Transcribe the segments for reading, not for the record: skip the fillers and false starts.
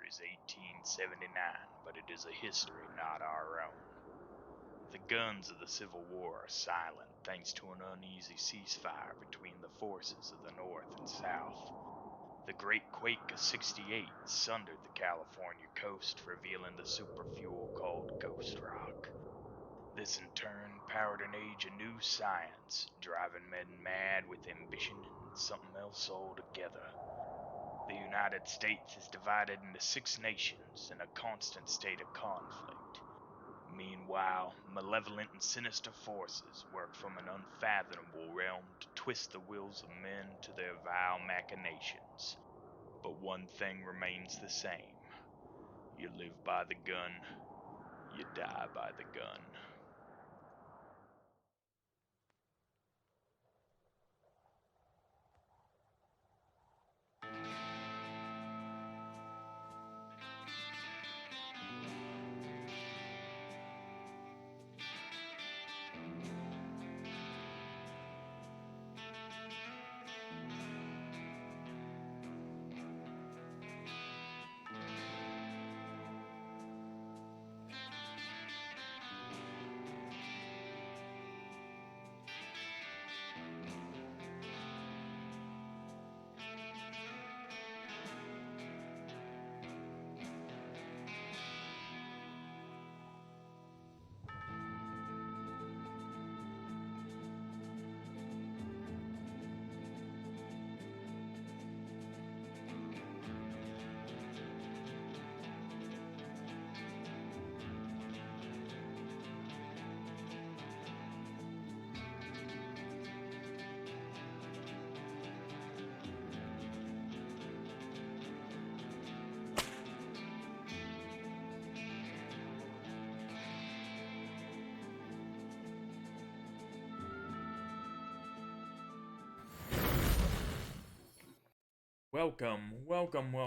is 1879, but it is a history not our own. The guns of the Civil War are silent thanks to an uneasy ceasefire between the forces of the North and South. The Great Quake of '68 sundered the California coast, revealing the superfuel called ghost rock. This in turn powered an age of new science, driving men mad with ambition and something else altogether. The United States is divided into 6 nations in a constant state of conflict. Meanwhile, malevolent and sinister forces work from an unfathomable realm to twist the wills of men to their vile machinations. But one thing remains the same. You live by the gun, you die by the gun. Welcome.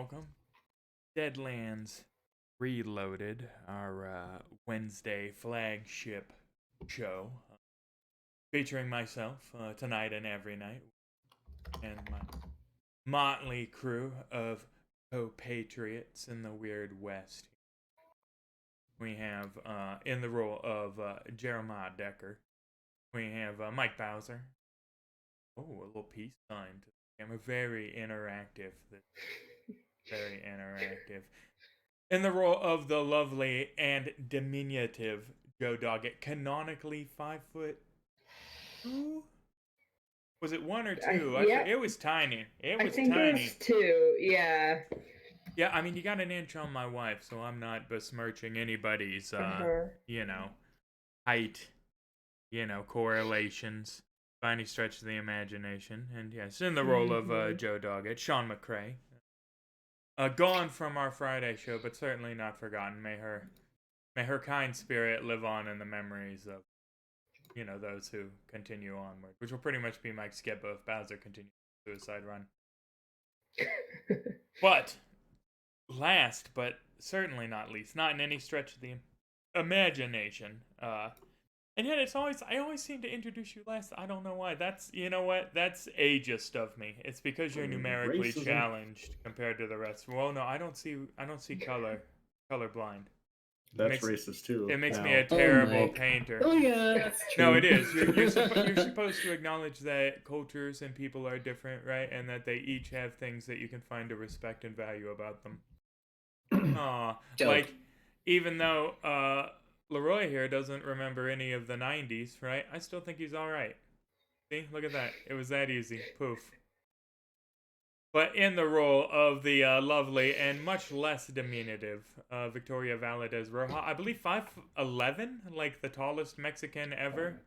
Deadlands Reloaded, our Wednesday flagship show, featuring myself tonight and every night, and my motley crew of co-patriots in the Weird West. We have, in the role of Jeremiah Decker, we have Mike Bowser. Oh, a little peace sign. I'm very interactive. Very interactive. In the role of the lovely and diminutive Joe Doggett, canonically 5'2". Was it 1 or 2? Yeah. It was tiny. I think it was 2. Yeah. Yeah, I mean, you got an inch on my wife, so I'm not besmirching anybody's, height, correlations by any stretch of the imagination. And yes, in the role of Joe Doggett, Sean McCrae. Gone from our Friday show, but certainly not forgotten. May her kind spirit live on in the memories of, those who continue onward, which will pretty much be Mike Skipper if Bowser continues the suicide run. But last, but certainly not least, not in any stretch of the imagination. And yet I always seem to introduce you last. I don't know why. That's ageist of me. It's because you're numerically challenged compared to the rest. Well, no, I don't see colorblind. That's racist too. It makes me a terrible painter. Oh yeah, that's true. No, it is. You're supposed to acknowledge that cultures and people are different, right? And that they each have things that you can find to respect and value about them. Like, even though Leroy here doesn't remember any of the 90s, right? I still think he's alright. See? Look at that. It was that easy. Poof. But in the role of the lovely and much less diminutive Victoria Valadez Roja, I believe 5'11", like the tallest Mexican ever.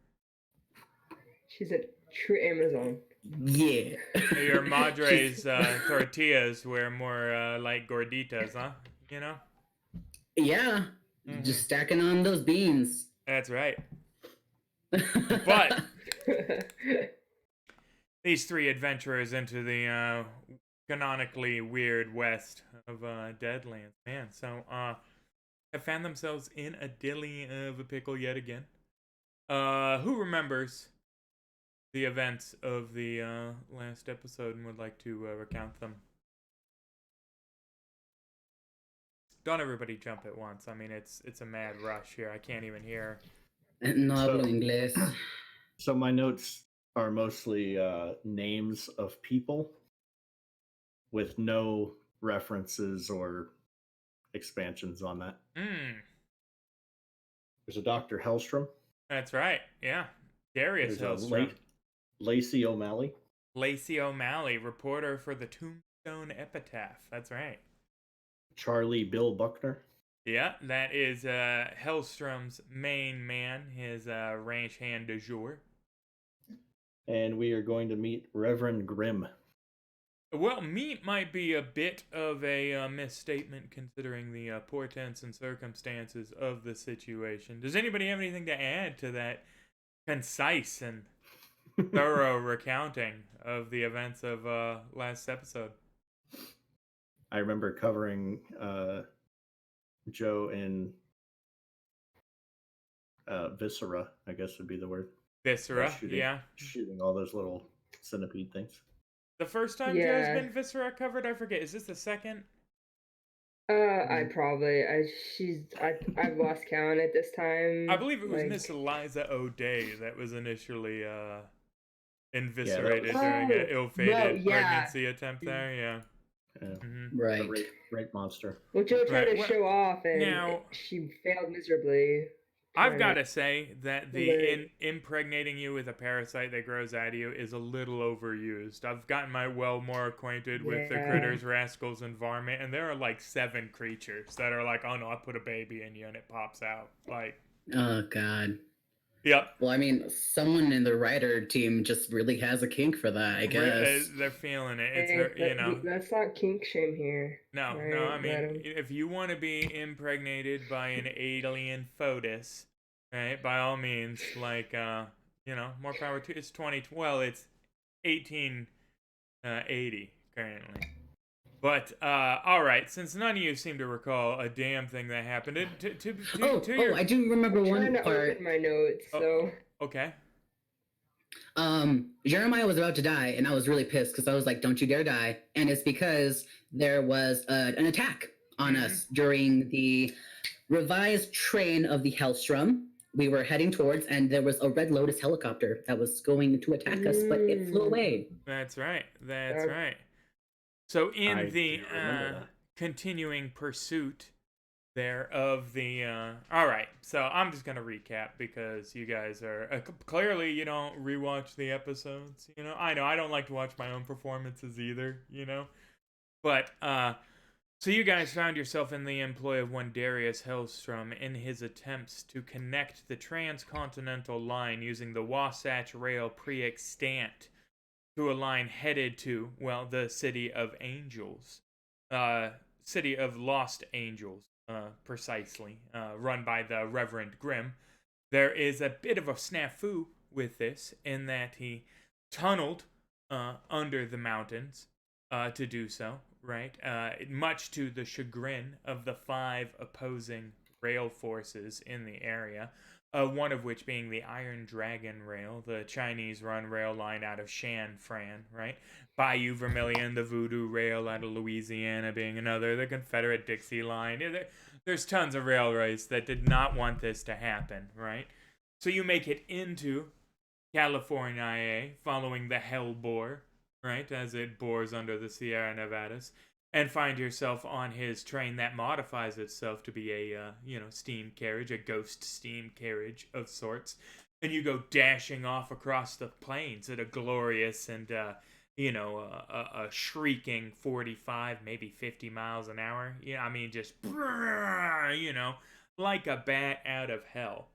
She's a true Amazon. Yeah. Your madres tortillas were more like gorditas, huh? Yeah. Mm-hmm. Just stacking on those beans. That's right. But these three adventurers into the canonically weird west of Deadlands, man. So have found themselves in a dilly of a pickle yet again. Who remembers the events of the last episode and would like to recount them? Don't everybody jump at once. I mean, it's a mad rush here. I can't even hear. No So- hablo inglés. So my notes are mostly names of people with no references or expansions on that. There's a Dr. Hellstrom. That's right. Yeah. Darius There's a Hillstrom. Lacey O'Malley. Lacey O'Malley, reporter for the Tombstone Epitaph. That's right. Charlie Bill Buckner. Yeah, that is Hellstrom's main man, his ranch hand du jour. And we are going to meet Reverend Grimm. Well, meat might be a bit of a misstatement considering the portents and circumstances of the situation. Does anybody have anything to add to that concise and thorough recounting of the events of last episode? I remember covering Joe in Viscera, I guess would be the word. Viscera, yeah. Shooting all those little centipede things. The first time Yeah. Joe's been Viscera covered, I forget. Is this the second? I've lost count at this time. I believe it was like- Miss Eliza O'Day that was initially eviscerated was- during an ill-fated no, yeah. pregnancy attempt there. Yeah. Yeah. Right. A rape monster. Well, Joe tried Right, to well, show off, and now- she failed miserably. I've trying got to- to say that the impregnating you with a parasite that grows out of you is a little overused. I've gotten more acquainted with the Yeah. critters, rascals, and varmint, and there are like 7 creatures that are like, oh no, I put a baby in you and it pops out. Like, Oh God. yep. Well, I mean, someone in the writer team just really has a kink for that, I guess. They're feeling it. It's Hey, her, you know. That's not kink shame here. No, Right, no. I mean, let 'em- if you want to be impregnated by an alien foetus, right? By all means, like, more power to. It's 20. Well, it's 1880 currently. But all right, since none of you seem to recall a damn thing that happened, I do remember I'm one trying to part. open my notes, so Okay. Jeremiah was about to die, and I was really pissed because I was like, "Don't you dare die!" And it's because there was an attack on us during the revised train of the Hellstrom. We were heading towards, and there was a Red Lotus helicopter that was going to attack us, but it flew away. That's right. That's Okay. right. So in I the do remember that. continuing pursuit there of the all right, so I'm just gonna recap because you guys are clearly you don't rewatch the episodes. I know I don't like to watch my own performances either. But so you guys found yourself in the employ of one Darius Hellstrom in his attempts to connect the transcontinental line using the Wasatch Rail pre-extant to a line headed to, well, the City of Angels. City of Lost Angels, precisely, run by the Reverend Grimm. There is a bit of a snafu with this in that he tunneled under the mountains to do so, right? Much to the chagrin of the 5 opposing rail forces in the area, one of which being the Iron Dragon Rail, the Chinese-run rail line out of Shan Fran, right? Bayou Vermilion, the Voodoo Rail out of Louisiana being another, the Confederate Dixie Line. There's tons of railways that did not want this to happen, right? So you make it into California, following the Hell Bore, right, as it bores under the Sierra Nevadas, and find yourself on his train that modifies itself to be a, steam carriage, a ghost steam carriage of sorts. And you go dashing off across the plains at a glorious and, a shrieking 45, maybe 50 miles an hour. Yeah, I mean, just, like a bat out of hell.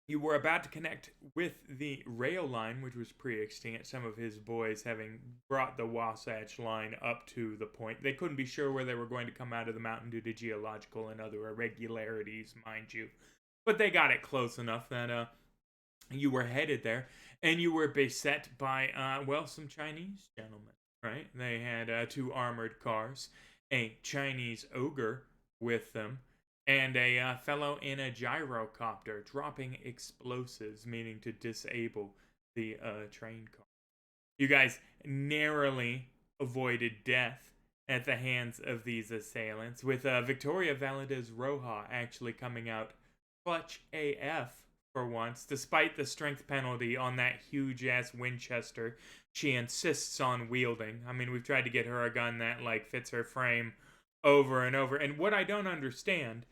You were about to connect with the rail line, which was pre-extinct, some of his boys having brought the Wasatch line up to the point. They couldn't be sure where they were going to come out of the mountain due to geological and other irregularities, mind you. But they got it close enough that you were headed there, and you were beset by, some Chinese gentlemen, right? They had 2 armored cars, a Chinese ogre with them, and a fellow in a gyrocopter dropping explosives, meaning to disable the train car. You guys narrowly avoided death at the hands of these assailants, with Victoria Valadez Roja actually coming out clutch AF for once, despite the strength penalty on that huge-ass Winchester she insists on wielding. I mean, we've tried to get her a gun that, like, fits her frame over and over, and what I don't understand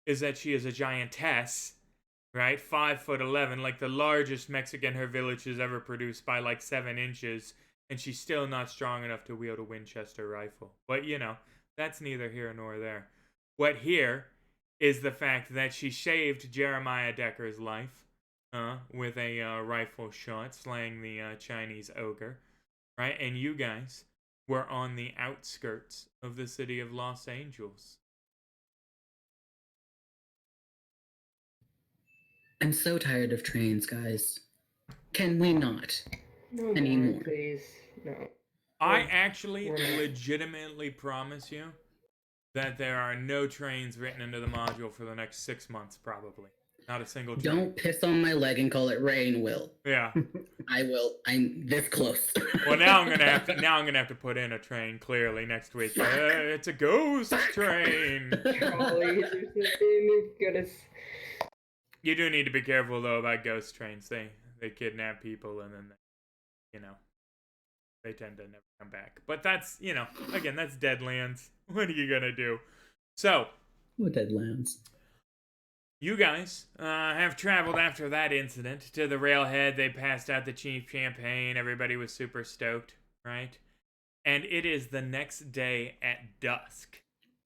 is that she is a giantess, right? 5'11", like the largest Mexican her village has ever produced by like 7 inches, and she's still not strong enough to wield a Winchester rifle. But, you know, that's neither here nor there. What here is the fact that she saved Jeremiah Decker's life with a rifle shot, slaying the Chinese ogre, right? And you guys were on the outskirts of the city of Los Angeles. I'm so tired of trains, guys. Can we not? No Anymore. more, please. No. I We're- actually we're not. legitimately promise you that there are no trains written into the module for the next 6 months, probably. Not a single train. Don't piss on my leg and call it rain, Will. Yeah. I will. I'm this close. Well, now I'm gonna have to put in a train clearly next week. It's a ghost train. Trolleys or something. Goodness. You do need to be careful though about ghost trains. They kidnap people and then they tend to never come back. But that's, again, that's Deadlands. What are you gonna do? So, What Deadlands? you guys have traveled after that incident to the railhead. They passed out the cheap champagne. Everybody was super stoked, right? And it is the next day at dusk.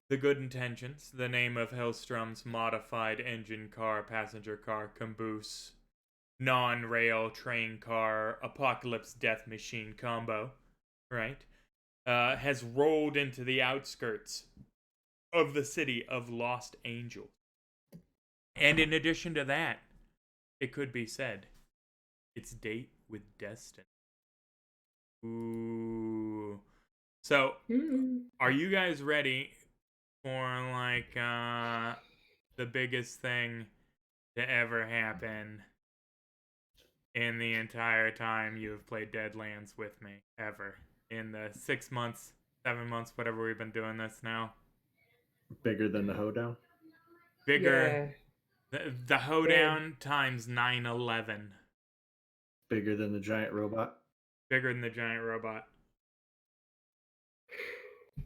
The Good Intentions, the name of Hellstrom's modified engine car, passenger car, caboose, non-rail train car, apocalypse death machine combo, right? Has rolled into the outskirts of the city of Los Angeles. And in addition to that, it could be said, it's date with destiny. Ooh. So, are you guys ready for, like, the biggest thing to ever happen in the entire time you've played Deadlands with me, ever? In the 6 months, 7 months, whatever we've been doing this now. Bigger than the hoedown? Bigger. The hoedown times 9/11. Bigger than the giant robot? Bigger than the giant robot.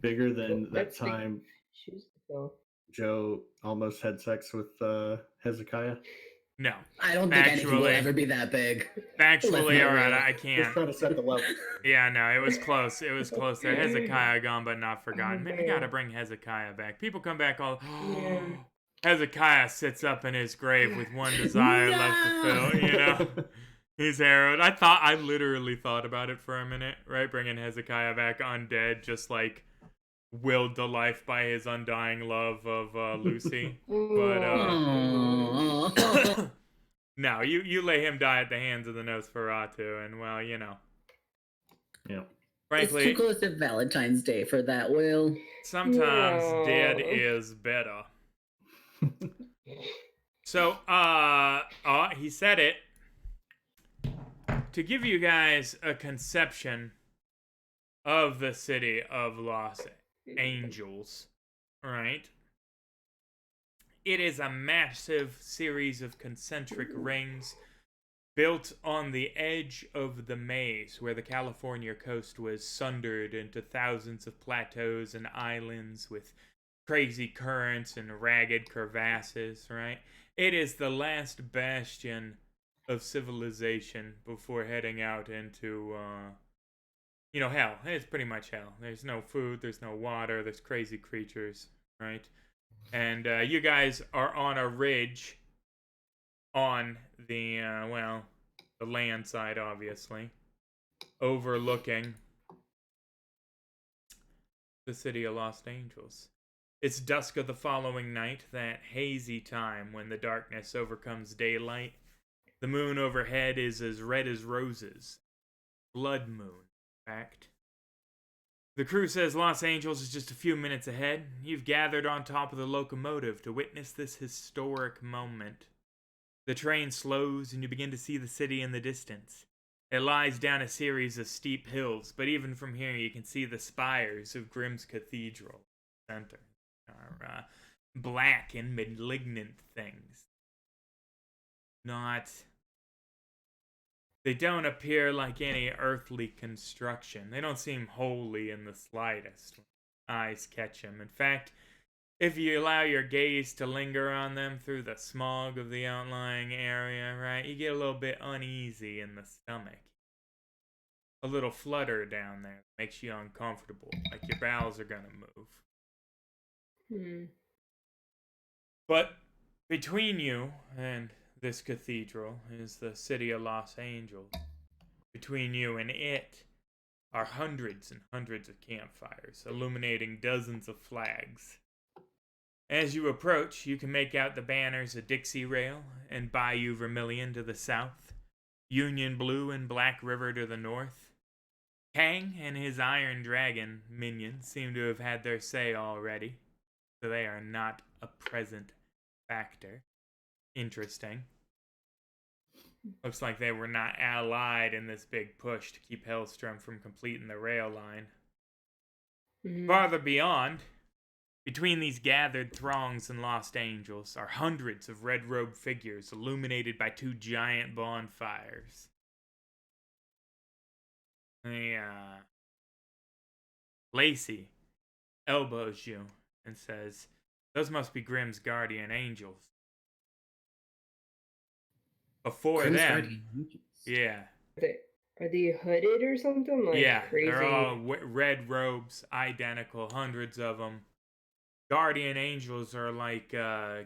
Bigger than that That's big time shoes to fill. Joe almost had sex with Hezekiah? No. I don't think anything will Actually- ever be that big. Actually, not alright, really. I Just can't. trying to set the level. Yeah, no, it was close. It was close there. Hezekiah gone but not forgotten. Man, I man. gotta bring Hezekiah back. People come back all. Yeah. Hezekiah sits up in his grave with one desire left to fill, you know? He's harrowed. I literally thought about it for a minute, right? Bringing Hezekiah back undead, just like willed to life by his undying love of Lucy. But, Aww. no, you lay him die at the hands of the Nosferatu, and, well, you know. Yeah. It's Frankly, too close to Valentine's Day for that, Will. sometimes No. dead is better. So, he said it. To give you guys a conception of the city of Los Angeles, right? It is a massive series of concentric rings built on the edge of the maze where the California coast was sundered into thousands of plateaus and islands with crazy currents and ragged crevasses, right? It is the last bastion of civilization before heading out into, hell. It's pretty much hell. There's no food, there's no water, there's crazy creatures, right? And you guys are on a ridge on the, the land side, obviously, overlooking the city of Los Angeles. It's dusk of the following night, that hazy time when the darkness overcomes daylight. The moon overhead is as red as roses. Blood moon, in fact. The crew says Los Angeles is just a few minutes ahead. You've gathered on top of the locomotive to witness this historic moment. The train slows and you begin to see the city in the distance. It lies down a series of steep hills, but even from here you can see the spires of Grimm's Cathedral. Center are black and malignant things. They don't appear like any earthly construction. They don't seem holy in the slightest. Eyes catch them. In fact, if you allow your gaze to linger on them through the smog of the outlying area, right, you get a little bit uneasy in the stomach. A little flutter down there makes you uncomfortable, like your bowels are gonna move. But between you and this cathedral is the city of Los Angeles. Between you and it are hundreds and hundreds of campfires, illuminating dozens of flags. As you approach, you can make out the banners of Dixie Rail and Bayou Vermilion to the south, Union Blue and Black River to the north. Kang and his Iron Dragon minions seem to have had their say already, so they are not a present factor. Interesting. Looks like they were not allied in this big push to keep Hellstrom from completing the rail line. Farther beyond, between these gathered throngs in Los Angeles, are hundreds of red-robed figures illuminated by two giant bonfires. Lacey elbows you and says, "Those must be Grimm's guardian angels." Before Grimm's them, guardian angels. yeah. Are they hooded or something? Like yeah, crazy. they're all red robes, identical, hundreds of them. Guardian angels are like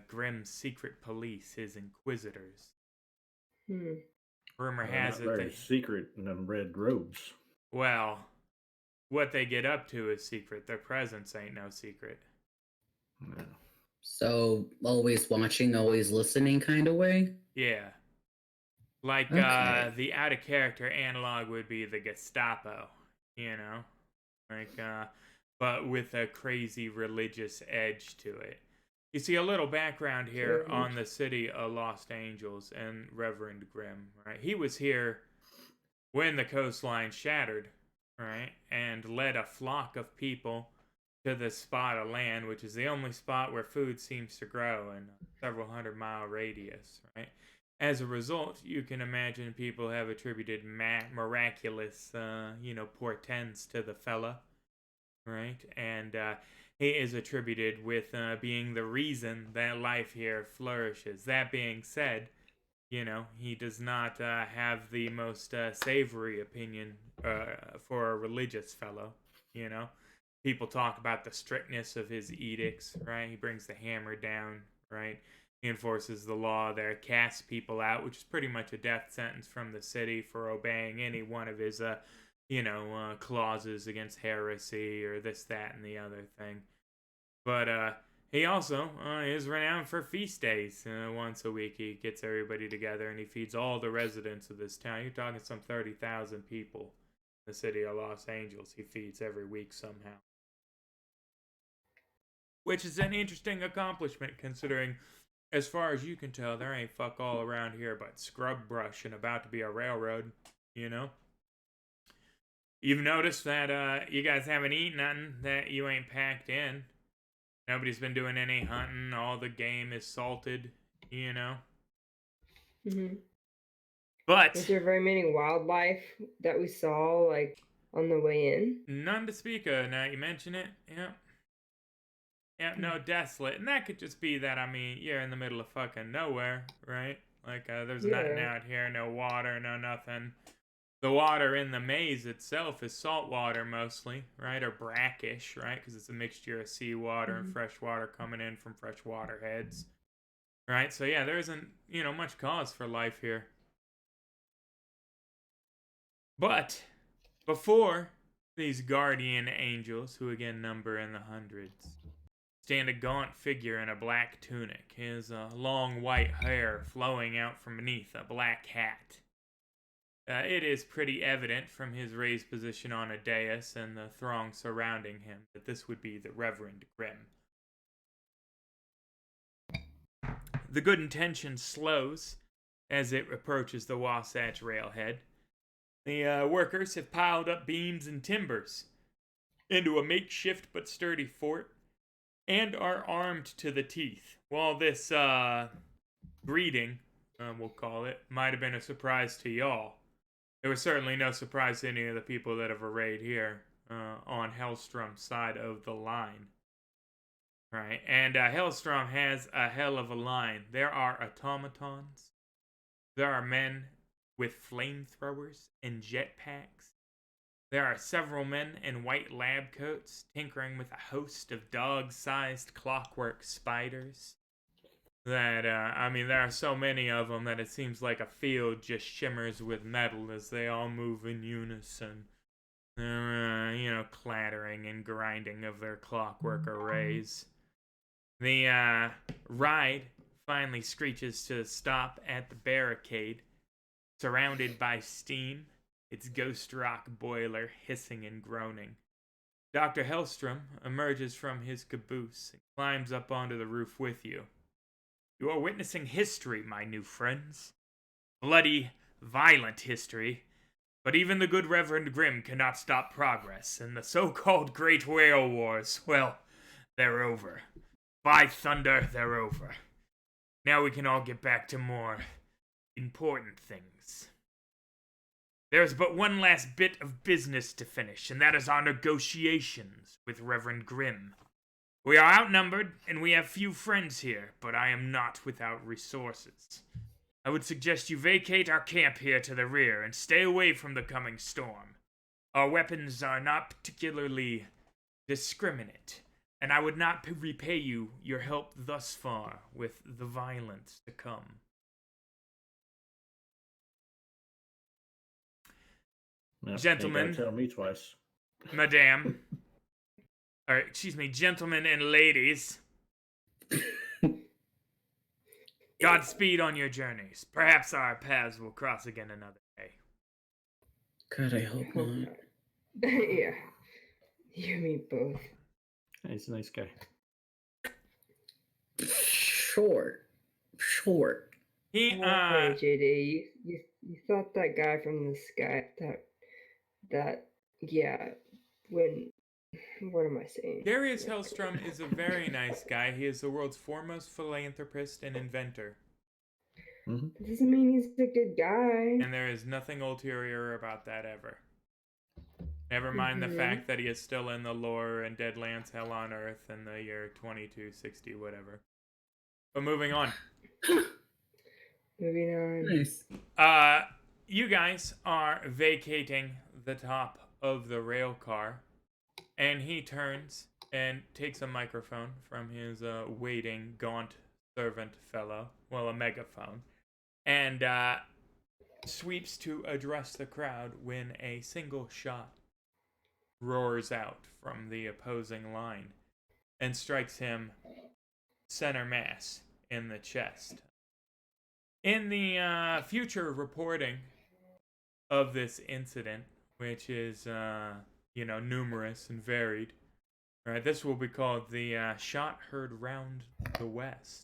Grimm's secret police, his inquisitors. Rumor has not it very secret in them red robes. Well, what they get up to is secret. Their presence ain't no secret. No. So, always watching, always listening kind of way? Yeah. Like, Okay. the out-of-character analog would be the Gestapo, you know? Like, but with a crazy religious edge to it. You see a little background here on the city of Los Angeles and Reverend Grimm, right? He was here when the coastline shattered, right? And led a flock of people to this spot of land, which is the only spot where food seems to grow in a several 100-mile radius, right? As a result, you can imagine people have attributed miraculous, portents to the fella, right? And he is attributed with being the reason that life here flourishes. That being said, he does not have the most savory opinion for a religious fellow, People talk about the strictness of his edicts, right? He brings the hammer down, right? He enforces the law there, casts people out, which is pretty much a death sentence from the city for obeying any one of his, clauses against heresy or this, that, and the other thing. But he also is renowned for feast days. Once a week, he gets everybody together and he feeds all the residents of this town. You're talking some 30,000 people in the city of Los Angeles. He feeds every week somehow. Which is an interesting accomplishment, considering, as far as you can tell, there ain't fuck all around here but scrub brush and about to be a railroad, You've noticed that you guys haven't eaten nothing that you ain't packed in. Nobody's been doing any hunting. All the game is salted, But was there very many wildlife that we saw, like, on the way in? None to speak of. Now you mention it, no, desolate. And that could just be that, you're in the middle of fucking nowhere, right? Like, there's nothing out here, no water, no nothing. The water in the maze itself is salt water mostly, right? Or brackish, right? Because it's a mixture of seawater and fresh water coming in from fresh water heads, right? So, yeah, there isn't, much cause for life here. But before these guardian angels, who again number in the hundreds, stand a gaunt figure in a black tunic, his long white hair flowing out from beneath a black hat. It is pretty evident from his raised position on a dais and the throng surrounding him that this would be the Reverend Grimm. The good intention slows as it approaches the Wasatch railhead. The workers have piled up beams and timbers into a makeshift but sturdy fort and are armed to the teeth. While this greeting, we'll call it, might have been a surprise to y'all, it was certainly no surprise to any of the people that have arrayed here on Hellstrom's side of the line. Right, and Hellstrom has a hell of a line. There are automatons. There are men with flamethrowers and jetpacks. There are several men in white lab coats tinkering with a host of dog-sized clockwork spiders. That, I mean, there are so many of them that it seems like a field just shimmers with metal as they all move in unison. They're, clattering and grinding of their clockwork arrays. The ride finally screeches to a stop at the barricade, surrounded by steam, its ghost rock boiler hissing and groaning. Dr. Hellstrom emerges from his caboose and climbs up onto the roof with you. You are witnessing history, my new friends. Bloody, violent history. But even the good Reverend Grimm cannot stop progress, and the so-called Great Whale Wars, well, they're over. By thunder, they're over. Now we can all get back to more important things. There's but one last bit of business to finish, and that is our negotiations with Reverend Grimm. We are outnumbered, and we have few friends here, but I am not without resources. I would suggest you vacate our camp here to the rear and stay away from the coming storm. Our weapons are not particularly discriminate, and I would not repay you your help thus far with the violence to come. No, Gentlemen, ain't gotta tell me twice. Madame, or excuse me, gentlemen and ladies, Godspeed on your journeys. Perhaps our paths will cross again another day. God, I hope not. Yeah. You and me both. He's a nice guy. Short. He, Why, JD? You thought that guy from the sky, what am I saying? Darius Hellstrom is a very nice guy. He is the world's foremost philanthropist and inventor. That doesn't mean he's a good guy. And there is nothing ulterior about that ever. Never mind the fact that he is still in the lore and Deadlands Hell on Earth in the year 2260, whatever. But moving on. Moving on. Nice. You guys are vacating the top of the rail car, and he turns and takes a microphone from his waiting, gaunt servant fellow, well, a megaphone, and sweeps to address the crowd when a single shot roars out from the opposing line and strikes him center mass in the chest. In the future reporting of this incident, which is, numerous and varied, right, this will be called the shot heard round the west.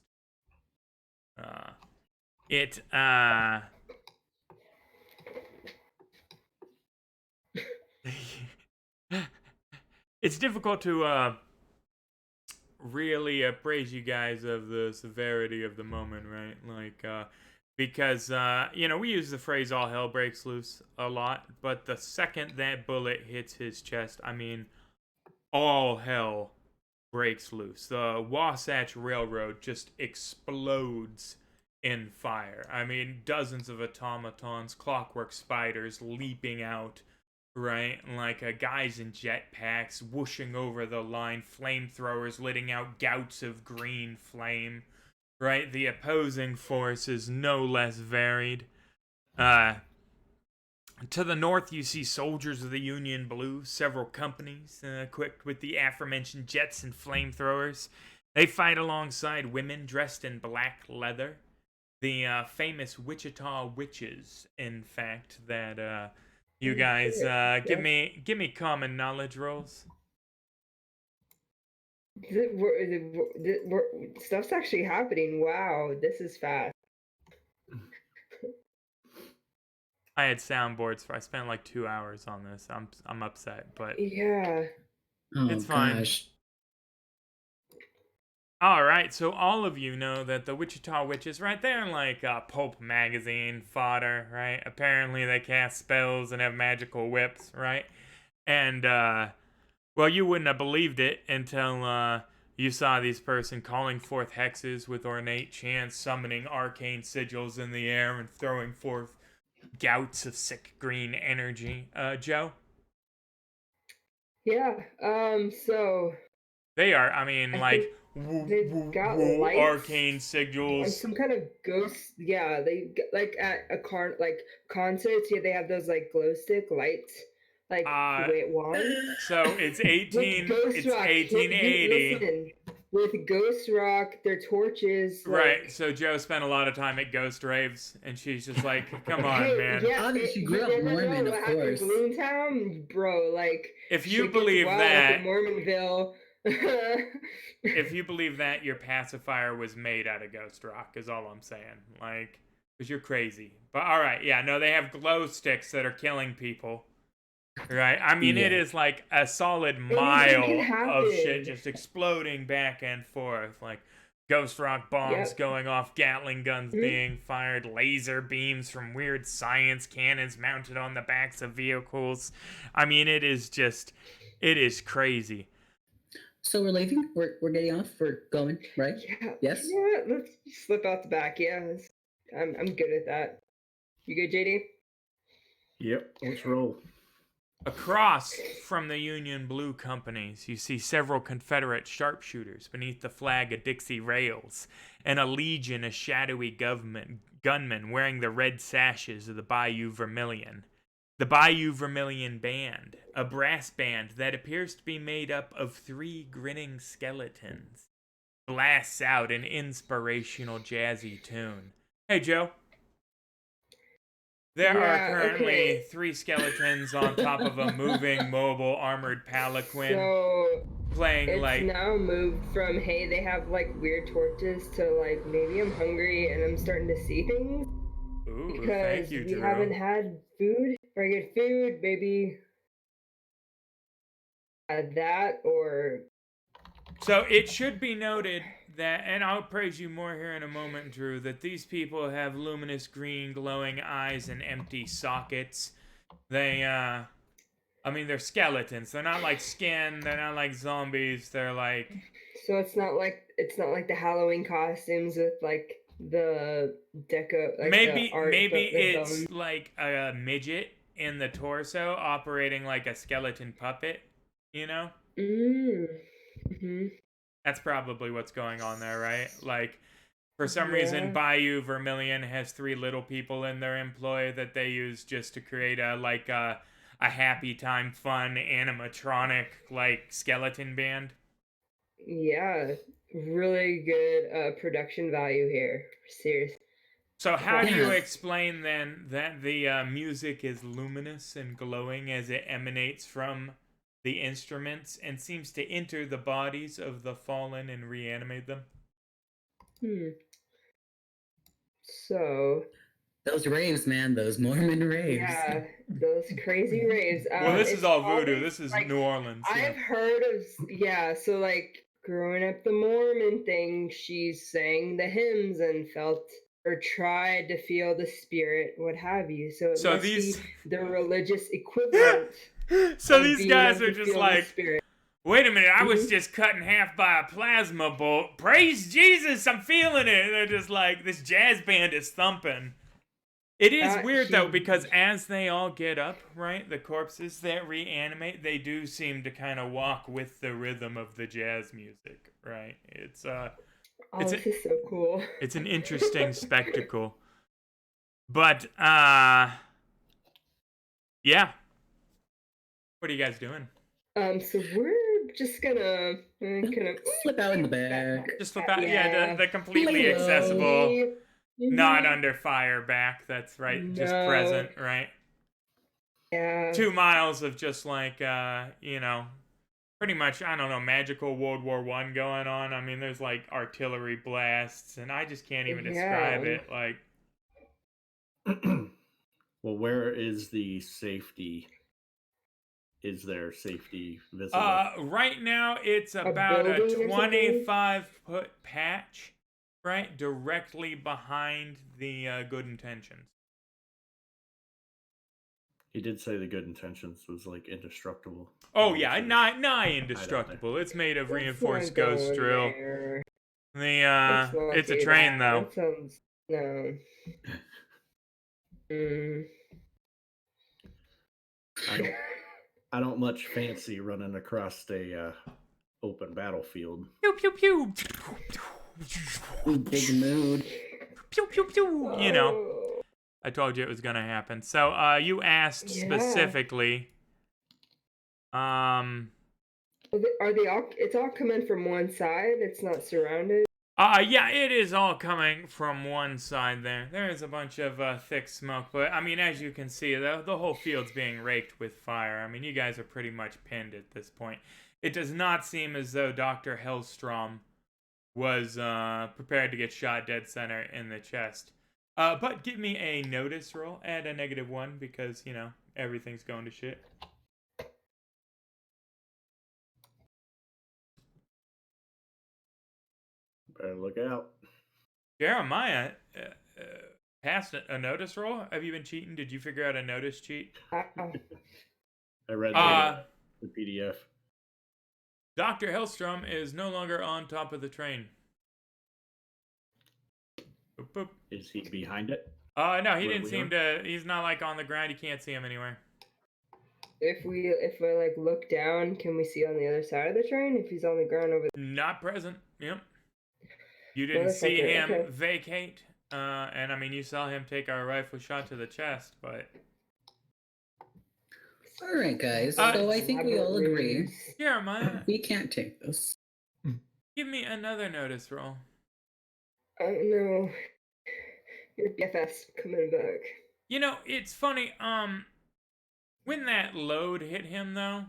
It's difficult to really appraise you guys of the severity of the moment, right? Like, because, we use the phrase all hell breaks loose a lot, but the second that bullet hits his chest, I mean, all hell breaks loose. The Wasatch Railroad just explodes in fire. I mean, dozens of automatons, clockwork spiders leaping out, right? Like guys in jetpacks whooshing over the line, flamethrowers letting out gouts of green flame, right? The opposing force is no less varied. To the north, you see soldiers of the Union Blue, several companies equipped with the aforementioned jets and flamethrowers. They fight alongside women dressed in black leather. The famous Wichita Witches, in fact, that you guys give me common knowledge rolls. Stuff's actually happening. Wow, this is fast. I had soundboards for. I spent like 2 hours on this. I'm upset, but Yeah. Oh it's fine. gosh. All right, so all of you know that the Wichita Witches, right? They're like pulp magazine fodder, right? Apparently they cast spells and have magical whips, right? And well, you wouldn't have believed it until you saw this person calling forth hexes with ornate chants, summoning arcane sigils in the air, and throwing forth gouts of sick green energy. Joe? Yeah. So They are, I mean, I like, think they've got lights arcane and sigils. some kind of ghost. Yeah, like at a concerts. Yeah, they have those like glow stick lights, like wait, wands. So it's With Ghost Rock, 1880. listen, with Ghost Rock, their torches, Right, like. so Joe spent a lot of time at ghost raves, and she's just like, come on, Hey, man. yeah, Obviously, she grew up Mormon, of what happened in course. Boomtown, bro. Like, If you shit gets believe wild that, up in Mormonville. if you believe that, your pacifier was made out of ghost rock, is all I'm saying. Like, because you're crazy. But alright, yeah, no, they have glow sticks that are killing people. Right? I mean, it Yeah. is like a solid Anything mile can of shit happen. just exploding back and forth. Like, ghost rock bombs Yep. going off, Gatling guns Mhm. being fired, laser beams from weird science cannons mounted on the backs of vehicles. I mean, it is crazy. So we're leaving. We're getting off. We're going, right? Yeah. Yes? You know what? Let's slip out the back. Yeah. I'm good at that. You good, JD? Yep, let's roll. Across from the Union Blue companies, you see several Confederate sharpshooters beneath the flag of Dixie Rails, and a legion of shadowy gunmen wearing the red sashes of the Bayou Vermilion. The Bayou Vermilion Band, a brass band that appears to be made up of 3 grinning skeletons, blasts out an inspirational jazzy tune. Hey, Joe. There are Yeah, currently okay. 3 skeletons on top of a moving, mobile, armored palanquin, So playing it's like. now moved from hey, they have like weird torches to like maybe I'm hungry and I'm starting to see things. Ooh, Because thank you, we Drew. haven't had food, very good food, maybe that or. So it should be noted that, and I'll praise you more here in a moment, Drew, that these people have luminous green glowing eyes and empty sockets. They, I mean, they're skeletons. They're not like skin. They're not like zombies. They're like. So it's not like the Halloween costumes with like the deco, like Maybe the art, maybe the it's bones. like a midget in the torso operating like a skeleton puppet, you know? Mm-hmm. That's probably what's going on there, right? Like for some reason Yeah. Bayou Vermilion has 3 little people in their employ that they use just to create a happy time fun animatronic like skeleton band. Yeah, really good production value here. Serious. So how do you Yeah. explain then that the music is luminous and glowing as it emanates from the instruments and seems to enter the bodies of the fallen and reanimate them? So Those raves, man. Those Mormon raves. yeah, those crazy raves. Well, this is It's all voodoo. always, This is like, New Orleans. Yeah. I've heard of so like growing up the Mormon thing, she sang the hymns and felt or tried to feel the spirit, what have you. So it So must these be the religious equivalent So of these being guys able are to just feel like, the spirit. wait a minute, I was Mhm. just cut in half by a plasma bolt. Praise Jesus, I'm feeling it. And they're just like, this jazz band is thumping. It is weird though, because as they all get up, right, the corpses that reanimate, they do seem to kind of walk with the rhythm of the jazz music, right? It's This is so cool. it's an interesting spectacle. But yeah. What are you guys doing? So we're just gonna kind of Slip out in the back. Just flip out, yeah, the completely Hello. accessible, not under fire back. That's right, just No. present, right? Yeah. 2 miles of just like pretty much, I don't know, magical World War I going on. I mean, there's like artillery blasts, and I just can't even describe Yeah. it. Like, Well, where is the safety? Is there safety visible? Right now it's about a building or something? 25-foot patch, right, directly behind the good intentions. He did say the good intentions was like indestructible. Oh Which yeah, is- nigh indestructible. It's made of Let's reinforced not go ghost in drill. there. The Let's not it's a do train that. though. That sounds no. Mm. I don't much fancy running across a open battlefield. Pew pew pew. Big mood. Pew pew pew. You know, Oh, I told you it was gonna happen. So you asked Yeah. specifically. Are they all? It's all coming from one side. It's not surrounded. Yeah, it is all coming from one side there. There is a bunch of thick smoke, but I mean, as you can see, the whole field's being raked with fire. I mean, you guys are pretty much pinned at this point. It does not seem as though Dr. Hellstrom was prepared to get shot dead center in the chest. But give me a notice roll. Add a -1 because, you know, everything's going to shit. Better look out. Jeremiah, passed a notice roll? Have you been cheating? Did you figure out a notice cheat? Oh. I read the PDF. Dr. Hellstrom is no longer on top of the train. Boop, boop. Is he behind it? No, he Where didn't we seem are? to. He's not like on the ground. You can't see him anywhere. If I like look down, can we see on the other side of the train? If he's on the ground over Not present. Yep. You didn't see Motherfucker, him okay. vacate. And I mean, you saw him take a rifle shot to the chest, but. All right, guys. Uh, So I think we all agree Jeremiah, we can't take this. give me another notice roll. Oh no, your BFF's coming back. You know, it's funny. When that load hit him, though,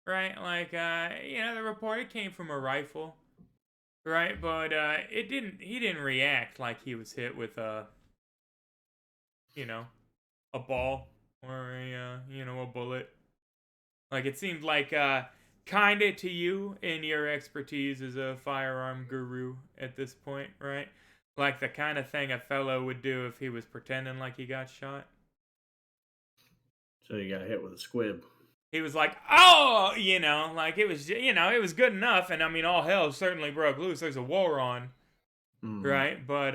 right? Like, you know, the report it came from a rifle, right? But it didn't. He didn't react like he was hit with a, you know, a ball or a, you know, a bullet. Like it seemed like, kinda to you in your expertise as a firearm guru at this point, right? Like the kind of thing a fellow would do if he was pretending like he got shot. So he got hit with a squib. He was like, oh, you know, like it was, you know, it was good enough. And I mean, all hell certainly broke loose. There's a war on, right? But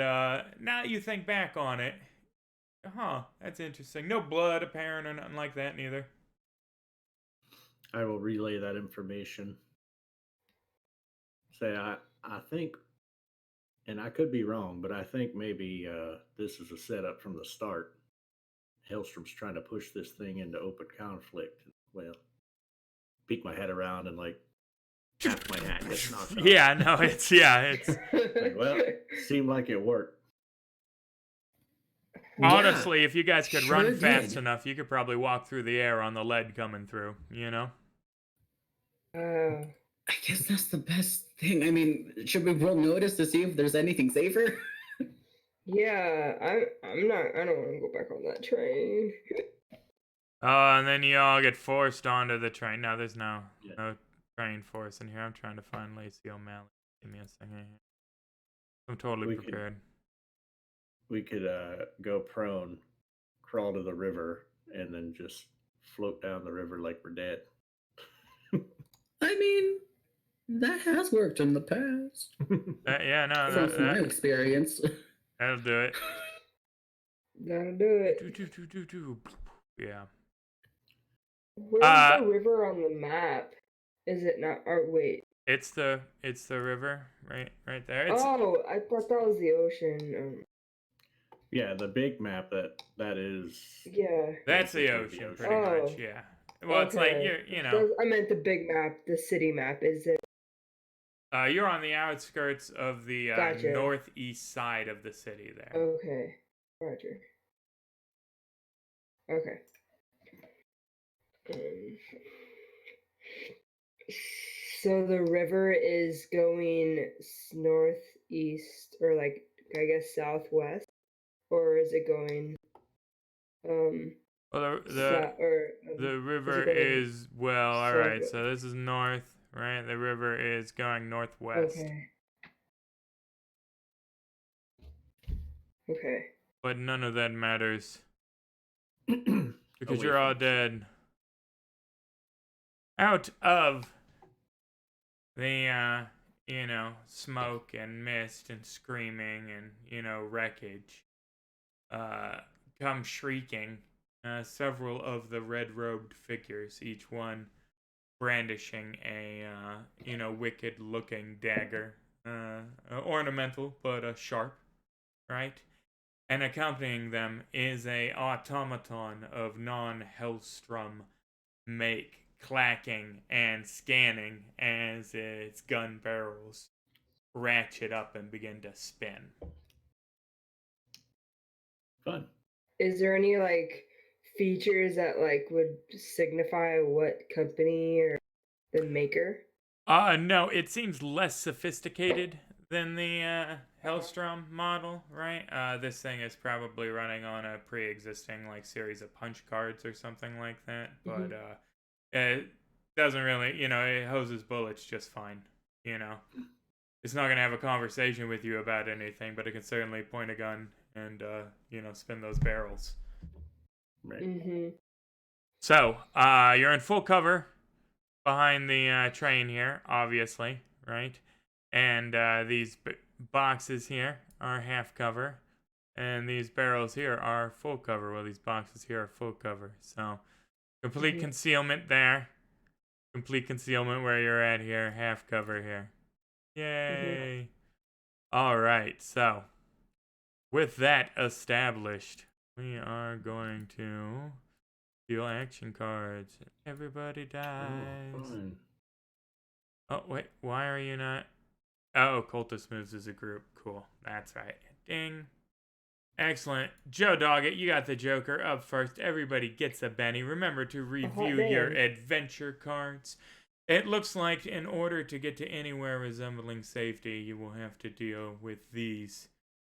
now you think back on it, that's interesting. No blood apparent or nothing like that, neither. I will relay that information. Say, I think, and I could be wrong, but I think maybe this is a setup from the start. Hellstrom's trying to push this thing into open conflict. Well, peek my head around and like half my hat gets knocked off. Yeah, no, it's Like, well, seemed like it worked. honestly, if you guys could sure run fast did. enough, you could probably walk through the air on the lead coming through, you know? I guess that's the best thing. I mean, should we roll notice to see if there's anything safer? Yeah, I'm not. I don't want to go back on that train. And then you all get forced onto the train. No, there's no train force in here. I'm trying to find Lacey O'Malley. Give me a second here. I'm totally prepared. We could go prone, crawl to the river, and then just float down the river like we're dead. I mean, that has worked in the past. Yeah, no, From my experience. that'll do it. That'll do it. Yeah. Where's the river on the map? Is it not? Or wait. It's the river right there. Oh, I thought that was the ocean. Yeah, the big map that is. Yeah. That's the basically ocean, pretty much. Yeah. Well, Okay. it's like you know. I meant the big map, the city map. Is it? You're on the outskirts of the Gotcha. northeast side of the city there. Okay. Roger. Okay. So the river is going northeast, or like I guess southwest, or is it going? Well, the river going is, well, all south? right. So this is north, right? The river is going northwest. Okay. But none of that matters because Away you're all from the dead. Out of the smoke and mist and screaming and wreckage come shrieking several of the red-robed figures, each one brandishing a wicked looking dagger, ornamental but sharp, right? And accompanying them is a automaton of non-Hellstrom make, clacking and scanning as its gun barrels ratchet up and begin to spin. Fun. Is there any like features that like would signify what company or the maker? No, it seems less sophisticated than the Hellstrom model, right? This thing is probably running on a pre-existing like series of punch cards or something like that, but it doesn't really, it hoses bullets just fine, It's not gonna have a conversation with you about anything, but it can certainly point a gun and spin those barrels. Right. So, you're in full cover behind the train here, obviously, right? And these boxes here are half cover, and these barrels here are full cover. Well, these boxes here are full cover. So, complete concealment there. Complete concealment where you're at here. Half cover here. Yay! All right, so with that established, we are going to deal action cards. Everybody dies. Oh, wait, why are you not? Oh, Cultist moves as a group. Cool, that's right. Ding. Excellent. Joe Doggett, you got the Joker up first. Everybody gets a Benny. Remember to review your adventure cards. It looks like in order to get to anywhere resembling safety, you will have to deal with these,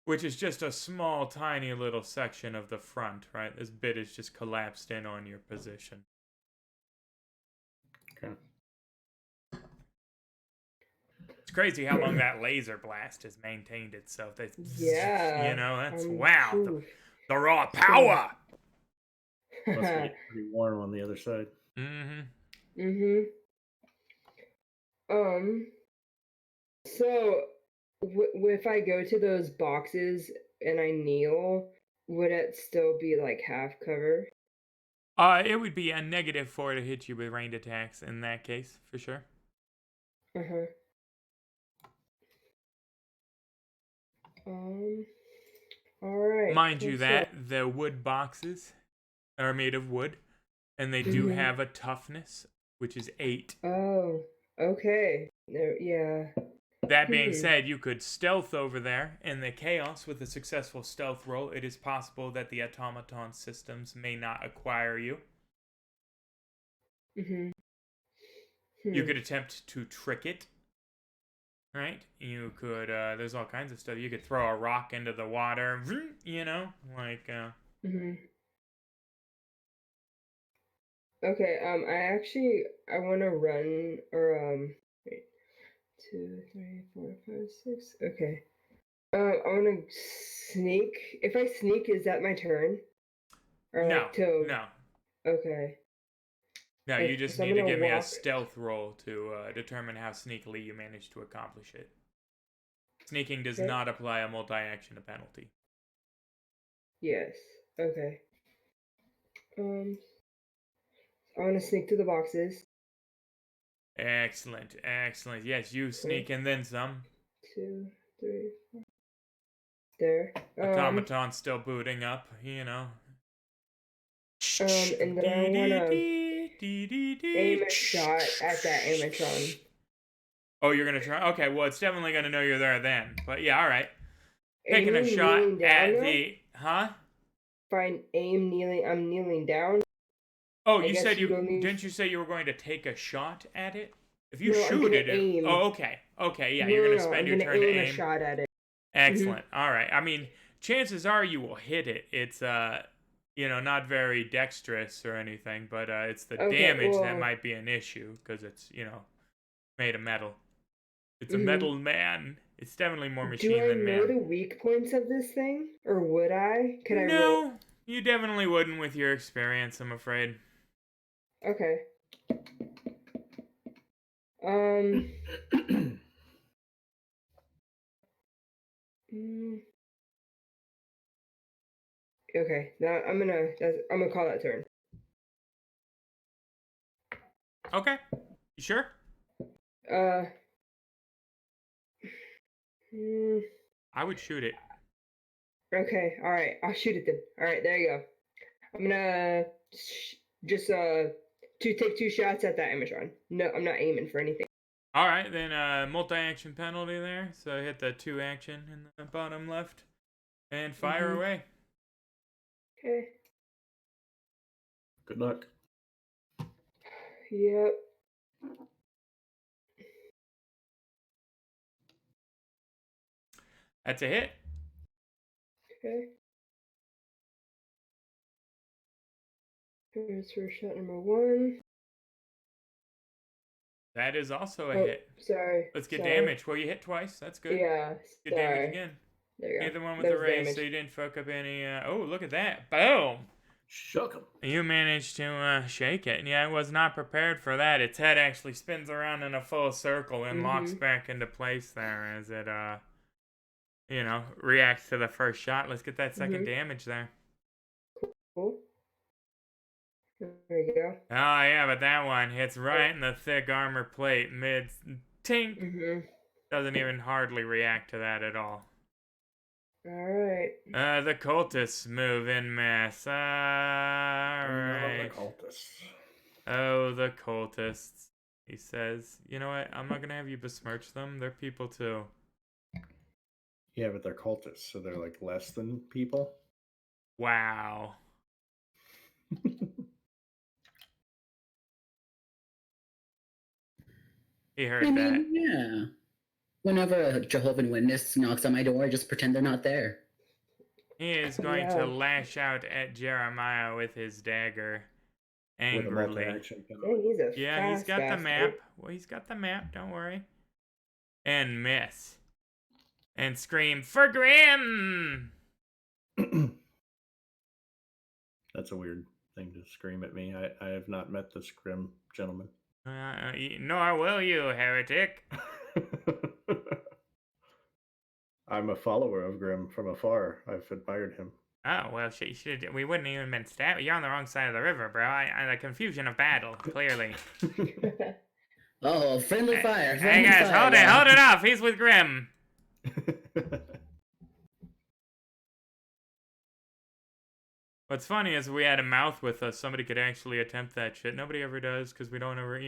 which is just a small, tiny little section of the front, right? This bit is just collapsed in on your position. Okay. It's crazy how long that laser blast has maintained itself. That's, Yeah. That's wow. The raw power. Must be pretty warm on the other side. So, if I go to those boxes and I kneel, would it still be like half cover? It would be a -4 to hit you with ranged attacks in that case, for sure. All right. Mind you that the wood boxes are made of wood, and they do have a toughness, which is 8. Oh, okay. Yeah. That being said, you could stealth over there in the chaos with a successful stealth roll. It is possible that the automaton systems may not acquire you. You could attempt to trick it. Right? You could, there's all kinds of stuff. You could throw a rock into the water, like, Okay, I want to run, or, wait, 2, 3, 4, 5, 6, okay. I want to sneak. If I sneak, is that my turn? Or no, like no. Okay. No, Okay, you just so I'm need to gonna give me a walk- stealth roll to determine how sneakily you manage to accomplish it. Sneaking does Okay. not apply a multi-action penalty. Yes. Okay. I want to sneak to the boxes. Excellent, excellent. Yes, you sneak and then some. 2, 3, 4. There. Automaton's still booting up, And then I want to aim a shot at that animatron. Oh, you're gonna try? Okay, well, it's definitely gonna know you're there then. But yeah, all right. Taking Are a you shot kneeling down at now? the, huh? If I aim kneeling, I'm kneeling down. Oh, I you guess said you don't need- didn't you say you were going to take a shot at it? If you No, I'm shoot gonna it, aim. oh, okay, yeah, you're gonna spend your turn to aim. A shot at it. Excellent. All right. I mean, chances are you will hit it. It's not very dexterous or anything, but it's the Okay, damage that well- might be an issue because it's, made of metal. It's a Mhm. metal man. It's definitely more Do machine I than know man. the weak points of this thing, or would I? Could I roll? No, you definitely wouldn't with your experience, I'm afraid. Okay. Um. mm, Okay. Now I'm gonna call that turn. Okay. You sure? Uh. mm, I would shoot it. Okay. All right. I'll shoot it then. All right. There you go. I'm gonna just take 2 shots at that Amazon. No, I'm not aiming for anything. All right, then multi-action penalty there. So hit the 2 action in the bottom left and fire Mhm. away. Okay. Good luck. Yep. That's a hit. Okay. Here's for shot number 1. That is also a Oh, hit. sorry. Let's get sorry. damage. Well, you hit twice. That's good. Yeah. Good Sorry. damage again. There you go. You're the one with That the was raise, damage. so you didn't fuck up any. Oh, look at that. Boom! Shook him. You managed to shake it. Yeah, I was not prepared for that. Its head actually spins around in a full circle and locks Mhm. back into place there as it, reacts to the first shot. Let's get that second Mhm. damage there. Cool. There you go. Oh, yeah, but that one hits right in the thick armor plate mid-tink. Mhm. Doesn't even hardly react to that at all. All right. The cultists move in mass. The Alright. cultists. Oh, the cultists. He says, you know what? I'm not gonna have you besmirch them. They're people too. Yeah, but they're cultists, so they're like less than people. Wow. He heard I that. mean, yeah. Whenever a Jehovah's Witness knocks on my door, just pretend they're not there. He is going Yeah. to lash out at Jeremiah with his dagger With a angrily. multi-action Dang, penalty. he's a Yeah, fast he's got the bastard. map. Well, he's got the map, don't worry. And miss. And scream, for Grim! That's a weird thing to scream at me. I have not met this grim gentleman. Nor will you, heretic. I'm a follower of Grim from afar. I've admired him. Oh, well, we wouldn't even been stabbed. You're on the wrong side of the river, bro. The confusion of battle, clearly. Oh, friendly Hey- fire. Hey, Friendly guys, fire. hold it, hold it off. He's with Grim. What's funny is if we had a mouth with us, somebody could actually attempt that shit. Nobody ever does, because we don't ever,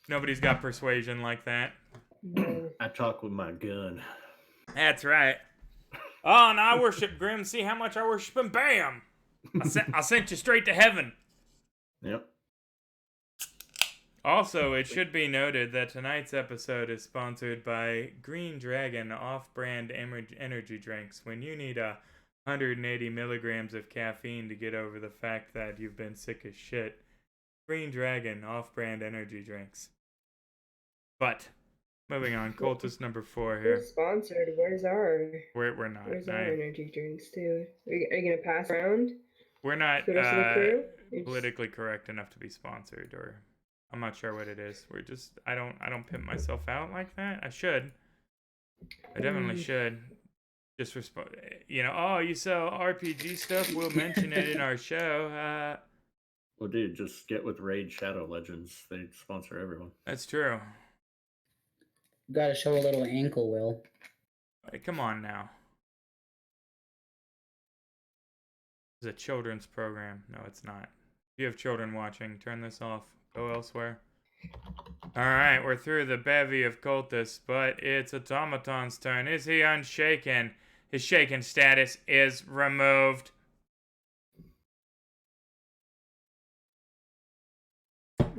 nobody's got persuasion like that. No. I talk with my gun. That's right. Oh, and I worship Grim. See how much I worship him? Bam! I sent you straight to heaven. Yep. Also, it should be noted that tonight's episode is sponsored by Green Dragon off-brand energy drinks. When you need 180 milligrams of caffeine to get over the fact that you've been sick as shit, Green Dragon off-brand energy drinks. But moving on, cultist number 4 here. We're sponsored. Where's our We're not. Where's our energy drinks too? Are you gonna pass around? We're not The rest of the crew? You're just- politically correct enough to be sponsored, or I'm not sure what it is. We're just I don't pimp myself out like that. I should. I definitely should. Just respond. Oh, you sell RPG stuff? We'll mention it in our show. Well, dude, just get with Raid Shadow Legends. They sponsor everyone. That's true. Gotta show a little ankle, Will. Hey, come on now. It's a children's program. No, it's not. If you have children watching, turn this off. Go elsewhere. Alright, we're through the bevy of cultists, but it's Automaton's turn. Is he unshaken? His shaken status is removed.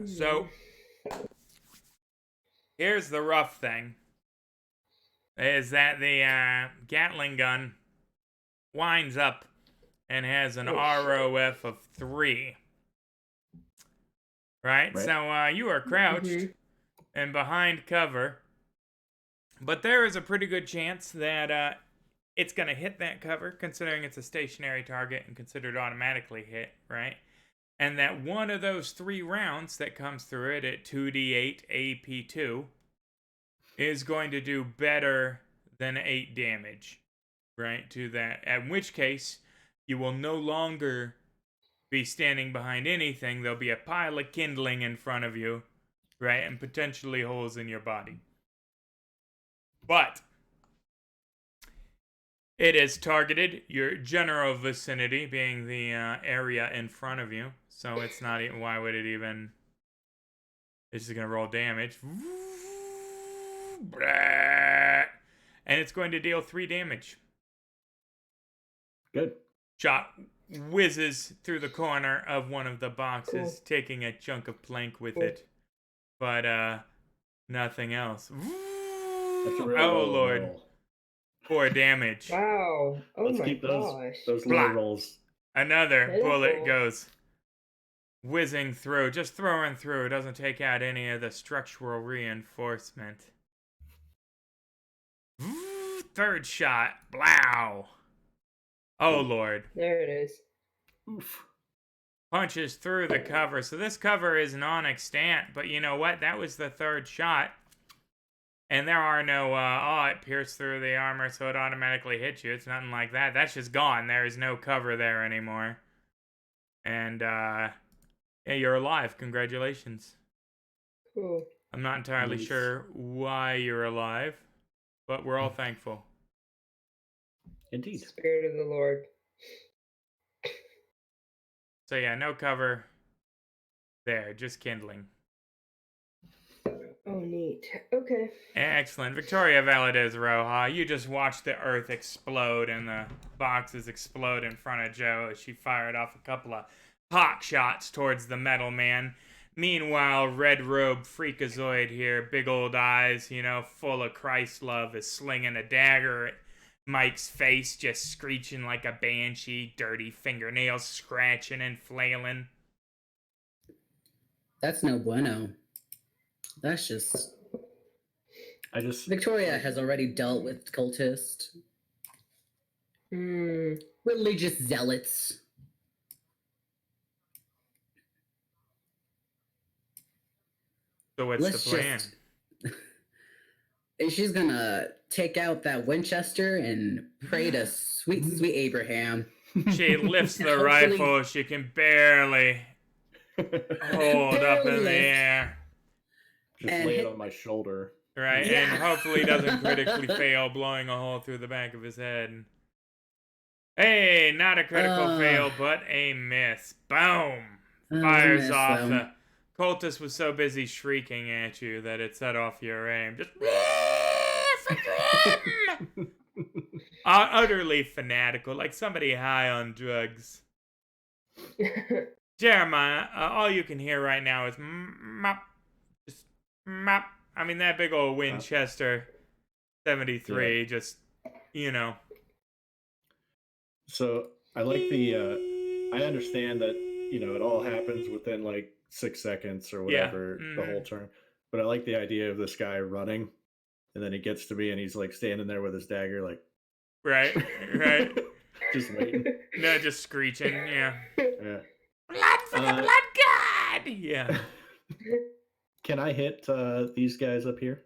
So, here's the rough thing. Is that the Gatling gun winds up and has an Oh, ROF of 3. Right? So you are crouched and behind cover. But there is a pretty good chance that it's going to hit that cover, considering it's a stationary target and considered automatically hit, right? And that one of those 3 rounds that comes through it at 2d8 AP2 is going to do better than 8 damage, right, to that. In which case, you will no longer be standing behind anything. There'll be a pile of kindling in front of you, right, and potentially holes in your body. But it is targeted your general vicinity, being the area in front of you. So it's not even, why would it even, it's just going to roll damage. And it's going to deal 3 damage. Good. Shot whizzes through the corner of one of the boxes, taking a chunk of plank with it. But nothing else. Oh, Lord. Roll. 4 damage. Wow. Oh Let's my keep gosh. those low rolls. Another Pitiful. bullet goes whizzing through, just throwing through. Doesn't take out any of the structural reinforcement. Third shot. Blow. Oh, Lord. There it is. Oof. Punches through the cover. So this cover is non-extant, but you know what? That was the 3rd shot. And there are no, it pierced through the armor, so it automatically hits you. It's nothing like that. That's just gone. There is no cover there anymore. And, yeah, you're alive. Congratulations. Cool. I'm not entirely Nice. sure why you're alive, but we're all thankful. Indeed. Spirit of the Lord. So, yeah, no cover there. Just kindling. Oh, neat. Okay. Excellent. Victoria Valadez Roja, you just watched the earth explode and the boxes explode in front of Joe as she fired off a couple of hawk shots towards the metal man. Meanwhile, Red Robe Freakazoid here, big old eyes, you know, full of Christ love, is slinging a dagger at Mike's face, just screeching like a banshee, dirty fingernails scratching and flailing. That's no bueno. That's just... Victoria has already dealt with cultists. Religious zealots. So what's the plan? She's gonna take out that Winchester and pray to sweet, sweet Abraham. She lifts the rifle. She can barely hold up in the air. Just lay it on my shoulder. Right, Yeah. and hopefully doesn't critically fail, blowing a hole through the back of his head. Hey, not a critical fail, but a miss. Boom! Fires miss, off. though. The cultist was so busy shrieking at you that it set off your aim. Just utterly fanatical, like somebody high on drugs. Jeremiah, all you can hear right now is mop, just mop. I mean, that big old Winchester 73, just, you know. So I like I understand that, you know, it all happens within like 6 seconds or whatever, the whole turn. But I like the idea of this guy running, and then he gets to me and he's like standing there with his dagger, like. Right. Just waiting. No, just screeching, yeah. Yeah. Blood for the blood god! Yeah. Can I hit these guys up here?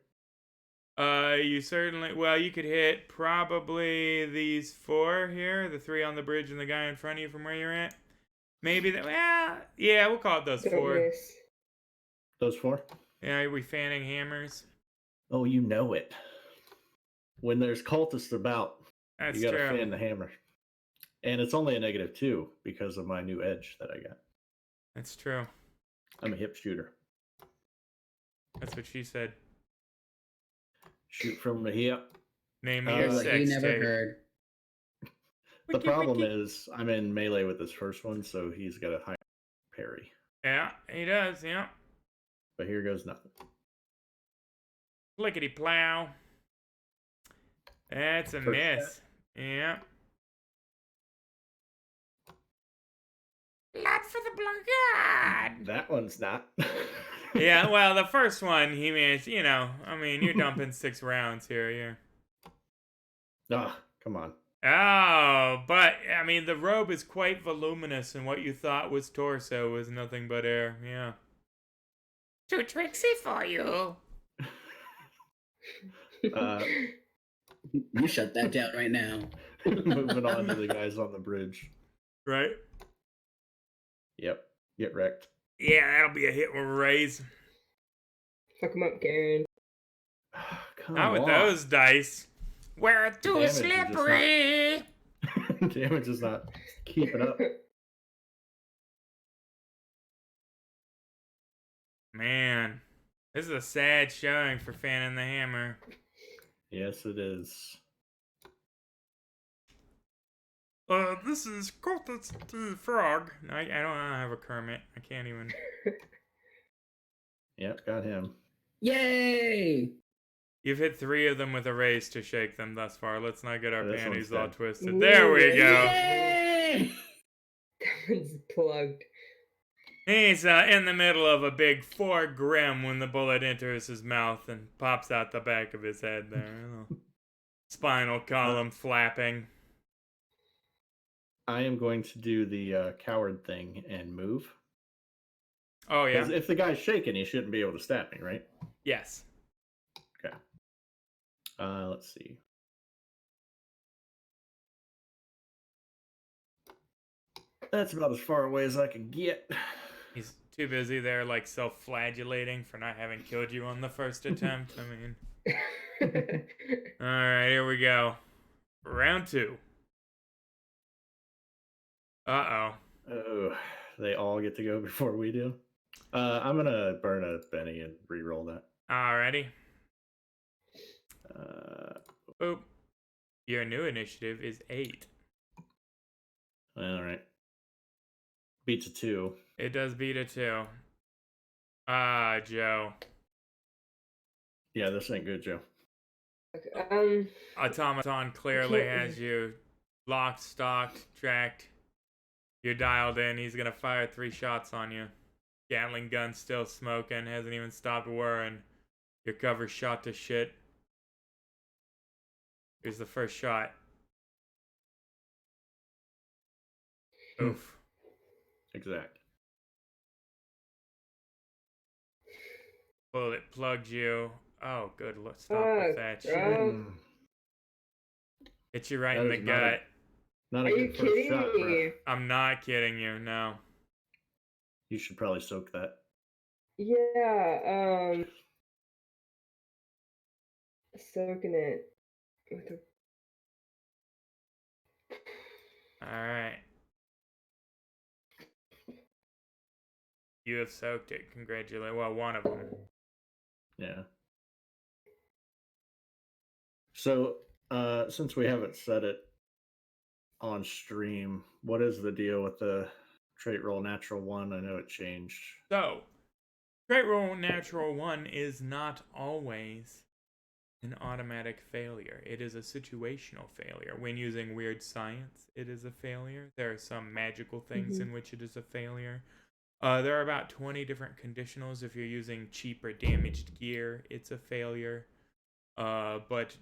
You certainly, well, you could hit probably these 4 here, the 3 on the bridge and the guy in front of you from where you're at. Maybe that, well, yeah, we'll call it those 4. Those 4? Yeah, are we fanning hammers? Oh, you know it. When there's cultists about, That's you gotta true. fan the hammer. And it's only a -2 because of my new edge that I got. That's true. I'm a hip shooter. That's what she said. Shoot from the hip. Name me your sex you never tape. heard. The problem is I'm in melee with this first one, so he's got a high parry. Yeah, he does, yeah. But here goes nothing. Clickety plow. That's a First miss. Yeah. Blood for the blood. That one's not. Yeah, well, the first one, he managed, I mean, you're dumping 6 rounds here. You're... Ah, come on. Oh, but, I mean, the robe is quite voluminous, and what you thought was torso was nothing but air. Yeah. Too tricksy for you. You shut that down right now. Moving on to the guys on the bridge. Right? Yep. Get wrecked. Yeah, that'll be a hit with a raise. Fuck him up, Karen. Come Not with on. those dice. We're too Damage is just slippery. Damage is not keeping up. Man, this is a sad showing for Fanning the Hammer. Yes, it is. This is Cortus the Frog. I don't have a Kermit. I can't even. Yep, got him. Yay! You've hit 3 of them with a raise to shake them thus far. Let's not get our This panties one's all dead. twisted. There we go. Yay! That one's plugged. He's in the middle of a big 4 grim when the bullet enters his mouth and pops out the back of his head there. Spinal column flapping. I am going to do the coward thing and move. Oh, yeah? Because if the guy's shaking, he shouldn't be able to stab me, right? Yes. Okay. Let's see. That's about as far away as I can get. He's too busy there, like, self-flagellating for not having killed you on the first attempt. I mean... Alright, here we go. Round 2. Uh-oh. Oh, they all get to go before we do? I'm going to burn a Benny and re-roll that. Alrighty. Boop. Your new initiative is 8. Alright. Beats a 2. It does beat a 2. Ah, Joe. Yeah, this ain't good, Joe. Automaton clearly has you locked, stocked, tracked. You're dialed in. He's gonna fire 3 shots on you. Gatling gun still smoking. Hasn't even stopped whirring. Your cover's shot to shit. Here's the first shot. Oof. Exact. Bullet plugged you. Oh, good. Let's stop with that shit. bro. Hit you right That in the is not a- gut. Not a Are you good first kidding shot, me? bro. I'm not kidding you. No. You should probably soak that. Yeah, soaking it with a... All right. You have soaked it. Congratulations. Well, one of them. Yeah. So, since we haven't said it on stream, what is the deal with the trait roll natural 1? I know it changed. So, trait roll natural 1 is not always an automatic failure. It is a situational failure. When using weird science, it is a failure. There are some magical things in which it is a failure. There are about 20 different conditionals. If you're using cheap or damaged gear, it's a failure. But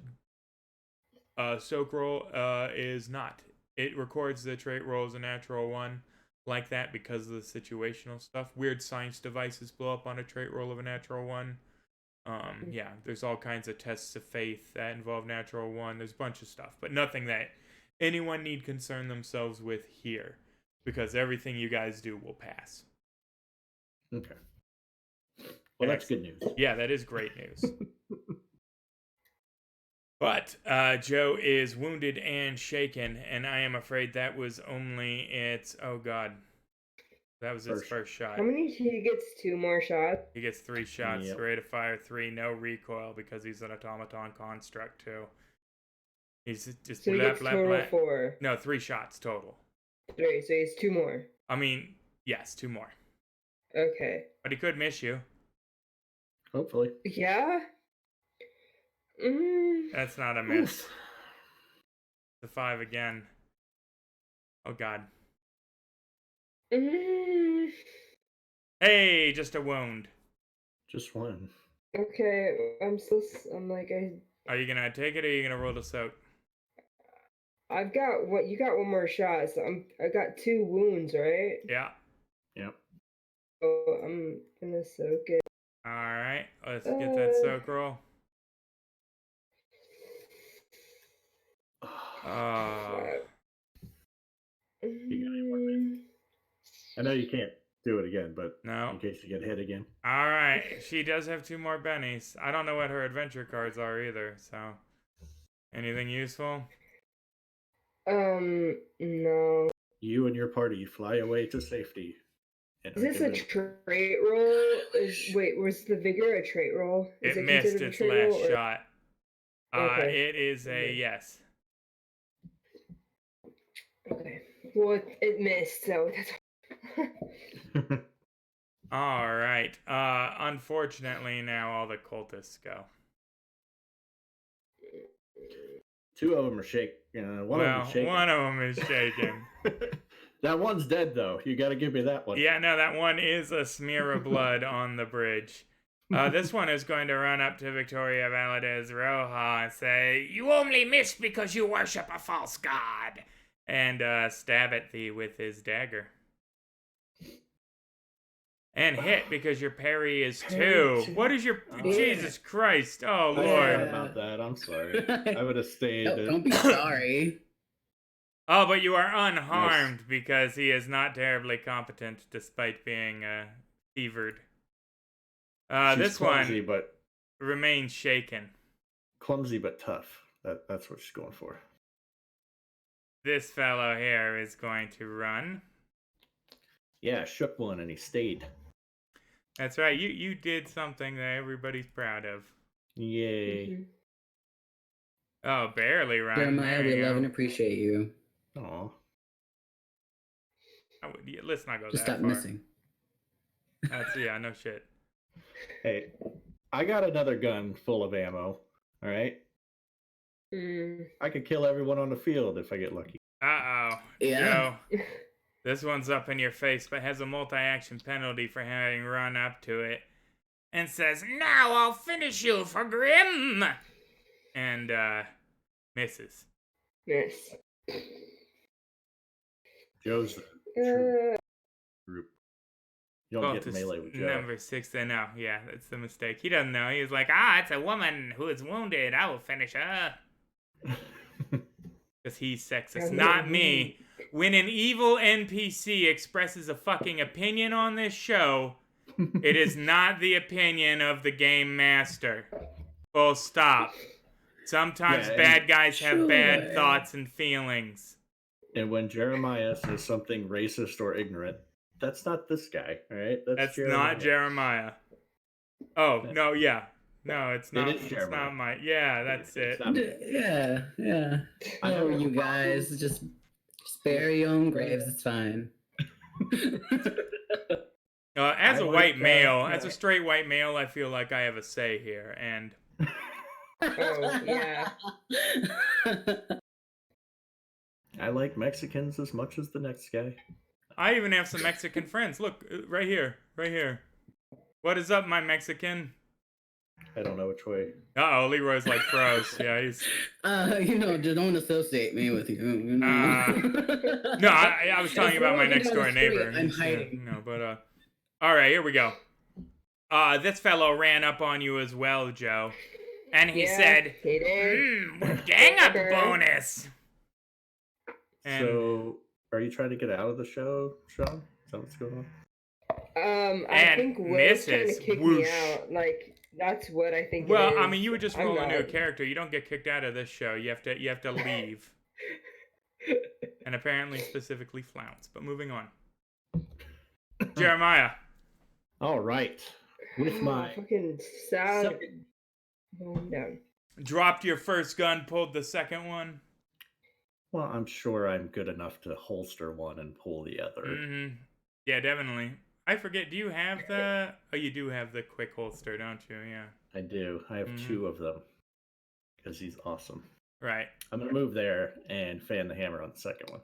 soak roll is not. It records the trait roll as a natural 1 like that because of the situational stuff. Weird science devices blow up on a trait roll of a natural 1. Yeah, there's all kinds of tests of faith that involve natural 1. There's a bunch of stuff, but nothing that anyone need concern themselves with here because everything you guys do will pass. Okay. Well, that's good news. Yeah, that is great news. But Joe is wounded and shaken, and I am afraid that was only its... Oh, God. That was his first shot. How many? He gets 2 more shots? He gets 3 shots. Yep. Rate of fire 3, no recoil because he's an automaton construct, too. He's just... So he gets total 4. No, 3 shots total. 3, so he's 2 more. I mean, yes, 2 more. Okay. But he could miss you. Hopefully. Yeah? That's not a miss. The 5 again. Oh, God. Mm, Hey, just a wound. Just one. okay, I'm like, Are you gonna take it or are you gonna roll to soak? I've got what you got one more shot, so I got 2 wounds, right? Yeah. Yep. So I'm gonna soak it. Alright, let's get that soak roll. Oh. I know you can't do it again, but No. in case you get hit again. Alright, she does have 2 more bennies. I don't know what her adventure cards are either, so. Anything useful? No. You and your party fly away to safety. And Is this a trait roll? Wait, was the vigor a trait roll? Is It it missed considered a its trait last roll? shot. Okay. It is a yes. Okay. Well, it missed, so that's. All right. Unfortunately, now all the cultists go. 2 of them are shaking. One of them Well, is shaking. one of them is shaking. That one's dead, though. You got to give me that one. Yeah, no, that one is a smear of blood on the bridge. This one is going to run up to Victoria Valadez Roja and say, "You only missed because you worship a false god," and stab at thee with his dagger. And hit because your parry is 2. What is your... Yeah. Jesus Christ. Oh, I Lord. forgot about that. I'm sorry. I would have stayed. Don't be sorry. Oh, but you are unharmed because he is not terribly competent despite being fevered. This clumsy, one but remains shaken. clumsy but tough. That's what she's going for. This fellow here is going to run. Yeah, shook one and he stayed. That's right. You did something that everybody's proud of. Yay. Mm-hmm. Oh, barely run. Jeremiah, There you we love go. and appreciate you. Aw. Let's not go Just that stop far. missing. That's no shit. Hey, I got another gun full of ammo. All right? I could kill everyone on the field if I get lucky. Uh-oh. Yeah. Joe. This one's up in your face, but has a multi-action penalty for having run up to it. And says, "Now I'll finish you for Grim!" And, misses. Yes. Joe's the true group. You don't get Cultist melee with Joe. number 6. No, yeah, that's the mistake. He doesn't know. He's like, it's a woman who is wounded. I will finish her. Because he's sexist. Not me. When an evil NPC expresses a fucking opinion on this show, it is not the opinion of the game master. Full stop. Sometimes bad guys have bad thoughts and feelings. And when Jeremiah says something racist or ignorant, that's not this guy, all right? That's not Jeremiah. Oh, no, yeah. No, it's not. It is it's not my. Yeah, that's it. Yeah. Oh, you guys, just bury your own graves. It's fine. As a white male, as a straight white male, I feel like I have a say here, and. Oh, yeah. I like Mexicans as much as the next guy. I even have some Mexican friends. Look, right here. What is up, my Mexican? I don't know which way. Uh-oh, Leroy's like froze. Yeah, he's... don't associate me with you. No, I was telling you about my next door neighbor. I'm hiding. All right, here we go. This fellow ran up on you as well, Joe. And he said, gang up bonus. And so, are you trying to get out of the show, Sean? Is that what's going on? I think Will's trying to kick me out. Like, that's what I think. Well, it is. I mean, you would just roll a new character. You don't get kicked out of this show. You have to leave. And apparently specifically flounce. But moving on. Jeremiah. All right. With my fucking sound going down. Dropped your first gun, pulled the second one. Well, I'm sure I'm good enough to holster one and pull the other. Mm-hmm. Yeah, definitely. I forget, do you have the... Oh, you do have the quick holster, don't you? Yeah. I do. I have 2 of them. Because he's awesome. Right. I'm going to move there and fan the hammer on the second one.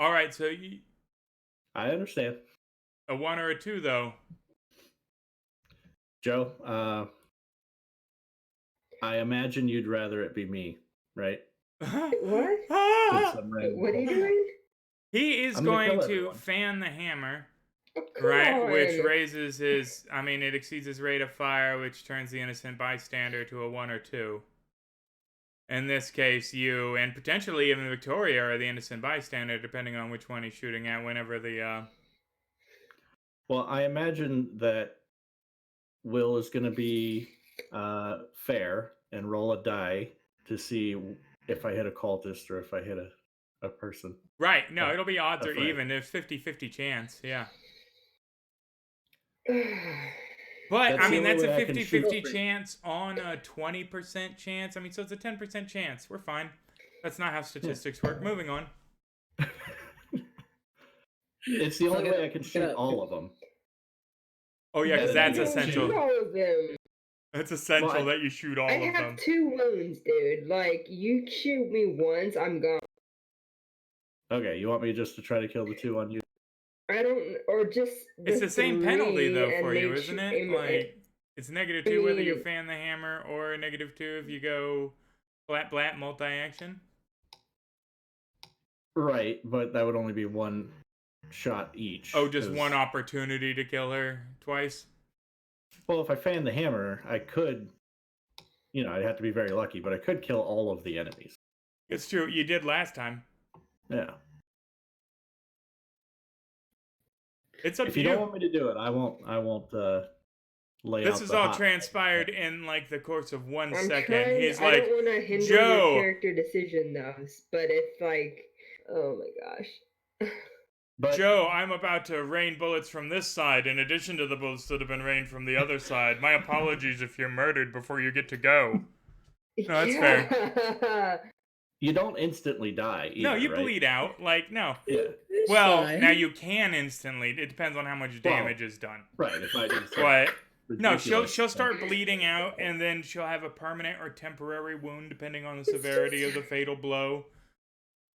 All right, so I understand. a 1 or a 2, though. Joe, I imagine you'd rather it be me, right? What? Since I'm random. What are you doing? He is I'm gonna going kill to everyone. fan the hammer, Oh, come right? Which on. raises his. I mean, it exceeds his rate of fire, which turns the innocent bystander to a 1 or 2. In this case, you and potentially even Victoria are the innocent bystander, depending on which one he's shooting at. Whenever the Well, I imagine that Will is going to be fair and roll a die to see if I hit a cultist or if I hit a person. right, no, it'll be odds or friend. even. There's 50-50 chance, yeah. But, That's I the mean, only that's a way I can 50-50 shoot. chance on a 20% chance. I mean, so it's a 10% chance. We're fine. That's not how statistics work. Moving on. It's the only Look it way I up, can look it shoot up. all of them. Oh, yeah, because And then that's you don't essential. shoot all of them. It's essential Well, that you shoot all I of have them. 2 wounds, dude. Like, you shoot me once, I'm gone. Okay, you want me just to try to kill the 2 on you? I don't, or just It's the same penalty, 3 though, and for you, make isn't sure- it? Like, it's -2 I whether you mean- fan the hammer, or -2 if you go blat multi-action. Right, but that would only be 1 shot each. Oh, just 'cause- one opportunity to kill her twice? Well, if I fan the hammer, I could, I'd have to be very lucky, but I could kill all of the enemies. It's true. You did last time. Yeah. It's up If to you you. don't want me to do it, I won't lay out This is the all hot- transpired in like the course of 1 I'm second. trying, He's I like, don't want to hinder Joe. your character decision, though. But it's like, oh my gosh. But Joe, I'm about to rain bullets from this side in addition to the bullets that have been rained from the other side. My apologies if you're murdered before you get to go. No, that's fair. you don't instantly die either, No, you right? bleed out. Like, no. Yeah. It's Well, fine. now you can instantly. It depends on how much damage is done. Right, if I do something But no, ridiculous, she'll start bleeding out, and then she'll have a permanent or temporary wound depending on the severity of the fatal blow.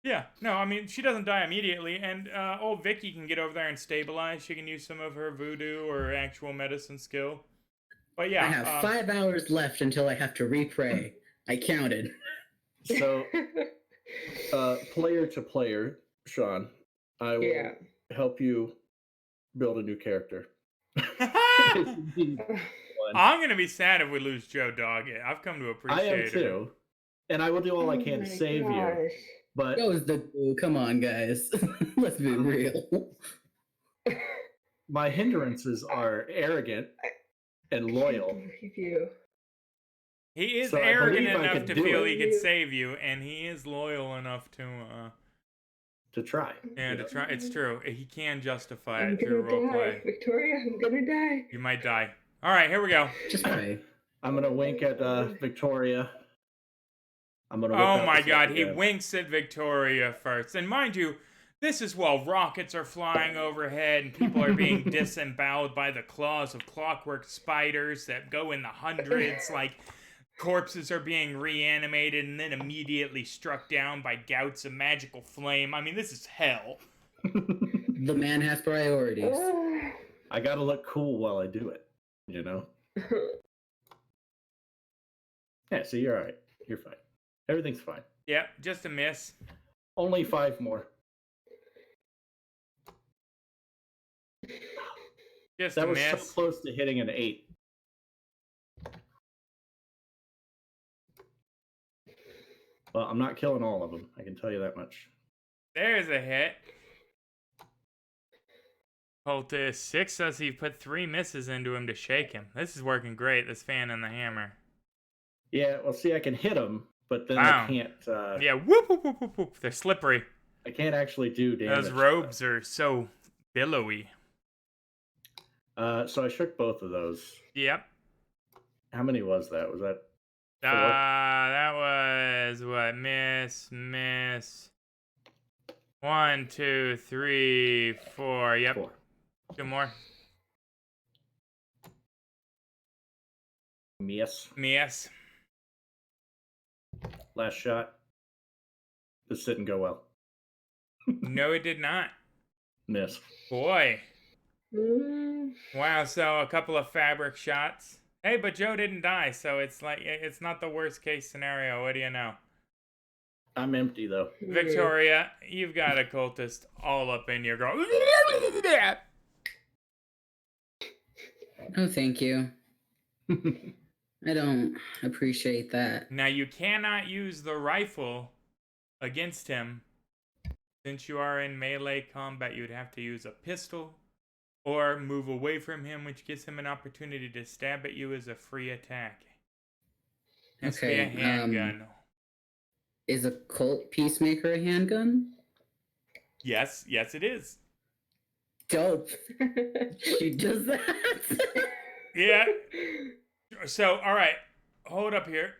Yeah, no, I mean, she doesn't die immediately, and old Vicky can get over there and stabilize. She can use some of her voodoo or actual medicine skill. But yeah, I have 5 hours left until I have to repray. I counted. So, player to player, Sean, I will Yeah. help you build a new character. I'm gonna be sad if we lose Joe Doggett. I've come to I appreciate am it. too, and I will do all I can Oh to my save you. gosh. But That was the come on, guys. Let's be real. my hindrances are arrogant and loyal. I can't believe you. He is So I arrogant believe I enough could to do feel it. he could save you, and he is loyal enough to To try. to try. It's true. He can justify I'm it through gonna die. roleplay. Victoria, I'm gonna die. You might die. All right, here we go. Just pray. I'm gonna wink at Victoria. I'm gonna. whip Oh out my the God, he shotgun. winks at Victoria first, and mind you, this is while rockets are flying overhead and people are being disemboweled by the claws of clockwork spiders that go in the hundreds. Like corpses are being reanimated and then immediately struck down by gouts of magical flame. I mean, this is hell. The man has priorities. I gotta look cool while I do it. Yeah. So you're all right. You're fine. Everything's fine. Yep, just a miss. Only 5 more. Just That a was miss. so close to hitting an 8. Well, I'm not killing all of them. I can tell you that much. There's a hit. Cultist 6 says he put 3 misses into him to shake him. This is working great, this fan and the hammer. Yeah, well, see, I can hit them, but then Wow. I can't. Yeah, whoop, whoop, whoop, whoop, whoop. They're slippery. I can't actually do damage. Those robes are so billowy. So I shook both of those. Yep. How many was that? Was that 4? That was what? Miss. 1, 2, 3, 4. Yep. 4. 2 more. Miss. Miss. Last shot. This didn't go well. No, it did not. Miss. Boy. Mm, Wow, so a couple of fabric shots. Hey, but Joe didn't die, so it's like it's not the worst case scenario. What do you know? I'm empty though. Victoria, you've got a cultist all up in your girl. Oh, thank you. I don't appreciate that. Now you cannot use the rifle against him. Since you are in melee combat, you would have to use a pistol or move away from him, which gives him an opportunity to stab at you as a free attack. Has to be a handgun. Is a cult peacemaker a handgun? Yes, it is. Dope. She does that. Yeah. So, all right, hold up here.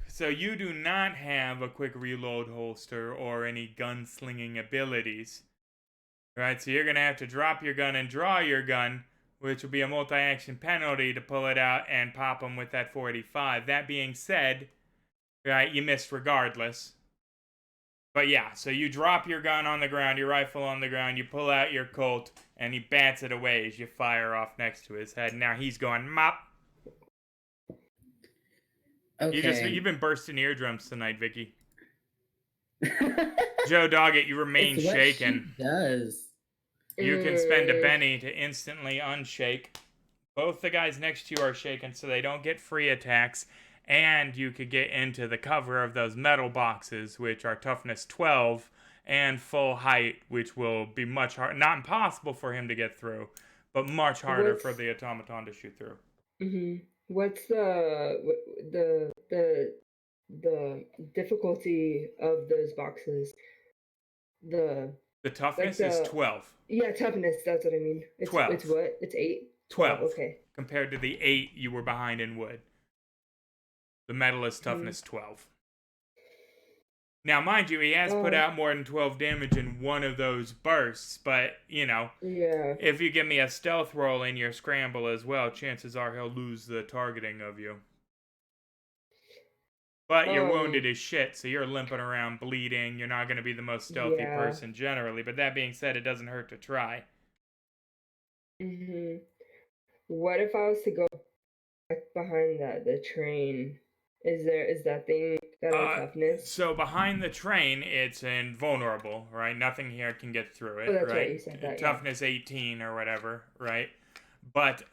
So you do not have a quick reload holster or any gunslinging abilities. Right, so you're going to have to drop your gun and draw your gun, which will be a multi-action penalty to pull it out and pop them with that 485. That being said, right, you missed regardless. But yeah, so you drop your gun on the ground, your rifle on the ground, you pull out your Colt, and he bats it away as you fire off next to his head. Now he's going, mop. Okay. You've been bursting eardrums tonight, Vicky. Joe Doggett, you remain It's what shaken. she does. You can spend a Benny to instantly unshake. Both the guys next to you are shaken, so they don't get free attacks. And you could get into the cover of those metal boxes, which are toughness 12 and full height, which will be much hard, not impossible for him to get through, but much harder for the automaton to shoot through. Mm-hmm. What's the difficulty of those boxes? The toughness is 12. Yeah, toughness. That's what I mean. 12. It's what? It's 8. 12. Okay. Compared to the 8 you were behind in wood. The metal is toughness 12. Now, mind you, he has put out more than 12 damage in one of those bursts, but, you know, if you give me a stealth roll in your scramble as well, chances are he'll lose the targeting of you. But you're wounded as shit, so you're limping around bleeding. You're not going to be the most stealthy person generally, but that being said, it doesn't hurt to try. Mm-hmm. What if I was to go back behind the train? Is that thing got a toughness? So behind the train, it's invulnerable, right? Nothing here can get through it, that's right? Right, you said that, toughness 18 or whatever, right? But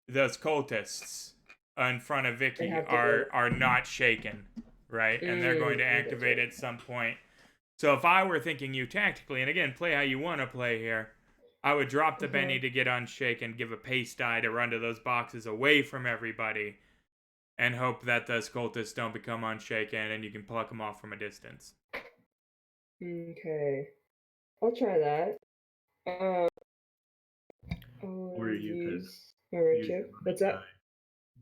those cultists in front of Vicky are not shaken, right? And they're going to activate at some point. So if I were thinking you tactically, and again, play how you want to play here, I would drop the Benny to get unshaken, give a pace die to run to those boxes away from everybody, and hope that those cultists don't become unshaken and you can pluck them off from a distance. Okay. I'll try that. Or you could my red chip. What's that?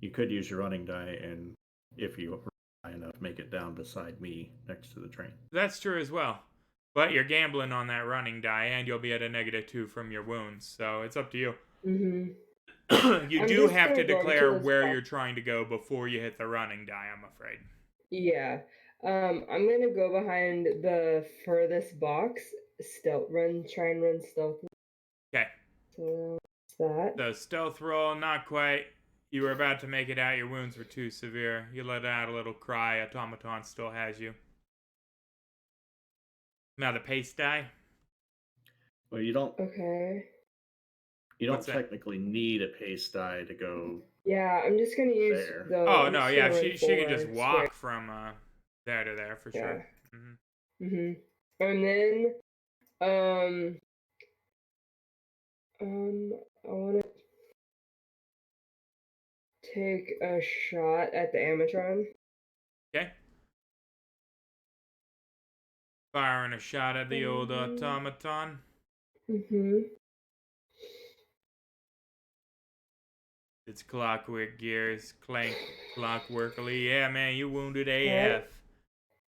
You could use your running die, and if you are high enough, make it down beside me next to the train. That's true as well. But you're gambling on that running die, and you'll be at a -2 from your wounds, so it's up to you. Mm-hmm. You do have to declare where you're trying to go before you hit the running die, I'm afraid. Yeah. I'm gonna go behind the furthest box. Try and run stealth. Okay. So that. The stealth roll, not quite. You were about to make it out, your wounds were too severe. You let out a little cry, automaton still has you. Now the pace die. Well, you don't. Okay. You don't technically need a pace die to go. Yeah, I'm just gonna use the. Oh no, yeah, she can just walk from there to there for sure. And then I want to take a shot at the Amatron. Okay. Firing a shot at the old automaton. It's clockwork gears, clank clockworkily. Yeah, man, you wounded AF.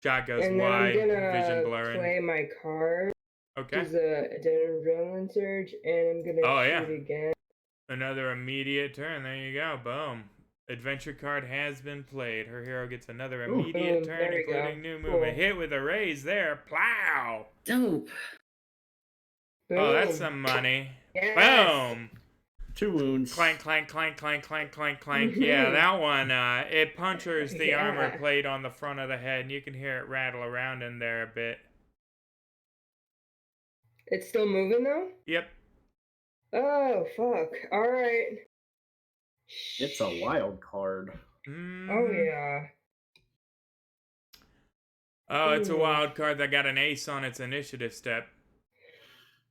Shot goes wide, vision blurring. Play my card. Okay. It's an adrenaline surge, and I'm gonna shoot again. Another immediate turn. There you go. Boom. Adventure card has been played. Her hero gets another Ooh. immediate Boom, turn, there we including go. new Cool. movement. Hit with a raise there. Plow! Dope. Oh, that's Boom. some money. Yes. Boom! 2 wounds. Clank, clank, clank, clank, clank, clank, clank. Yeah, that one, it punctures the armor Yeah. plate on the front of the head, and you can hear it rattle around in there a bit. It's still moving though? Yep. Oh, fuck. Alright. It's a wild card. Oh, yeah. Oh, it's a Ooh. wild card that got an ace on its initiative step.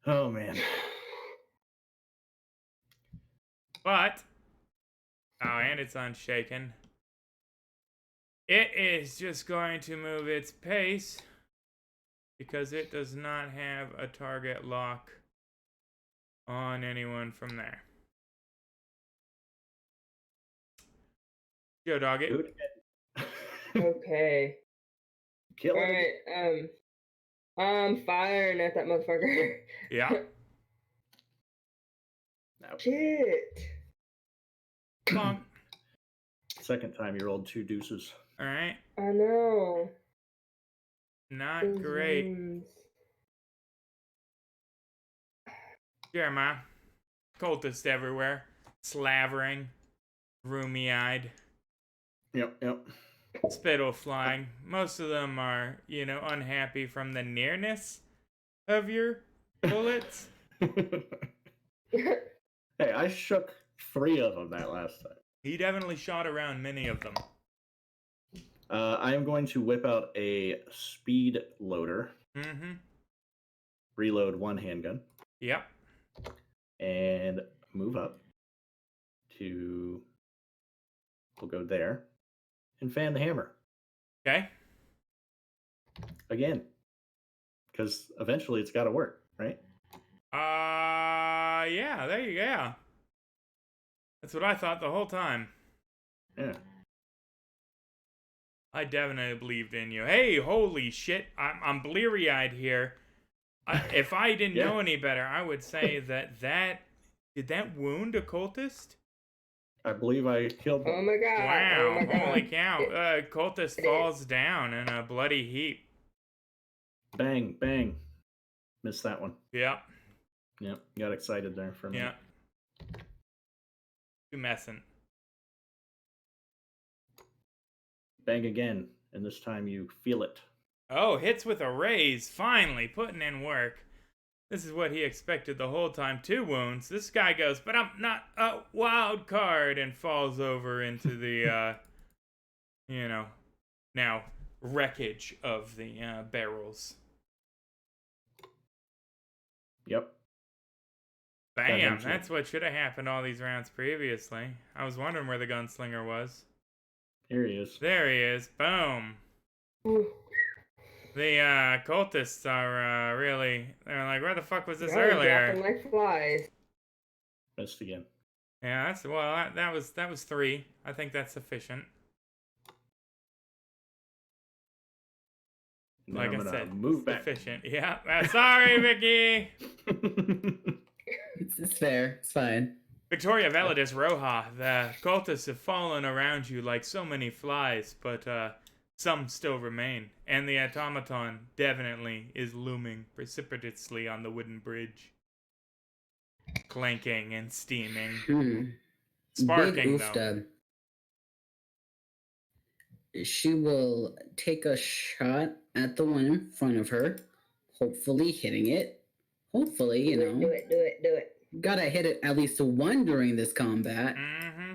Oh, man. But, oh, and it's unshaken. It is just going to move its pace because it does not have a target lock on anyone from there. Go, dog it. Do it again. Okay. Kill it again. Alright, I'm firing at that motherfucker. Yeah. No. Shit. Bonk. Second time you rolled 2 deuces. All right. I know. Not Those great. wounds. Jeremiah. Cultists everywhere. Slavering. Roomy-eyed. Yep. Spittle flying. Most of them are, you know, unhappy from the nearness of your bullets. Hey, I shook 3 of them that last time. He definitely shot around many of them. I am going to whip out a speed loader, Mm-hmm. reload 1 handgun, Yep. and move up to. We'll go there and fan the hammer Okay. again, because eventually it's got to work, right? Yeah, there you go. That's what I thought the whole time. Yeah. I definitely believed in you. Hey, holy shit. I'm bleary-eyed here. If I didn't Yeah. know any better, I would say that did that wound a cultist? I believe I killed Oh one. my god. Wow, Oh my god. holy cow. Cultist it falls down in a bloody heap. Bang, bang. Missed that one. Yep, Yep. Got excited there for a minute. yep. You messing. Bang again, and this time you feel it. Oh, hits with a raise. Finally, putting in work. This is what he expected the whole time. 2 wounds. This guy goes, but I'm not a wild card, and falls over into the, you know, now wreckage of the barrels. Yep. Bam! Gotcha. That's what should have happened all these rounds previously. I was wondering where the gunslinger was. Here he is. There he is. Boom. Ooh. The cultists are really. They're like, where the fuck was this Y'all are earlier? dropping like flies. Missed again. Yeah, that's well. That was 3. I think that's sufficient. And then Like I'm I gonna said, move back. sufficient. Yeah. Sorry, Vicky. It's fair. It's fine. Victoria Veladis Roja. The cultists have fallen around you like so many flies, but some still remain, and the automaton definitely is looming precipitously on the wooden bridge, clanking and steaming, Big sparking oof though. dub. She will take a shot at the one in front of her, hopefully hitting it. Hopefully, you know. Do it. Gotta hit it at least one during this combat. Mm-hmm.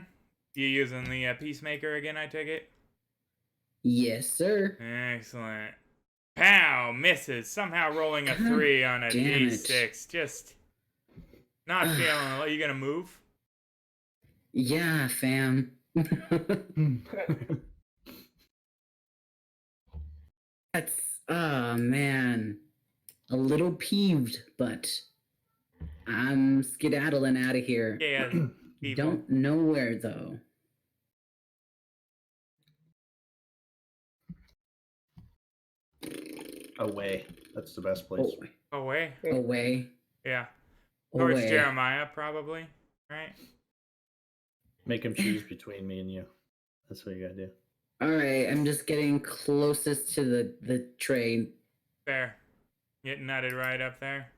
You using the peacemaker again? I take it. Yes, sir. Excellent. Pow! Misses. Somehow rolling a God 3 on a damn it. D6. Just not feeling. Are you gonna move? Yeah, fam. That's man. A little peeved, but I'm skedaddling out of here. Yeah. People. Don't know where though. Away. That's the best place. Away. Away. Yeah. Towards Away. Jeremiah, probably. Right. Make him choose between me and you. That's what you gotta do. All right, I'm just getting closest to the train. There. Getting nutted right up there.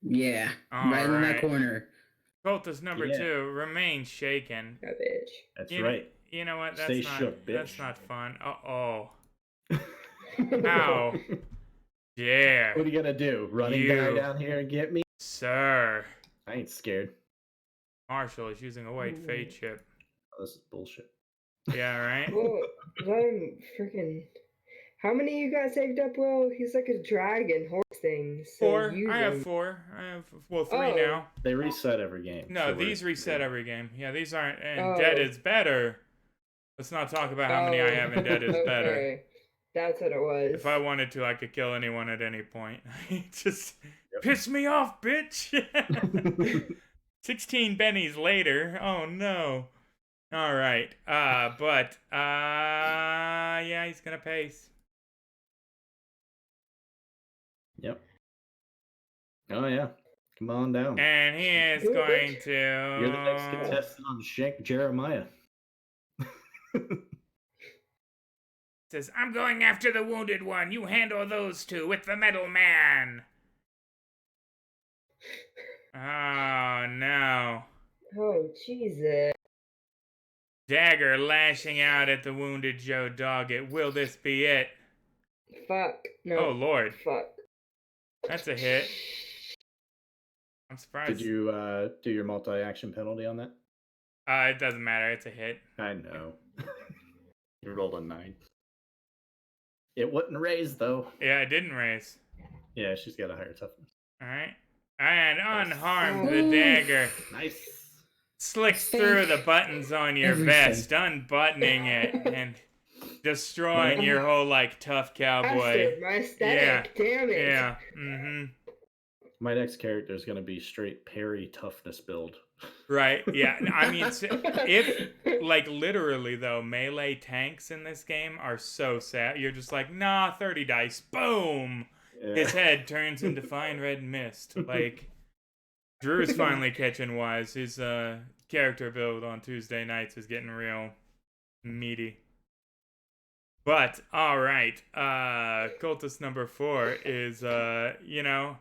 Yeah, All right in that right. corner. Cultist number Yeah. 2, remain shaken. Oh, bitch. That's You right. You know what? That's Stay not shook, bitch. that's not fun. Uh-oh. Ow. Yeah. What are you gonna do? Running guy down here and get me? Sir. I ain't scared. Marshall is using a white fate chip. Oh, this is bullshit. Yeah, right? Well, I'm freaking. How many you got saved up, Will? He's like a dragon horse thing. So 4. use I have him. 4. I have 3 Oh. now. They reset every game. No, so these we're reset good. every game. Yeah, these aren't. And Oh. Dead is better. Let's not talk about how many I have in Dead is better. Okay. That's what it was. If I wanted to, I could kill anyone at any point. Just piss me off, bitch. 16 bennies later. Oh no. All right. Yeah, he's gonna pace. Yep. Oh yeah. Come on down. And he is Do it, going bitch. to. You're the next contestant on Shank Jeremiah. Says, I'm going after the wounded one. You handle those two with the metal man. Oh no. Oh, Jesus. Dagger lashing out at the wounded Joe Doggett. Will this be it? Fuck. No. Oh lord. Fuck. That's a hit. I'm surprised. Did you do your multi-action penalty on that? It doesn't matter. It's a hit. I know. You rolled a 9. It wouldn't raise though. Yeah, it didn't raise. Yeah, she's got a higher toughness. Alright. And unharmed, Oh. the dagger Nice. slicks through the buttons on your Everything. vest, unbuttoning it and destroying your whole, like, tough cowboy. Bastard, my aesthetic. Damn it. Yeah. Mm-hmm. My next character is gonna be straight parry toughness build. Right. Yeah. I mean, if, like, literally, though, melee tanks in this game are so sad. You're just like, nah, 30 dice. Boom! Yeah. His head turns into fine red mist. Like, Drew's finally catching wise. His character build on Tuesday nights is getting real meaty. But, alright. Cultist number 4 is, you know,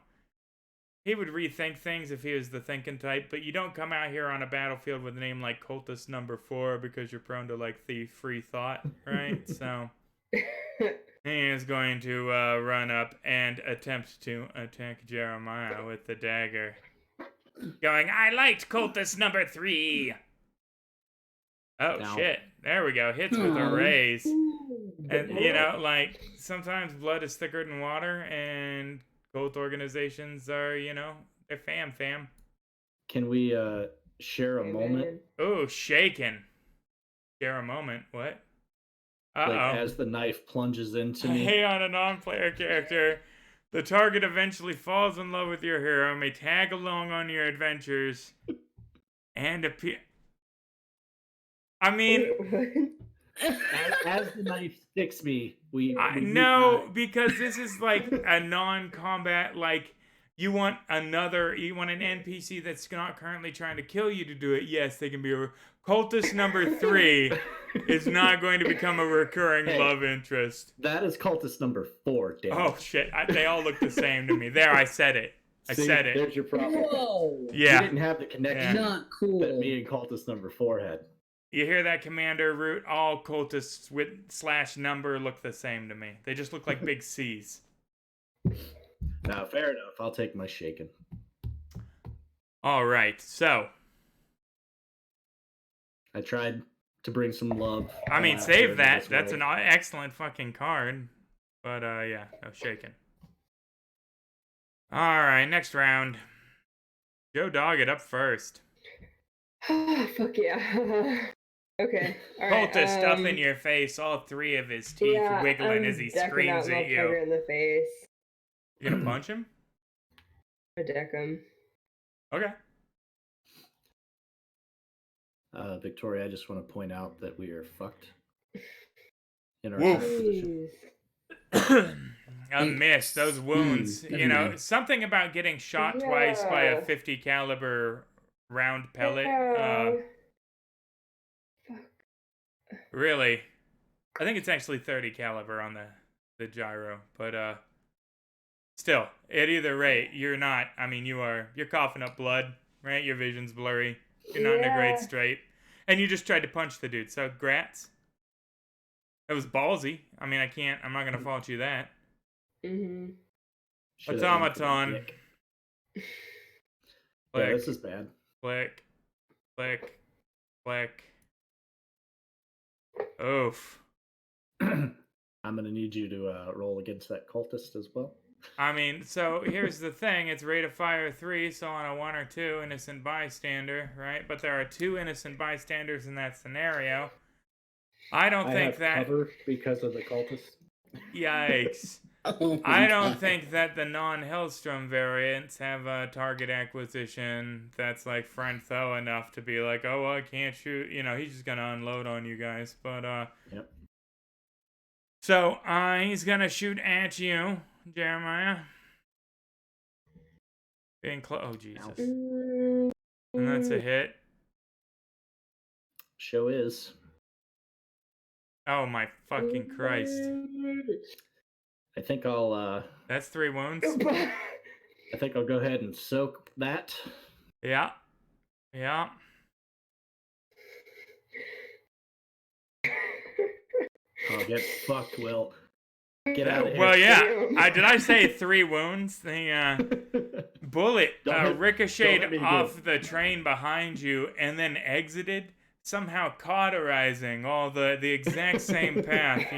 he would rethink things if he was the thinking type, but you don't come out here on a battlefield with a name like Cultist number 4 because you're prone to, like, the free thought, right? So he is going to run up and attempt to attack Jeremiah with the dagger. Going, I liked Cultist number 3. Oh, Ow. shit. There we go. Hits with a Aw. raise. And, you know, like, sometimes blood is thicker than water, and cult organizations are, you know, they're fam. Can we share a moment? Ooh, shaken. Share a moment. What? Uh-oh. Like as the knife plunges into me. Hey, on a non-player character, the target eventually falls in love with your hero, may tag along on your adventures, and appear... I mean... as the knife sticks me, we no, because this is like a non-combat, like, you want an NPC that's not currently trying to kill you to do it. Yes, they can be a... Cultist number 3 is not going to become a recurring love interest. That is Cultist number 4, damn. Oh, shit. They all look the same to me. There, I said it. I said it. There's your problem. Whoa. Yeah. You didn't have the connection Not cool. that me and Cultist number 4 had. You hear that, Commander Root? All cultists with /number look the same to me. They just look like big C's. Now, fair enough. I'll take my shaken. All right, so. I tried to bring some love. I mean, here save in that. this That's world. an excellent fucking card. But, yeah, no shaking. All right, next round. Joe Doggett up first. Fuck yeah. Okay. All right. Cultist up in your face, all 3 of his teeth wiggling I'm as he decking screams that at you. motherfucker in the face. You gonna punch him? I deck him. Okay. Victoria, I just want to point out that we are fucked in our Woof. current position. Jeez. A miss, those wounds. never You know, mind. something about getting shot twice by a Yeah. 50 caliber round pellet. Yeah. Fuck. really, I think it's actually 30 caliber on the gyro, but still, at either rate, you're not. I mean, you're coughing up blood, right? Your vision's blurry. You're not in a great state, and you just tried to punch the dude. So, grats. It was ballsy. I mean, I'm not gonna fault you that. Mm-hmm. Automaton. Yeah, this is bad. Click, click, click. Oof. I'm gonna need you to roll against that cultist as well. I mean, so here's the thing. It's rate of fire 3, so on a 1 or 2, innocent bystander, right? But there are 2 innocent bystanders in that scenario. I don't think have that... cover because of the cultist. Yikes. Oh I my don't God. think that the non-Hellstrom variants have a target acquisition that's like friend though enough to be like, oh, I can't shoot. You know, he's just gonna unload on you guys. But Yep. So he's gonna shoot at you, Jeremiah. Being close. Oh Jesus. And that's a hit. Show is. Oh my fucking Christ. I think I'll That's 3 wounds. I think I'll go ahead and soak that. Yeah. Yeah. Oh, get fucked, Will. Get out of here. Well, yeah. Did I say 3 wounds? The bullet Don't hit ricocheted me off again. the train behind you and then exited, somehow cauterizing all the exact same path.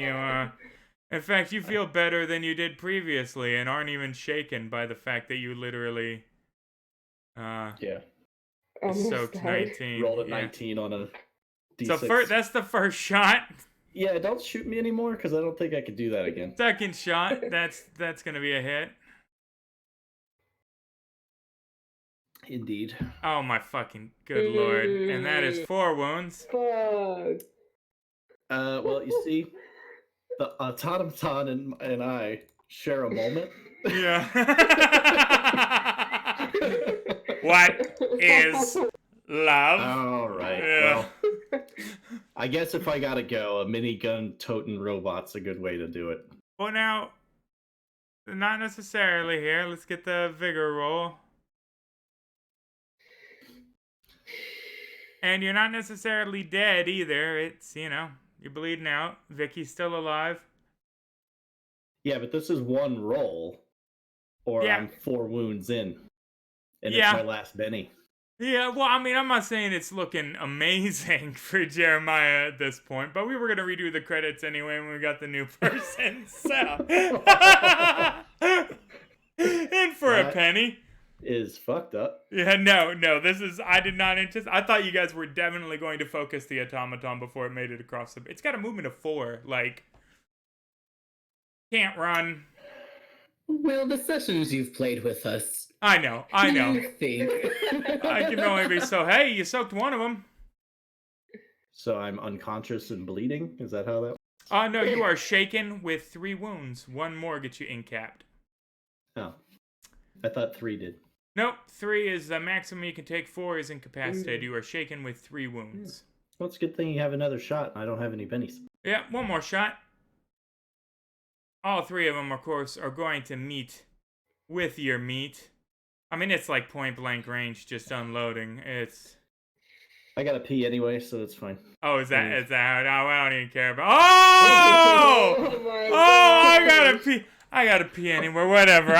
In fact, you feel better than you did previously and aren't even shaken by the fact that you literally Yeah. soaked 19. Rolled a Yeah. 19 on a So D6. that's the first shot. Yeah, don't shoot me anymore because I don't think I could do that again. Second shot, that's gonna be a hit. Indeed. Oh my fucking good lord. And that is 4 wounds. Fuck. Well, you see, the automaton and I share a moment. Yeah. What is love? All right. Yeah. Well, I guess if I gotta go, a minigun toting robot's a good way to do it. Well, now, not necessarily here. Let's get the vigor roll. And you're not necessarily dead either. It's, you're bleeding out. Vicky's still alive. Yeah, but this is one roll, or Yeah. I'm 4 wounds in, and Yeah. it's my last Benny. Yeah, well, I mean, I'm not saying it's looking amazing for Jeremiah at this point, but we were going to redo the credits anyway when we got the new person, so. In for a That penny. Is fucked up. Yeah, no, this is, I did not anticipate, I thought you guys were definitely going to focus the automaton before it made it across the, it's got a movement of 4, like, can't run. Well, the sessions you've played with us. I know. Do you think? I can only be so, hey, you soaked one of them. So I'm unconscious and bleeding? Is that how that works? No, you are shaken with 3 wounds. 1 more gets you incapped. Oh. I thought 3 did. Nope, 3 is the maximum you can take. 4 is incapacitated. You are shaken with 3 wounds. Well, it's a good thing you have another shot and I don't have any bennies. Yeah, 1 more shot. All 3 of them, of course, are going to meet with your meat. I mean, it's like point blank range, just unloading. It's. I gotta pee anyway, so it's fine. Oh, is that how? Oh, I don't even care about. Oh! my I God. gotta pee anywhere. Whatever.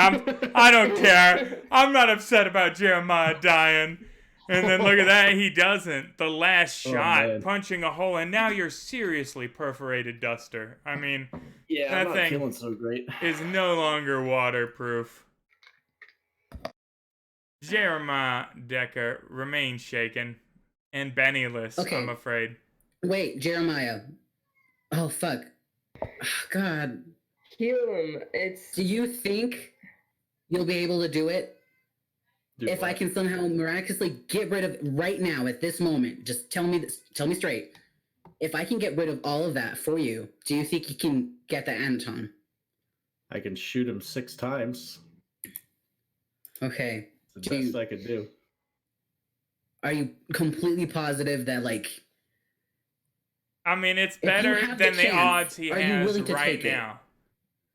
I don't care. I'm not upset about Jeremiah dying. And then look at that, he doesn't. The last shot, man. punching a hole, and now you're seriously perforated duster. I mean, Yeah, that I'm not thing feeling so great. is no longer waterproof. Jeremiah Decker remains shaken and Bennyless, Okay. I'm afraid. Wait, Jeremiah. Oh, fuck. God. Heal him. It's Do you think you'll be able to do it? Do If I what? can somehow miraculously get rid of right now at this moment, just tell me this, tell me straight. If I can get rid of all of that for you, do you think you can get the Anaton? I can shoot him 6 times. Okay. It's the Do best you- I could do. Are you completely positive that, like, I mean, it's If you better have than the the chance, odds he are you has willing to right take it? now.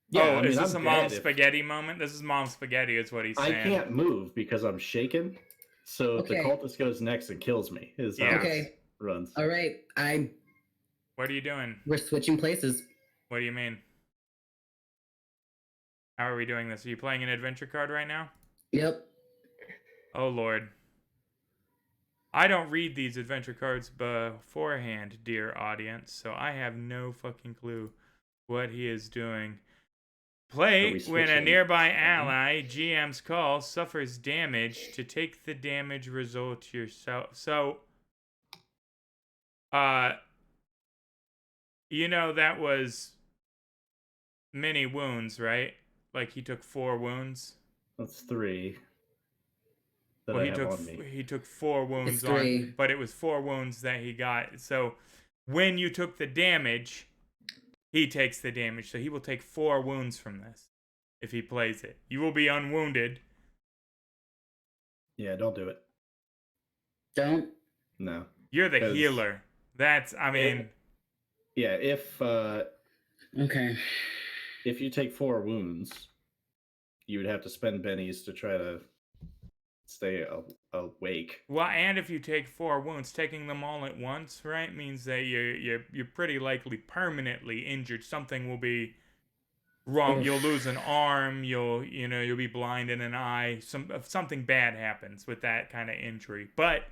Yeah, Oh, I mean, is this I'm a mom dead if spaghetti moment? This is mom spaghetti, is what he's I saying. can't move because I'm shaken. So the Okay. cultist goes next and kills me. Is how Yeah. this Okay. runs. All right. What are you doing? We're switching places. What do you mean? How are we doing this? Are you playing an adventure card right now? Yep. Oh, Lord. I don't read these adventure cards beforehand, dear audience, so I have no fucking clue what he is doing. Play when a nearby ally, GM's call, suffers damage to take the damage result yourself. So, you know that was many wounds, right? Like he took 4 wounds. That's 3 that Well, I have on me. he took 4 wounds It's 3. on, but it was 4 wounds that he got. So, when you took the damage, he takes the damage. So he will take 4 wounds from this if he plays it. You will be unwounded. Yeah, don't do it. Don't. No. You're the 'Cause healer. That's, I mean, Yeah, Okay. if you take 4 wounds, you would have to spend bennies to try to stay awake. well, and if you take 4 wounds, taking them all at once, right, means that you're pretty likely permanently injured. Something will be wrong. Oof. You'll lose an arm. You'll be blind in an eye. Something bad happens with that kind of injury. But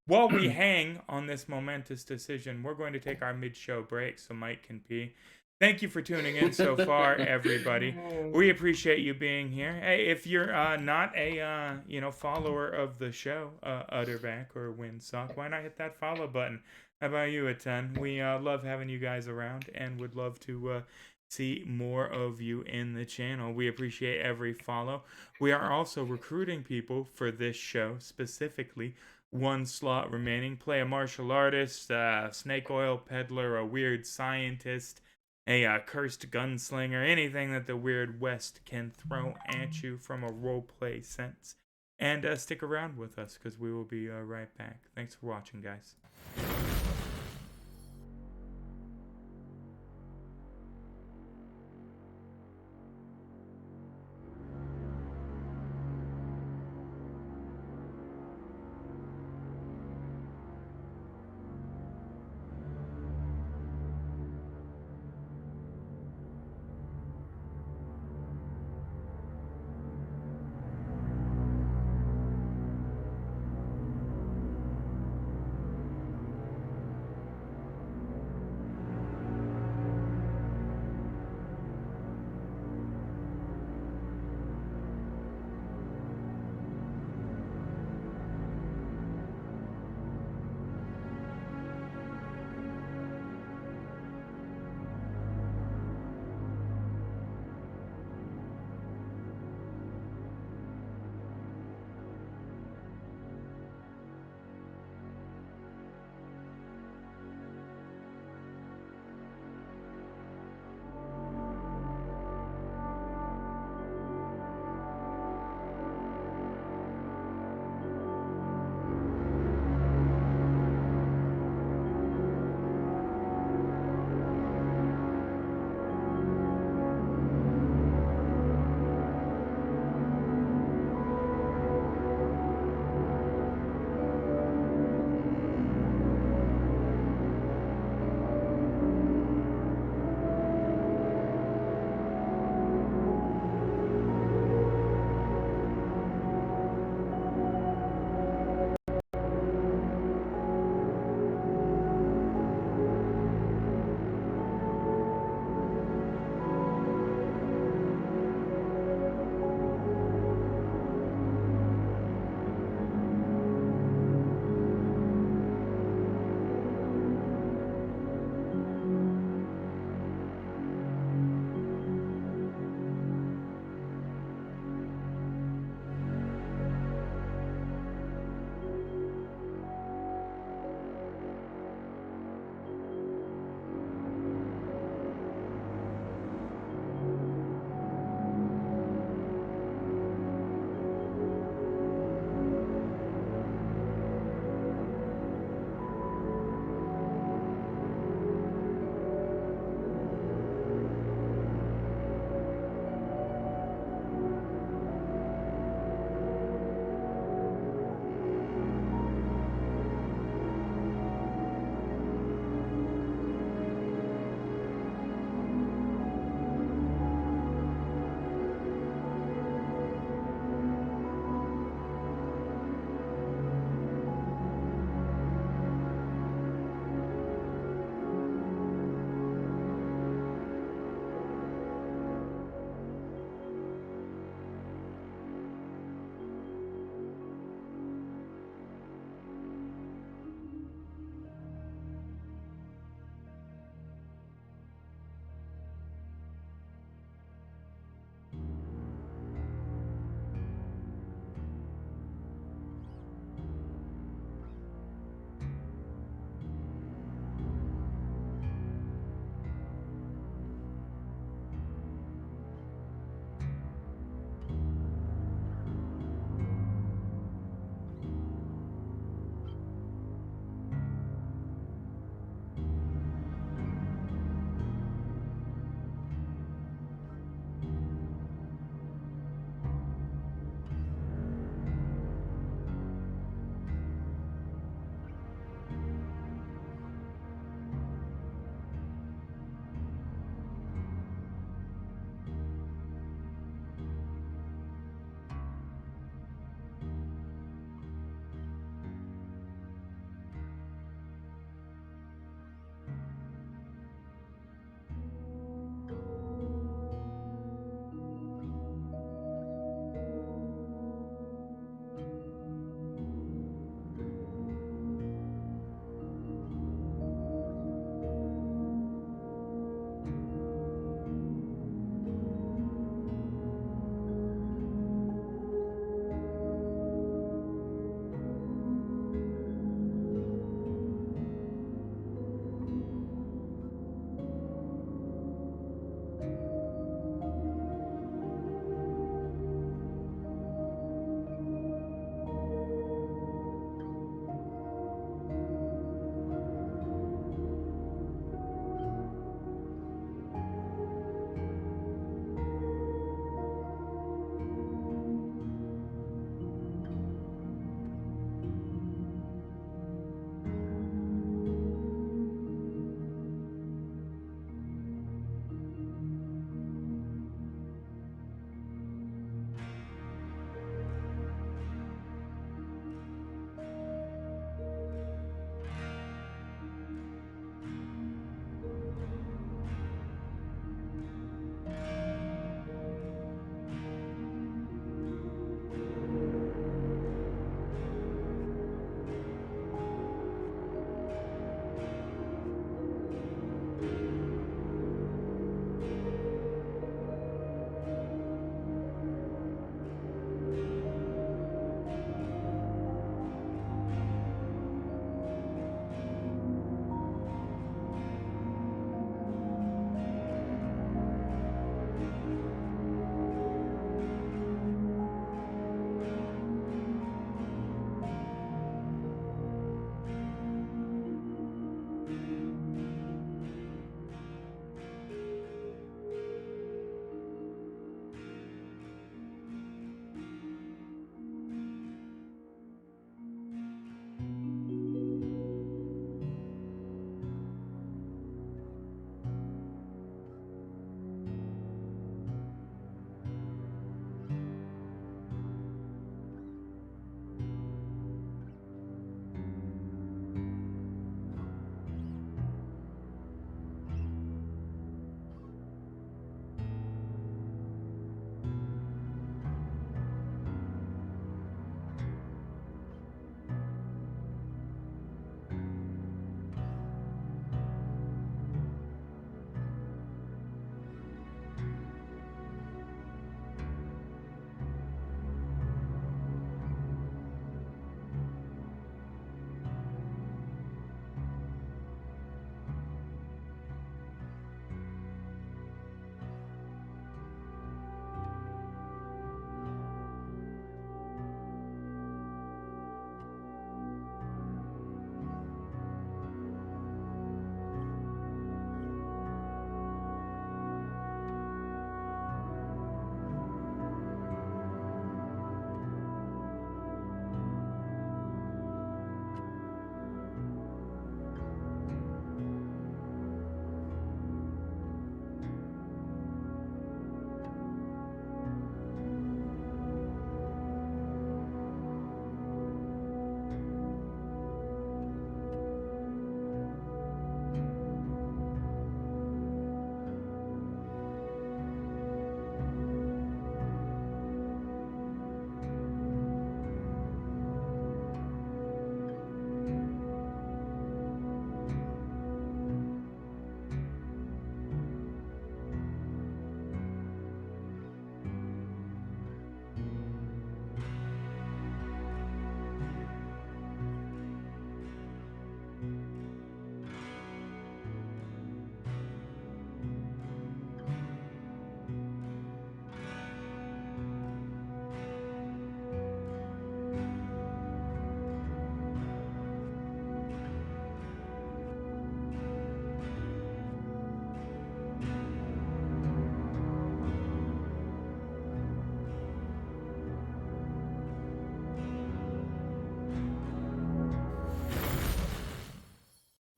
while we hang on this momentous decision, we're going to take our mid-show break so Mike can pee. Thank you for tuning in so far, everybody. We appreciate you being here. Hey, if you're not a follower of the show, Utterback or Windsock, why not hit that follow button? How about you, A10? We love having you guys around and would love to see more of you in the channel. We appreciate every follow. We are also recruiting people for this show specifically. 1 slot remaining. Play a martial artist, snake oil peddler, a weird scientist, a cursed gunslinger, anything that the Weird West can throw at you from a roleplay sense. And stick around with us because we will be right back. Thanks for watching, guys.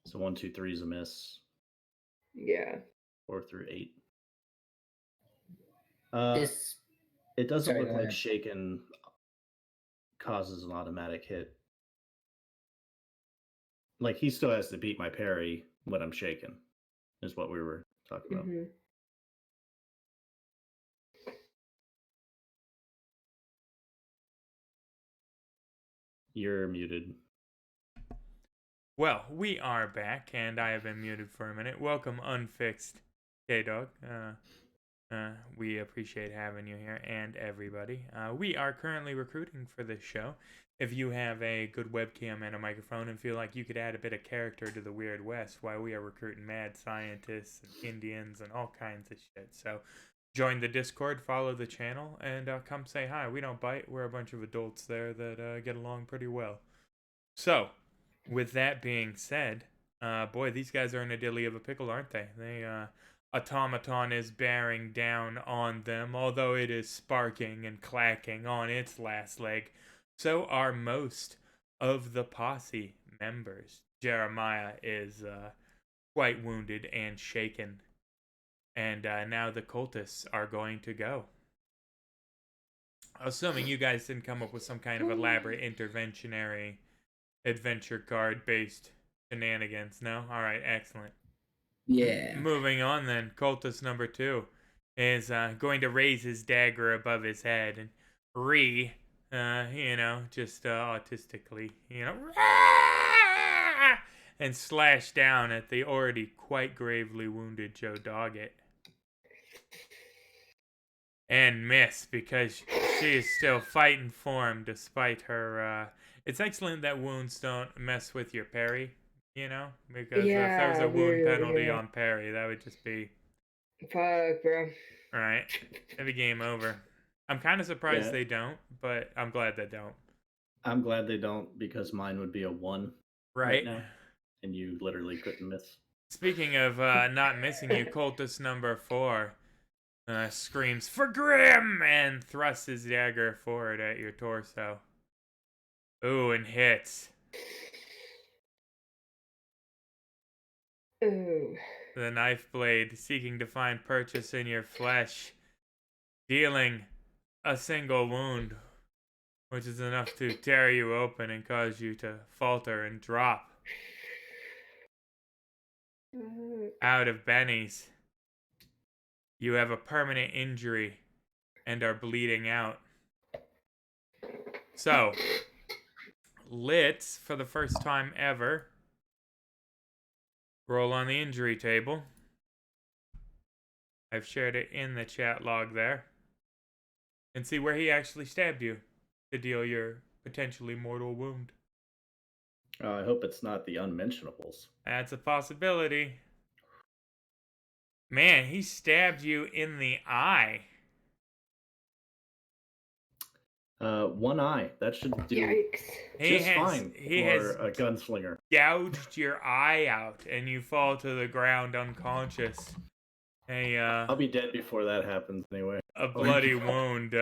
So 1, 2, 3 is a miss. Yeah. 4 through 8. This It doesn't Sorry, look go like ahead. shaken causes an automatic hit. Like, he still has to beat my parry when I'm shaken, is what we were talking about. Mm-hmm. You're muted. Well, we are back, and I have been muted for a minute. Welcome, Unfixed K-Dog. We appreciate having you here and everybody. We are currently recruiting for this show. If you have a good webcam and a microphone and feel like you could add a bit of character to the Weird West, while we are recruiting mad scientists and Indians and all kinds of shit. So join the Discord, follow the channel, and come say hi. We don't bite. We're a bunch of adults there that get along pretty well. So, with that being said, boy, these guys are in a dilly of a pickle, aren't they? Automaton is bearing down on them, although it is sparking and clacking on its last leg. So are most of the posse members. Jeremiah is quite wounded and shaken. And now the cultists are going to go. Assuming you guys didn't come up with some kind of elaborate interventionary adventure card based shenanigans. No? Alright, excellent. Yeah. Moving on then, cultist number 2 is going to raise his dagger above his head and just autistically, and slash down at the already quite gravely wounded Joe Doggett. And miss, because she is still fighting for him despite her, it's excellent that wounds don't mess with your parry. Because if there was a wound penalty on parry, that would just be... Fuck, bro. Alright, maybe game over. I'm kind of surprised they don't, but I'm glad they don't. I'm glad they don't, because mine would be a 1 right now, and you literally couldn't miss. Speaking of not missing you, cultist number 4 screams, "For Grim!" and thrusts his dagger forward at your torso. Ooh, and hits. Ooh. The knife blade seeking to find purchase in your flesh, dealing a single wound, which is enough to tear you open and cause you to falter and drop out of Benny's. You have a permanent injury and are bleeding out. So, let's, for the first time ever, roll on the injury table. I've shared it in the chat log there. And see where he actually stabbed you to deal your potentially mortal wound. I hope it's not the unmentionables. That's a possibility. Man, he stabbed you in the eye. 1 eye. That should do Yikes. fine for a gunslinger. Gouged your eye out, and you fall to the ground unconscious. I'll be dead before that happens anyway. A bloody wound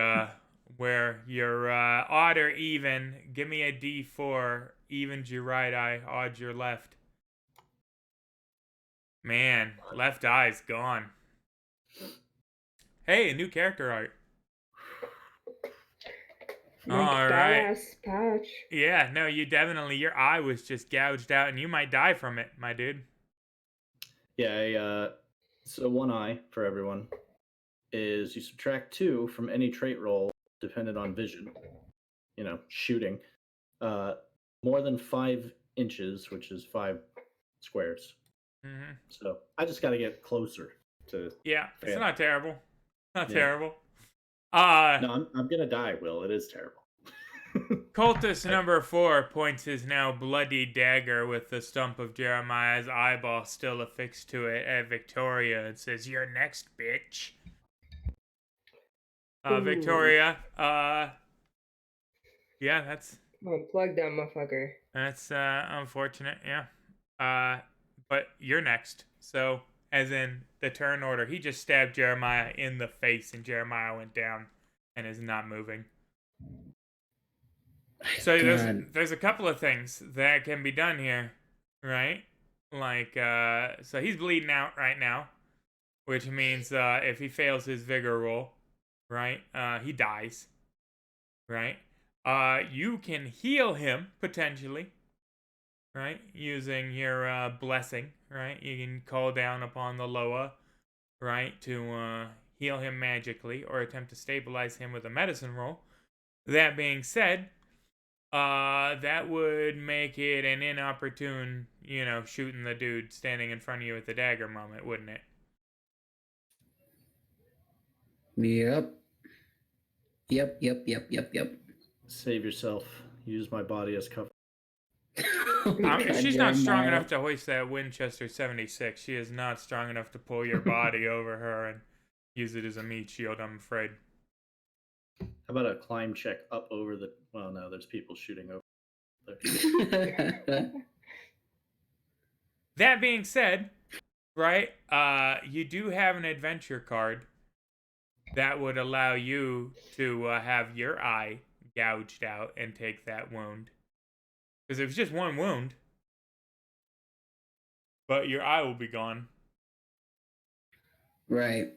where your odd or even. Give me a D4. Evens your right eye, odds your left. Man, left eye's gone. Hey, a new character art. Badass patch. Yeah, no, your eye was just gouged out and you might die from it, my dude. Yeah, so 1 eye for everyone is you subtract 2 from any trait roll dependent on vision. Shooting. More than 5 inches, which is 5 squares. Mm-hmm. So I just got to get closer to. Yeah, it's not terrible. Not Yeah. terrible. No, I'm gonna die, Will. It is terrible. Cultist number 4 points his now bloody dagger with the stump of Jeremiah's eyeball still affixed to it at Victoria and says, "You're next, bitch." Victoria, yeah, that's... Unplug that motherfucker. That's unfortunate, yeah. But you're next. So, as in the turn order, he just stabbed Jeremiah in the face and Jeremiah went down and is not moving. So there's a couple of things that can be done here, right? Like, so he's bleeding out right now, which means if he fails his vigor roll, right, he dies, right? You can heal him potentially, right, using your blessing, right? You can call down upon the Loa, right, to heal him magically or attempt to stabilize him with a medicine roll. That being said, that would make it an inopportune, shooting the dude standing in front of you with the dagger moment, wouldn't it? Yep. Yep. Save yourself. Use my body as cover. She's not strong enough to hoist that Winchester 76. She is not strong enough to pull your body over her and use it as a meat shield, I'm afraid. How about a climb check up over the... Well, no, there's people shooting over there. That being said, right, you do have an adventure card that would allow you to have your eye gouged out and take that wound. Because it was just one wound, but your eye will be gone. Right.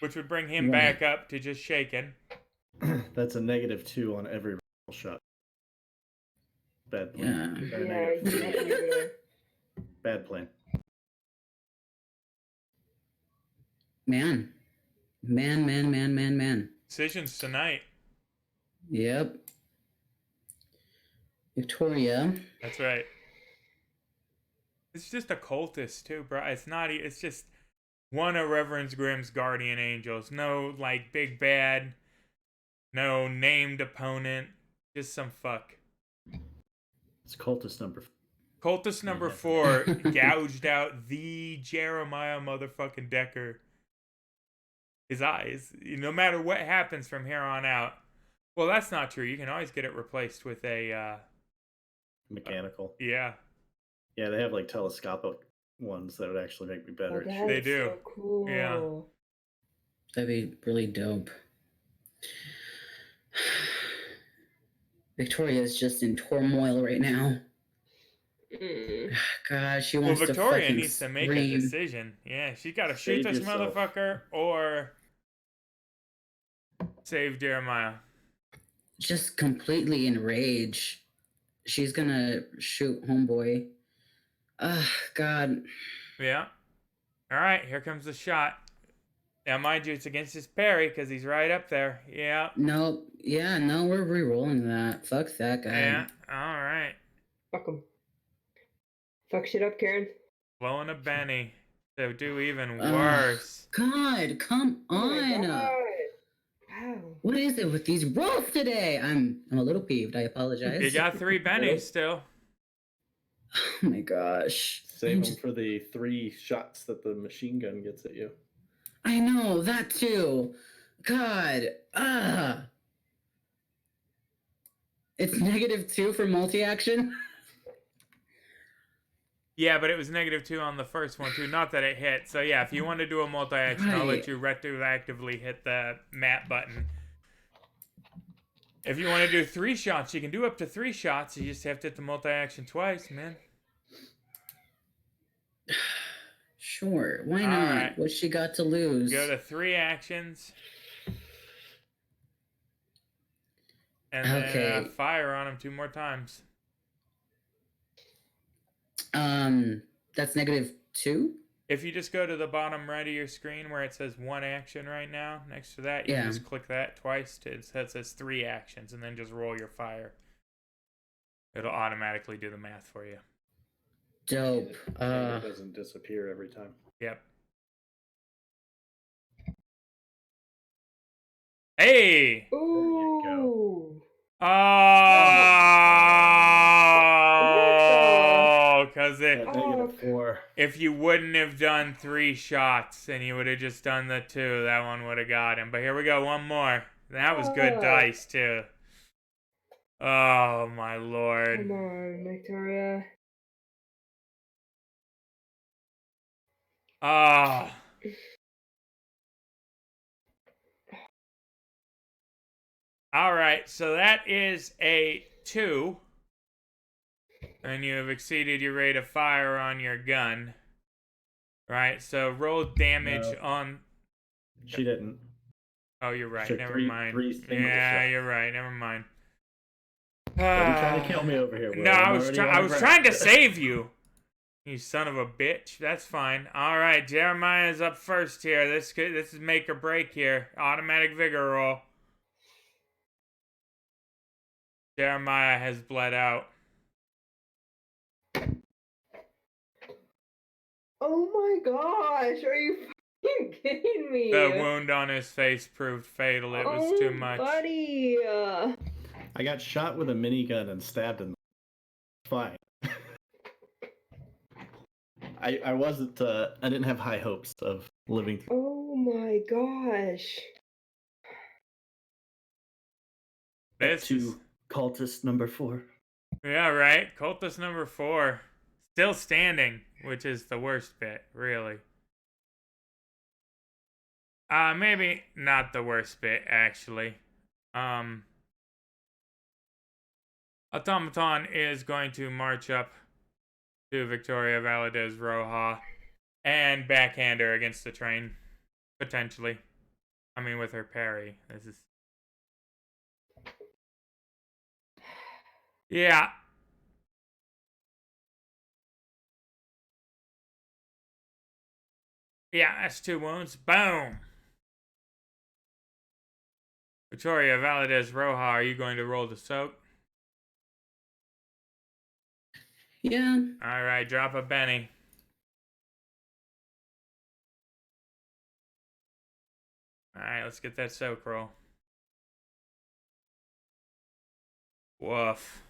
Which would bring him back up to just shaking. That's a -2 on every shot. Bad plan. Yeah. Bad plan. Man. Decisions tonight. Yep. Victoria. That's right. It's just a cultist too, bro. It's not. It's just one of Reverend Grimm's guardian angels. No, like, big bad. No named opponent. Just some fuck. It's cultist number. Cultist number 4 gouged out the Jeremiah motherfucking Decker. His eyes. No matter what happens from here on out. Well, that's not true. You can always get it replaced with a mechanical. Yeah. Yeah, they have like telescopic ones that would actually make me better. Oh, they do. So cool. Yeah. That'd be really dope. Victoria is just in turmoil right now. God, she wants to Victoria fucking needs to make scream. a decision. Yeah, she's got to shoot this motherfucker or save Jeremiah. Just completely enraged. She's gonna shoot homeboy. God. Yeah. All right, here comes the shot. Now, mind you, it's against his parry because he's right up there. Yeah. No, yeah, no, we're re-rolling that. Fuck that guy. Yeah, all right. Fuck him. Fuck shit up, Karen. Blowing a Benny. So do even worse. God, come on. Wow. What is it with these rolls today? I'm a little peeved. I apologize. You got 3 bennies still. Oh my gosh. Save them for the 3 shots that the machine gun gets at you. I know, that too. God. It's -2 for multi-action? Yeah, but it was -2 on the first one too. Not that it hit. So yeah, if you want to do a multi-action, I'll let you retroactively hit the map button. If you want to do 3 shots, you can do up to 3 shots. You just have to hit the multi-action twice, man. Sure, why not? Right. What's she got to lose? Go to 3 actions. And then fire on him 2 more times. That's -2? If you just go to the bottom right of your screen where it says 1 action right now, next to that, you can just click that twice. It says 3 actions, and then just roll your fire. It'll automatically do the math for you. Dope. It doesn't disappear every time. Yep. Hey! Ooh! Oh! Because if you wouldn't have done 3 shots and you would have just done the 2, that one would have got him. But here we go, one more. That was good dice, too. Oh, my lord. Come on, Victoria. Ah. All right, so that is a 2. and you have exceeded your rate of fire on your gun. Right, so roll damage No. on. She didn't. Oh, you're right. Took Never three mind. single Yeah, shots. you're right. Never mind. Don't be trying to kill me over here, Will. No, I I'm was already on I the was ground. trying to save you. You son of a bitch. That's fine. All right, Jeremiah's up first here. This is make or break here. Automatic vigor roll. Jeremiah has bled out. Oh my gosh, are you fucking kidding me? The wound on his face proved fatal. It was too much. Buddy. I got shot with a minigun and stabbed in the fine. I wasn't. I didn't have high hopes of living through. Oh my gosh. This is... to cultist number 4. Yeah, right. Cultist number 4. Still standing, which is the worst bit, really. Maybe not the worst bit, actually. Automaton is going to march up to Victoria Valadez Roja and backhand her against the train. Potentially. I mean, with her parry. This is... Yeah. Yeah, that's 2 wounds. Boom. Victoria Valadez Roja, are you going to roll the soak? Yeah. Alright, drop a Benny. Alright, let's get that soak roll. Woof.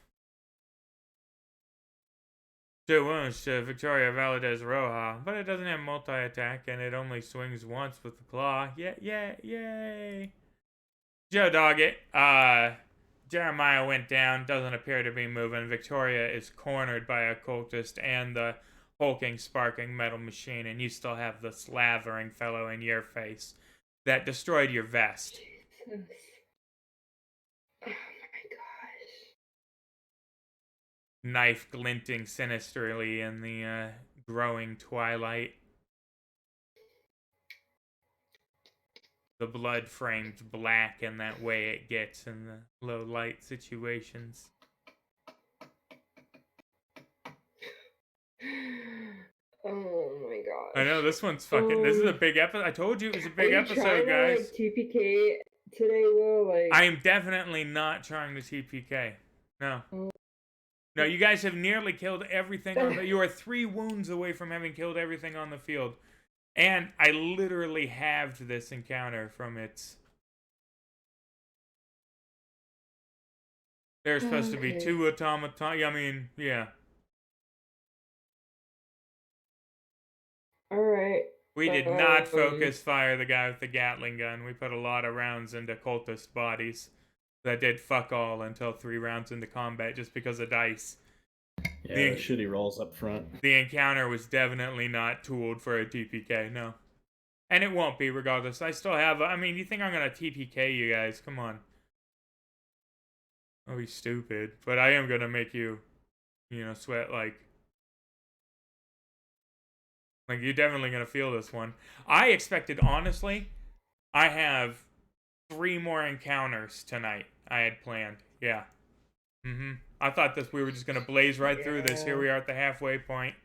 2 wounds to Victoria Valadez Roja, but it doesn't have multi-attack and it only swings once with the claw. Yay! Joe Doggett, Jeremiah went down, doesn't appear to be moving. Victoria is cornered by a cultist and the hulking, sparking metal machine, and you still have the slathering fellow in your face that destroyed your vest. Jesus. Oh my gosh. Knife glinting sinisterly in the growing twilight. The blood framed black in that way it gets in the low light situations. Oh my gosh. I know, this one's fucking... this is a big episode. I told you it was a big episode, guys. Like, TPK today, Will? Like... I am definitely not trying to TPK. No. No, you guys have nearly killed everything on the... You are 3 wounds away from having killed everything on the field. And I literally halved this encounter from its... There's supposed to be 2 automaton. I mean, yeah. Alright. We did not focus fire the guy with the Gatling gun. We put a lot of rounds into cultist bodies that did fuck all until 3 rounds into combat just because of dice. Yeah, the shitty rolls up front. The encounter was definitely not tooled for a TPK, no. And it won't be regardless. I still have... I mean, you think I'm going to TPK you guys? Come on. I'll be stupid. But I am going to make you, sweat like... Like, you're definitely going to feel this one. I expected, honestly, I have 3 more encounters tonight I had planned. Yeah. I thought we were just going to blaze right through this. Here we are at the halfway point.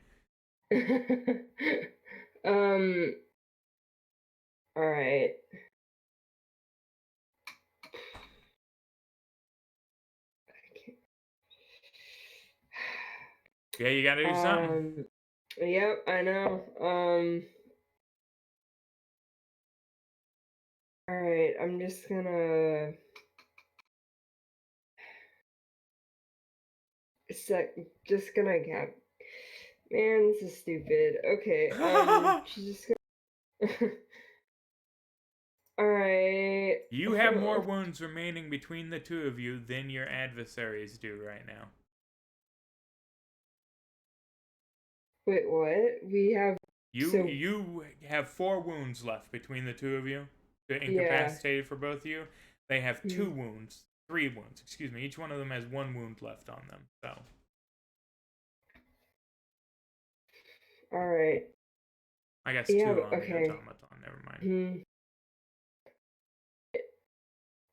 Alright. Yeah, you got to do something. Yep, I know. Alright, I'm just gonna... Just gonna cap... Man, this is stupid. Okay, she's just gonna... Alright. You have more wounds remaining between the 2 of you than your adversaries do right now. Wait, what? We have... You have 4 wounds left between the 2 of you. Incapacitated for both of you. They have 2 wounds. 3 wounds, excuse me. Each one of them has 1 wound left on them. So Alright. I guess Yeah, 2 on okay. the automaton. Never mind.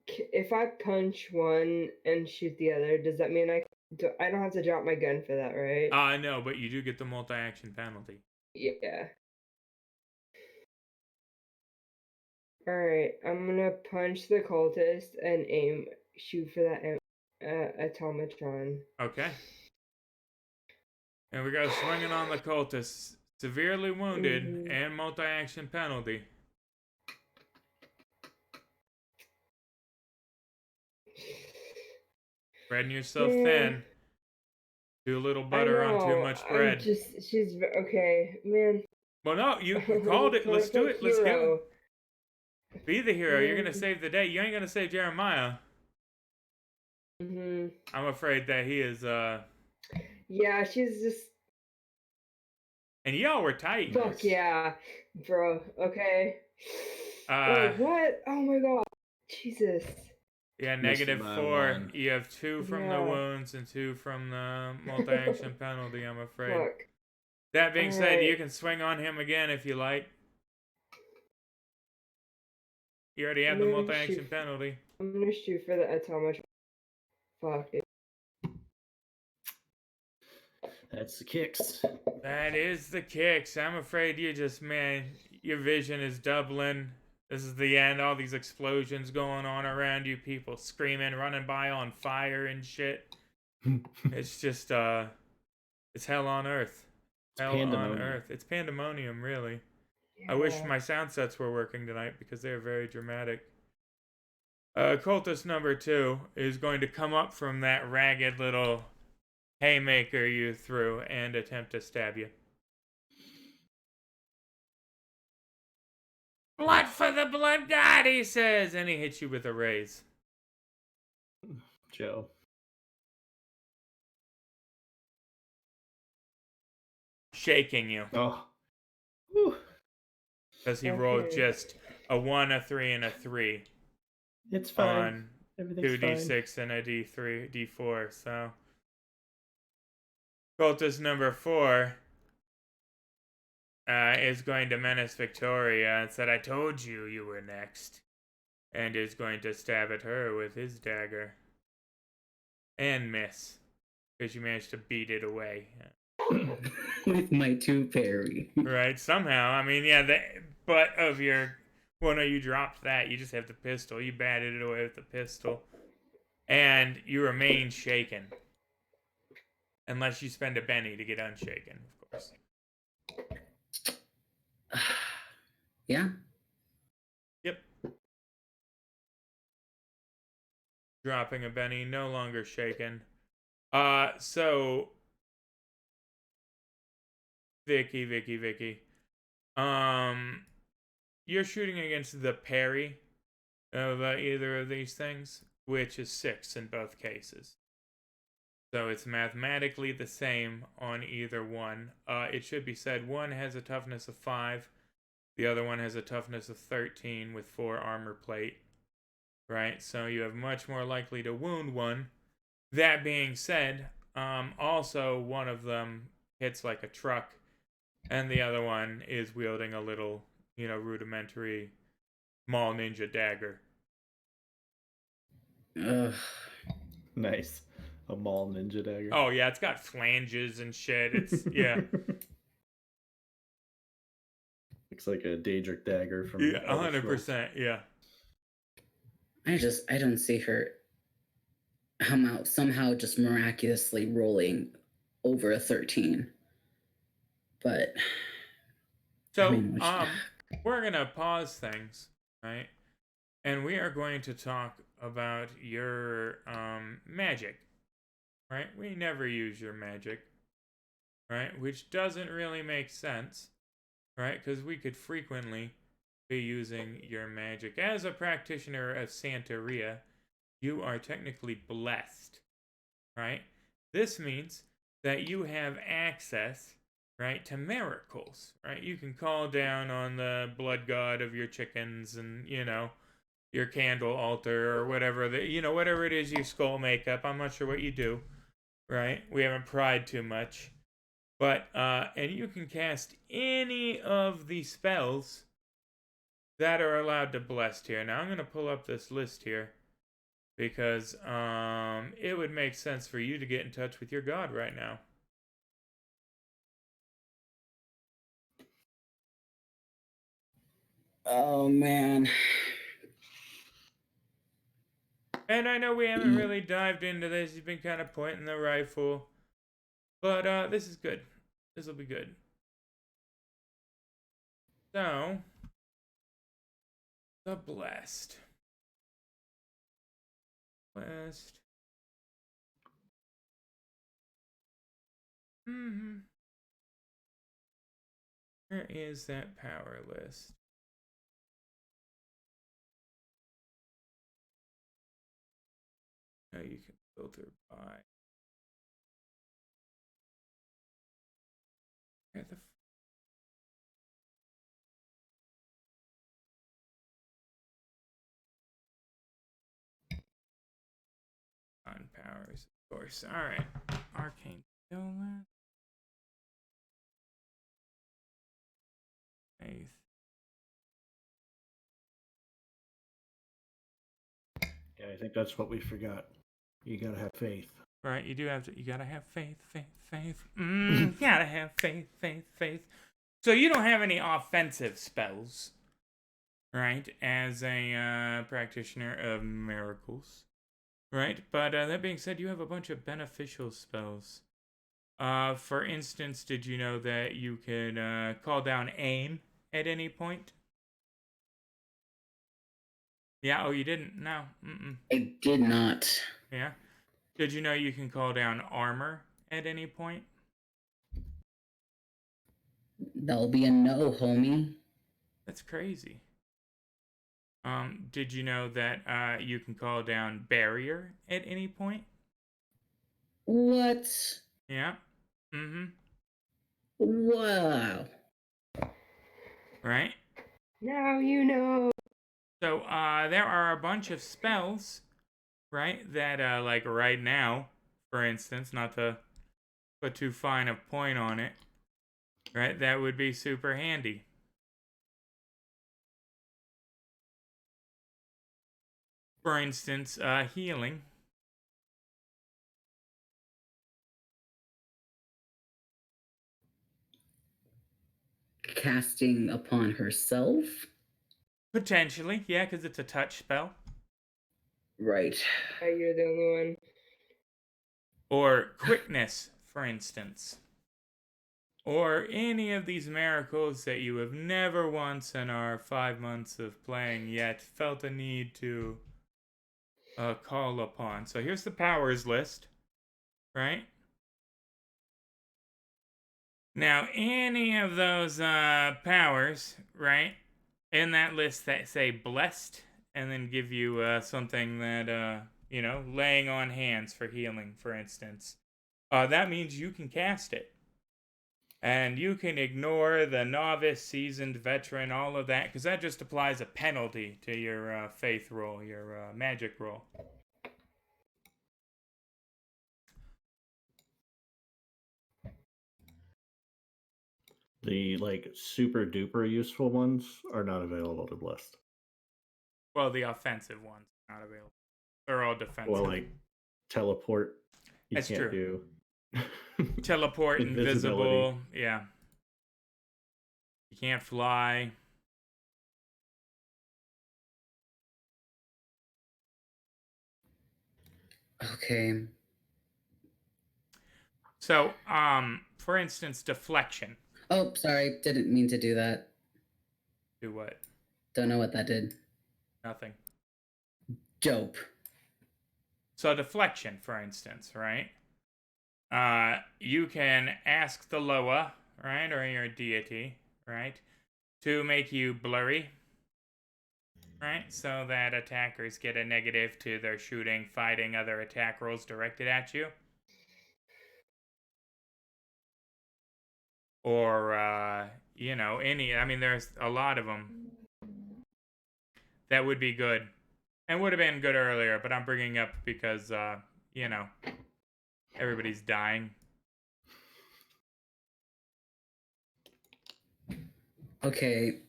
If I punch one and shoot the other, does that mean I don't have to drop my gun for that, right? No, but you do get the multi-action penalty. Yeah. Alright, I'm gonna punch the cultist and shoot for that automaton. Okay. And we go swinging on the cultist. Severely wounded and multi-action penalty. Spreading yourself thin. Too little butter on too much bread. She's okay, man. Well, no, you called it. Let's do it. Let's go. Be the hero. You're gonna save the day. You ain't gonna save Jeremiah. I'm afraid that he is. Yeah, she's just. And y'all were tight. Fuck yeah, bro. Okay. What? Oh my god. Jesus. Yeah, -4. You have 2 from the wounds and 2 from the multi-action penalty, I'm afraid. Fuck. That being said, you can swing on him again if you like. You already have the multi-action penalty. I'm gonna shoot for the automaton. Fuck it. That's the kicks. That is the kicks. I'm afraid you just, man, your vision is doubling. This is the end. All these explosions going on around you. People screaming, running by on fire and shit. It's just, it's hell on earth. Hell on earth. It's pandemonium, really. Yeah. I wish my sound sets were working tonight because they're very dramatic. Cultist number 2 is going to come up from that ragged little haymaker you threw and attempt to stab you. Blood for the blood god, he says, and he hits you with a raise. Joe. Shaking you. Oh. Because he rolled just a 1, a 3, and a 3. It's fine. On 2d6 and a d4, so. Cultist number 4 is going to menace Victoria and said, I told you you were next. And is going to stab at her with his dagger. And miss. Because you managed to beat it away. With my 2 parry. Right, somehow. I mean, yeah, the butt of your... Well, no, you dropped that. You just have the pistol. You batted it away with the pistol. And you remain shaken. Unless you spend a Benny to get unshaken, of course. Yeah. Yep. Dropping a Benny, no longer shaken. So... Vicky. You're shooting against the parry of either of these things, which is 6 in both cases. So it's mathematically the same on either one. It should be said one has a toughness of 5. The other one has a toughness of 13 with 4 armor plate. Right? So you have much more likely to wound one. That being said, also one of them hits like a truck. And the other one is wielding a little, rudimentary small ninja dagger. Nice. A mall ninja dagger. Oh, yeah, it's got flanges and shit. It's, yeah. Looks like a Daedric dagger from... Yeah, 100%, yeah. I don't see her somehow just miraculously rolling over a 13. But... So, we're going to pause things, right? And we are going to talk about your magic. Right? We never use your magic, right? Which doesn't really make sense, right? Because we could frequently be using your magic. As a practitioner of Santeria, you are technically blessed, right? This means that you have access, right, to miracles, right? You can call down on the blood god of your chickens and, your candle altar or whatever, whatever it is you skull makeup. I'm not sure what you do. Right? We haven't pried too much. But and you can cast any of the spells that are allowed to blessed here. Now I'm gonna pull up this list here because it would make sense for you to get in touch with your god right now. Oh man. And I know we haven't really dived into this. You've been kind of pointing the rifle. But this is good. This will be good. So, the blessed. Blessed. Where is that power list? Oh, you can filter by. Where the on powers, of course. All right, arcane Deadlands. Faith. Yeah, I think that's what we forgot. You gotta have faith. Right, you do have to. You gotta have faith, faith. Gotta have faith. So you don't have any offensive spells, right? As a practitioner of miracles, right? But that being said, you have a bunch of beneficial spells. For instance, did you know that you can call down aim at any point? Yeah. Oh, you didn't? No. I did not. Yeah. Did you know you can call down armor at any point? That'll be a no, homie. That's crazy. Did you know that you can call down barrier at any point? What? Yeah. Wow. Right? Now you know. So there are a bunch of spells, right? That like right now, for instance, not to put too fine a point on it, right? That would be super handy. For instance, healing. Casting upon herself? Potentially, yeah, because it's a touch spell. Right. You're the only one. Or quickness, for instance. Or any of these miracles that you have never once in our 5 months of playing yet felt a need to call upon. So here's the powers list, right? Now, any of those powers, right, in that list that say blessed, and then give you something that, you know, laying on hands for healing, for instance, that means you can cast it. And you can ignore the novice, seasoned, veteran, all of that, because that just applies a penalty to your faith roll, your magic roll. The like super duper useful ones are not available to blessed. Well, the offensive ones are not available. They're all defensive. Well, like teleport, you That's can't true. do. Teleport, invisible, yeah. You can't fly. Okay. So, for instance, deflection. Oh, sorry. Didn't mean to do that. Do what? Don't know what that did. Nothing. Dope. So deflection, for instance, right? You can ask the Loa, right, or your deity, right, to make you blurry, right, so that attackers get a negative to their shooting, fighting, other attack rolls directed at you. Or, you know, I mean, there's a lot of them that would be good. And would have been good earlier, but I'm bringing up because, you know, everybody's dying. Okay.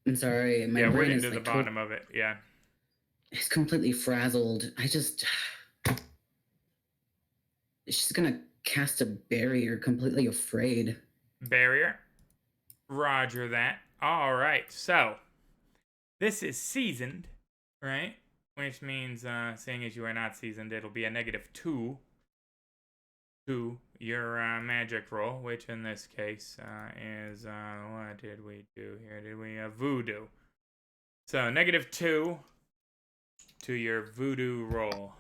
I'm sorry. My Yeah, we're brain getting is to the like bottom of it. Yeah. it's completely frazzled. It's just gonna cast a barrier, completely afraid. Barrier. Roger that. All right. So this is seasoned, right? Which means, seeing as you are not seasoned, it'll be a -2 to your magic roll, which in this case is what did we do here? Did we voodoo? So -2 to your voodoo roll.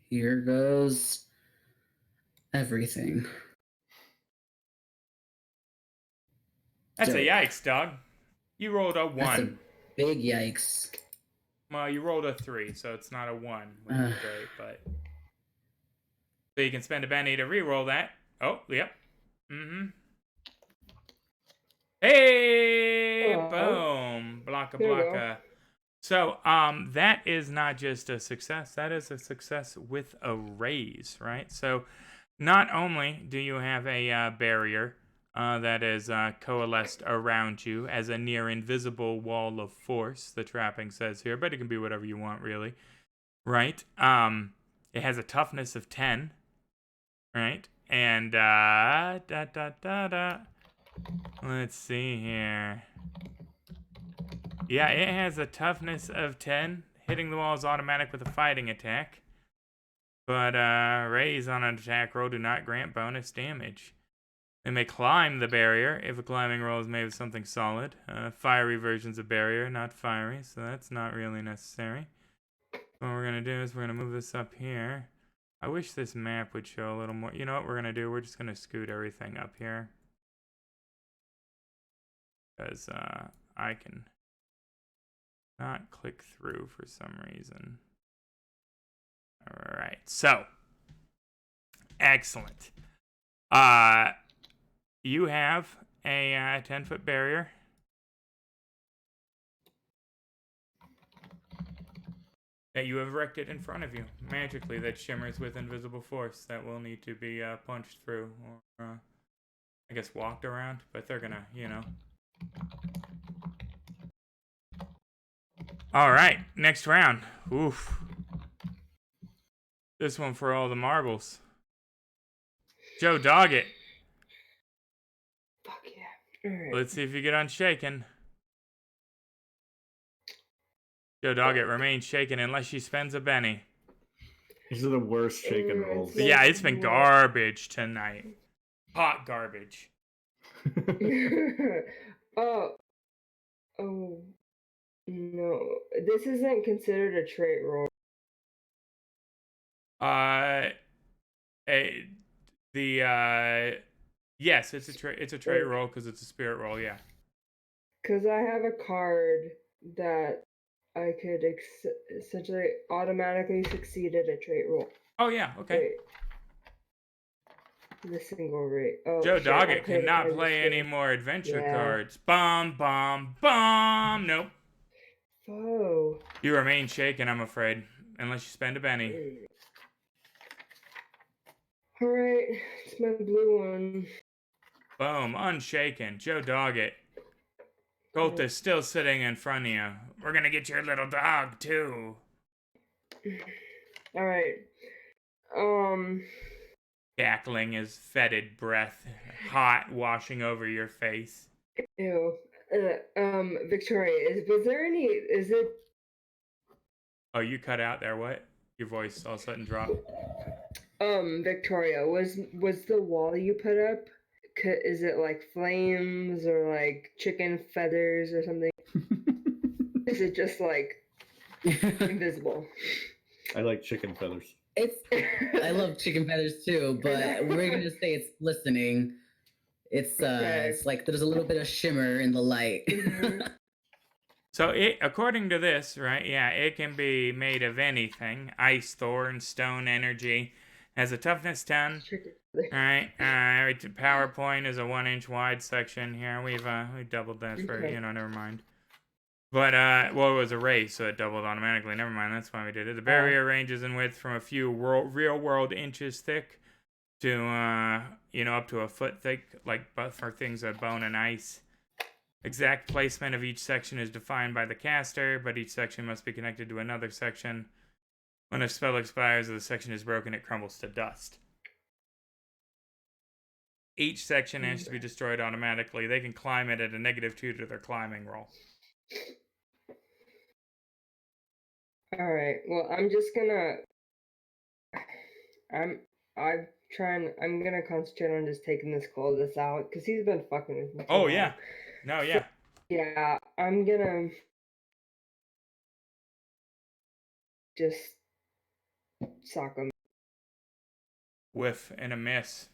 Here goes everything. That's a Dope. yikes, dog. You rolled a That's a 1. big yikes. Well, you rolled a 3, so it's not a 1, which is great, but so you can spend a Benny to re-roll that. Oh, yep. Mm-hmm. Hey, boom. Blocka There we go. blocka. So, that is not just a success, that is a success with a raise, right? So, not only do you have a barrier that is coalesced around you as a near invisible wall of force, the trapping says here, but it can be whatever you want, really, right? It has a toughness of 10, right? And, let's see here. Yeah, it has a toughness of 10. Hitting the wall is automatic with a fighting attack. But raise on an attack roll do not grant bonus damage. They may climb the barrier if a climbing roll is made with something solid. Fiery versions of barrier, not fiery, so that's not really necessary. What we're going to do is we're going to move this up here. I wish this map would show a little more. You know what we're going to do? We're just going to scoot everything up here. Because I can not click through for some reason. All right, so excellent. You have a 10-foot barrier. That you have erected in front of you, magically, that shimmers with invisible force that will need to be punched through, or I guess walked around, but they're gonna, you know. All right, next round. Oof. This one for all the marbles. Joe Doggett. Fuck yeah. All right. Let's see if you get unshaken. Joe Doggett remains shaken unless she spends a Benny. These are the worst shaken rolls. Yeah, it's been garbage tonight. Hot garbage. Oh no, this isn't considered a trait roll. Yes, it's a trait roll because it's a spirit roll. Yeah. Because I have a card that I could essentially automatically succeed at a trait roll. Oh yeah. Okay. Wait. The single rate. Oh, Joe shit, Doggett cannot play any more adventure cards. Bomb. Nope. Oh. You remain shaken, I'm afraid, unless you spend a Benny. All right, it's my blue one. Boom, unshaken. Joe Doggett. Colt is still sitting in front of you. We're gonna get your little dog too. All right. Cackling his fetid breath, hot, washing over your face. Ew. Victoria, is it? Oh, you cut out there. What? Your voice all of a sudden dropped. Victoria, was the wall you put up? Is it like flames or like chicken feathers or something? Is it just like invisible? I like chicken feathers. I love chicken feathers too, but we're gonna say it's listening. It's it's like there's a little bit of shimmer in the light. So it, according to this, right? Yeah, it can be made of anything: ice, thorn, stone, energy. Has a toughness 10. All right. Every PowerPoint is a 1-inch wide section here. We doubled that for never mind. But well, it was a race, so it doubled automatically. Never mind. That's why we did it. The barrier ranges in width from a few real world inches thick to up to a foot thick, but for things of bone and ice. Exact placement of each section is defined by the caster, but each section must be connected to another section. When a spell expires or the section is broken, it crumbles to dust. Each section has to be destroyed automatically. They can climb it at a -2 to their climbing roll. Alright, well, I'm just gonna... I'm gonna concentrate on just taking this cultist out, because he's been fucking with me. Oh, yeah. No, yeah. Yeah, I'm gonna... just... sock him. Whiff and a miss.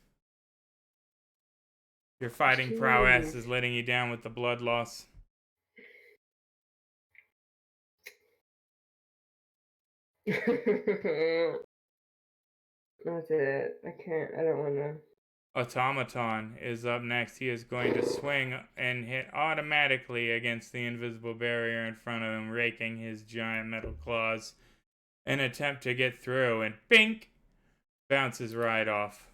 Your fighting prowess is letting you down with the blood loss. That's it. I don't wanna... Automaton is up next. He is going to swing and hit automatically against the invisible barrier in front of him, raking his giant metal claws. An attempt to get through, and bink! Bounces right off.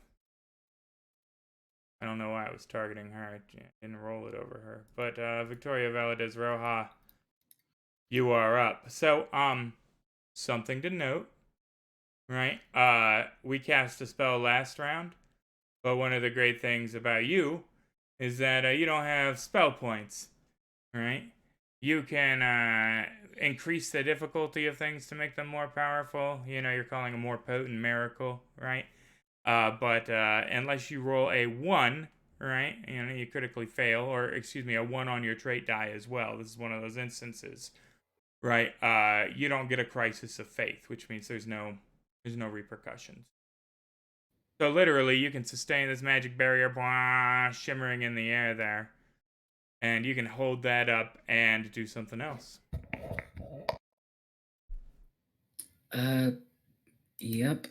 I don't know why I was targeting her. I didn't roll it over her. But Victoria Valadez Roja, you are up. So, something to note, right? We cast a spell last round, but one of the great things about you is that you don't have spell points, right? You can increase the difficulty of things to make them more powerful. You're calling a more potent miracle, right? But unless you roll a 1, right, you critically fail, or excuse me, a 1 on your trait die as well. This is one of those instances, right? You don't get a crisis of faith, which means there's no repercussions. So literally, you can sustain this magic barrier, blah, shimmering in the air there, and you can hold that up and do something else. Yep.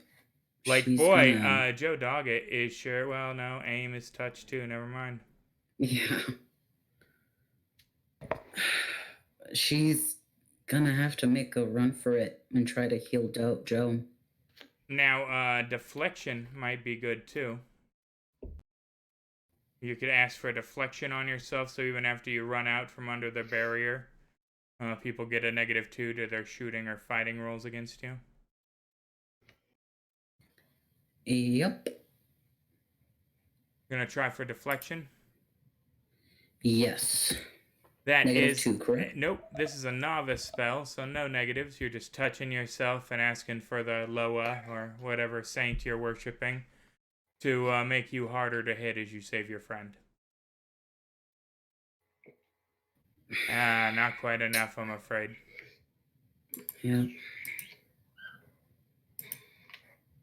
Like, She's boy, gonna... Joe Doggett is sure. Well, no, aim is touch too. Never mind. Yeah. She's gonna have to make a run for it and try to heal Joe. Now, deflection might be good too. You could ask for a deflection on yourself, so even after you run out from under the barrier, people get a -2 to their shooting or fighting rolls against you. Yep. Gonna try for deflection? Yes. That is -2, correct? Nope. This is a novice spell, so no negatives. You're just touching yourself and asking for the Loa or whatever saint you're worshipping to make you harder to hit as you save your friend. Not quite enough, I'm afraid. Yeah.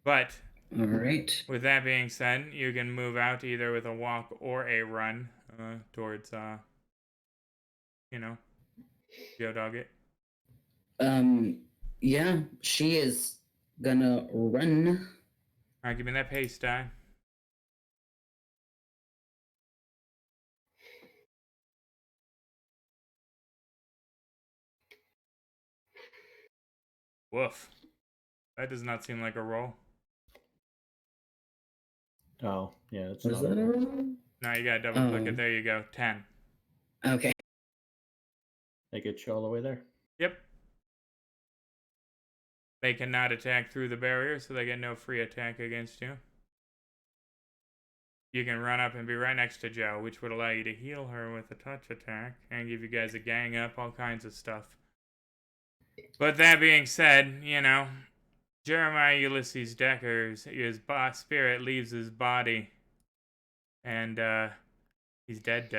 But all right. With that being said, you can move out either with a walk or a run towards, Joe Doggett. Yeah, she is gonna run. All right, give me that pace die. Woof. That does not seem like a roll. Oh, yeah, it's Was not that a a roll. roll? No, you gotta double click it. There you go. 10. Okay. They get you all the way there. Yep. They cannot attack through the barrier, so they get no free attack against you. You can run up and be right next to Joe, which would allow you to heal her with a touch attack and give you guys a gang up, all kinds of stuff. But that being said, Jeremiah Ulysses Decker's his spirit leaves his body, and he's dead.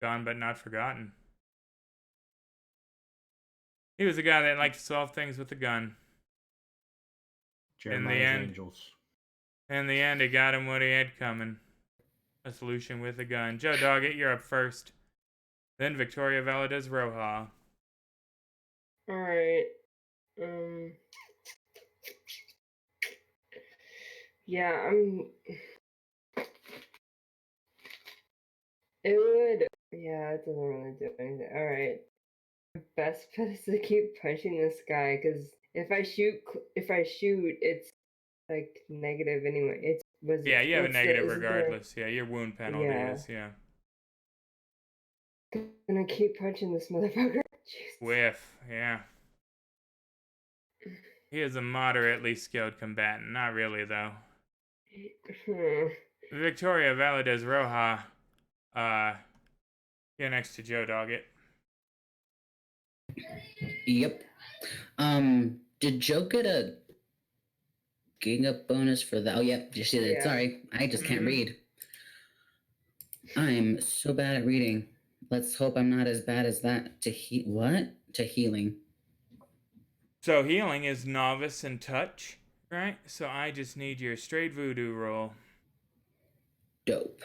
Gone but not forgotten. He was a guy that liked to solve things with a gun. Jeremiah's Angels. In the end, it got him what he had coming. A solution with a gun. Joe Doggett, you're up first. Then Victoria Valadez Roja. Alright. Yeah, it would... Yeah, it doesn't really do anything. Alright. best bet is to keep punching this guy, because if I shoot, it's like negative anyway. It's was Yeah, you have a what's the- negative isn't there- regardless. Yeah, your wound penalty Yeah. is, yeah. Gonna keep punching this motherfucker. Jesus. Whiff, yeah. He is a moderately skilled combatant. Not really, though. Victoria Valadez Roja, you're next to Joe Doggett. Yep. Did Joe get a gang up bonus for that? Oh, yep. Just did it. Yeah. Sorry, I just can't Mhm. read. I'm so bad at reading. Let's hope I'm not as bad as that. To healing. So healing is novice and touch, right? So I just need your straight voodoo roll. Dope.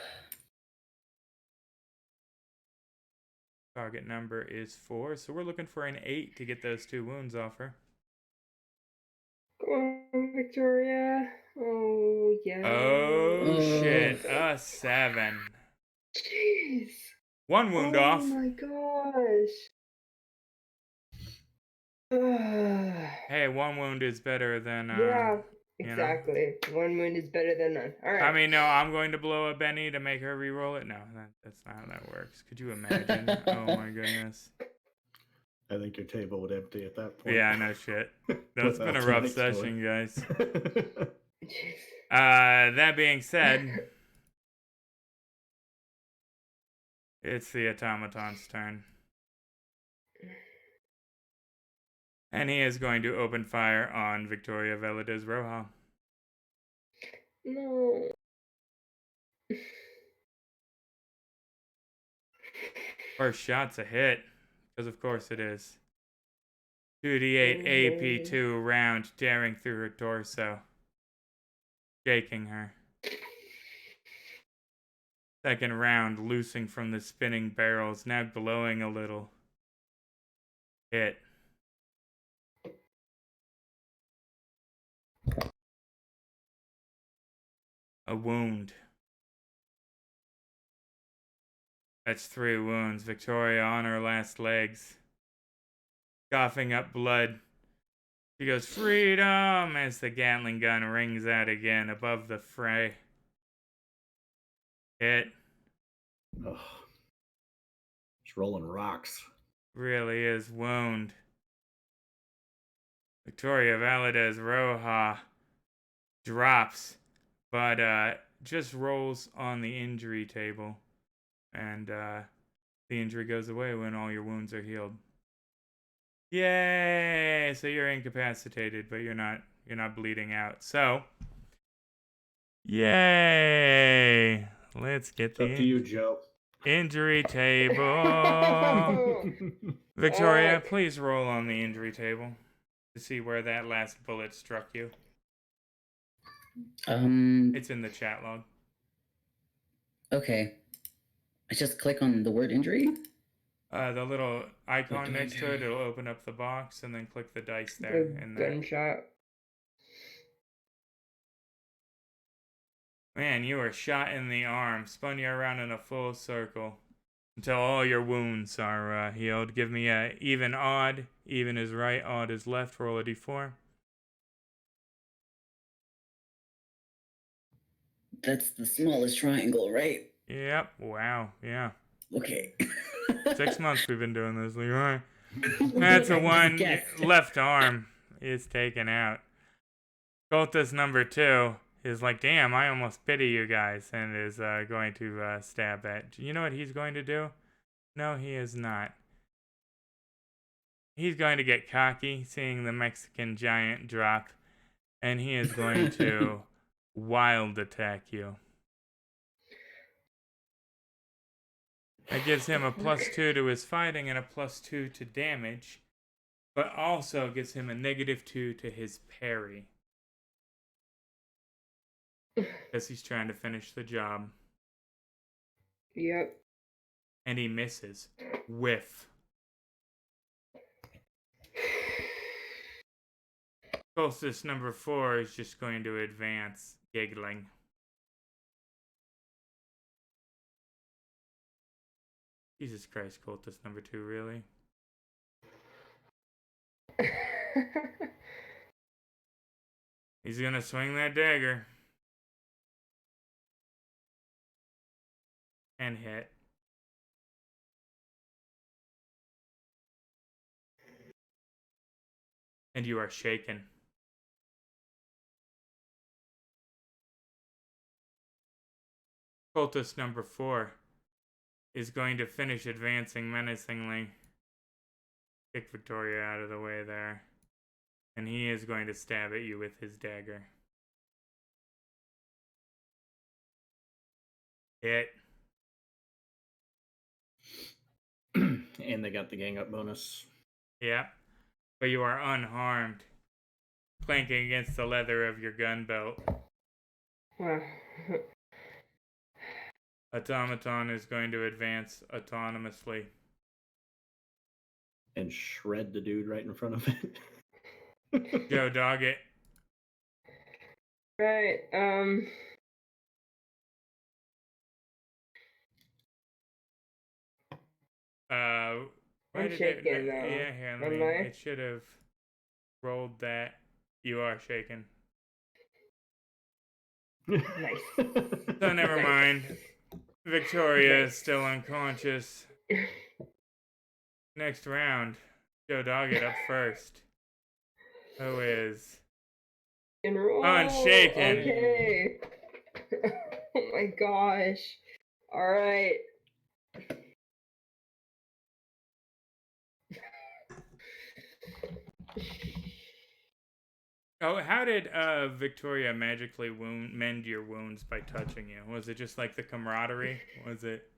Target number is 4, so we're looking for an 8 to get those 2 wounds off her. Come on, Victoria. Oh yeah. Oh shit, a 7. Jeez. 1 wound off. Oh my gosh. Hey, 1 wound is better than Yeah, you know. exactly. One wound is better than none. All right. I mean, no, I'm going to blow a Benny to make her re-roll it. No, that's not how that works. Could you imagine? Oh my goodness. I think your table would empty at that point. Yeah, no shit. That's been a Without rough tonight's session, guys. Jeez. That being said, it's the automaton's turn. And he is going to open fire on Victoria Valadez Roja. No. First shot's a hit, because of course it is. 2d8 AP2 round tearing through her torso, shaking her. Second round loosing from the spinning barrels, now glowing a little. Hit. A wound. That's 3 wounds. Victoria on her last legs, coughing up blood. She goes, "Freedom!" as the Gatling gun rings out again above the fray. Hit. Ugh. It's rolling rocks. Really is wound. Victoria Valadez Roja drops, but just rolls on the injury table. And the injury goes away when all your wounds are healed. Yay! So you're incapacitated, but you're not bleeding out. So, yay! Let's get It's up to you, Joe. injury table. Victoria, please roll on the injury table to see where that last bullet struck you. It's in the chat log. Okay. I just click on the word injury. The little icon do I next do? to it, it'll open up the box, and then click the dice there. The And that. gunshot. Man, you were shot in the arm, spun you around in a full circle until all your wounds are healed. Give me a even odd. Even is right, odd is left. Roll a d4. That's the smallest triangle, right? Yep. Wow. Yeah. Okay. 6 months we've been doing this, Leroy. That's a 1. Guessed. Left arm is taken out. Cultist number 2 is like, damn, I almost pity you guys, and is going to stab at. You know what he's going to do? No, he is not. He's going to get cocky, seeing the Mexican giant drop, and he is going to wild attack you. That gives him a +2 to his fighting and a +2 to damage, but also gives him a -2 to his parry. Because he's trying to finish the job. Yep. And he misses. Whiff. Cultist number 4 is just going to advance, giggling. Jesus Christ, cultist number 2, really? He's gonna swing that dagger. And hit. And you are shaken. Cultist number 4 is going to finish advancing menacingly. Kick Victoria out of the way there. And he is going to stab at you with his dagger. Hit. And they got the gang up bonus. Yep. But you are unharmed. Clanking against the leather of your gun belt. Automaton is going to advance autonomously. And shred the dude right in front of it. Joe Doggett. Right. Why I'm did shaking it? though. Yeah, here, Am I? it should have rolled that. You are shaken. Nice. So never mind. Victoria is still unconscious. Next round, Joe Doggett up first. Who is unshaken. Okay. Oh my gosh. All right. Oh, how did Victoria magically mend your wounds by touching you? Was it just like the camaraderie? Was it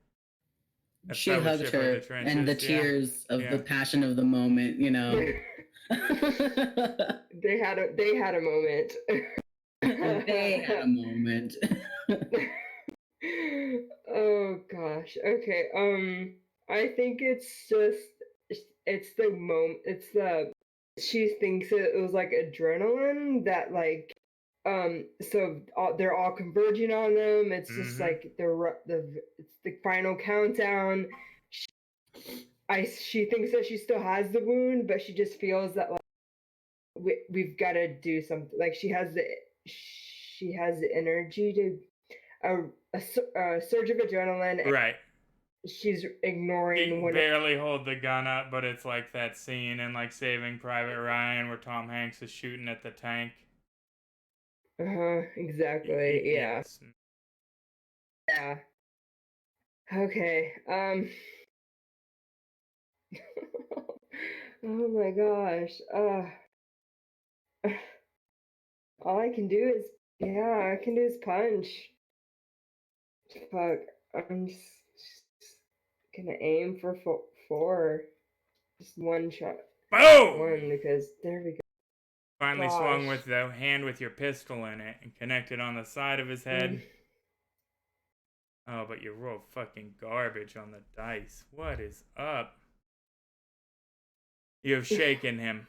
a She hugged fellowship of her, the trenches? and the Yeah. tears of Yeah. the passion of the moment, you know. They had a moment. They had a moment. Oh gosh. Okay. I think it's the moment. She thinks it was like adrenaline that like so they're all converging on them. It's just like it's the final countdown. She thinks that she still has the wound, but she just feels that like we've got to do something. Like she has the energy to a surge of adrenaline. Right. She's ignoring You barely hold the gun up, but it's like that scene in like Saving Private Ryan where Tom Hanks is shooting at the tank. Exactly. Yeah. Yes. Yeah. Okay. Oh my gosh. All I can do is punch. Fuck. I'm just gonna aim for 4. Just one shot. Boom! One, because there we go. Finally swung with the hand with your pistol in it and connected on the side of his head. Oh, but you rolled fucking garbage on the dice. What is up? You have shaken him.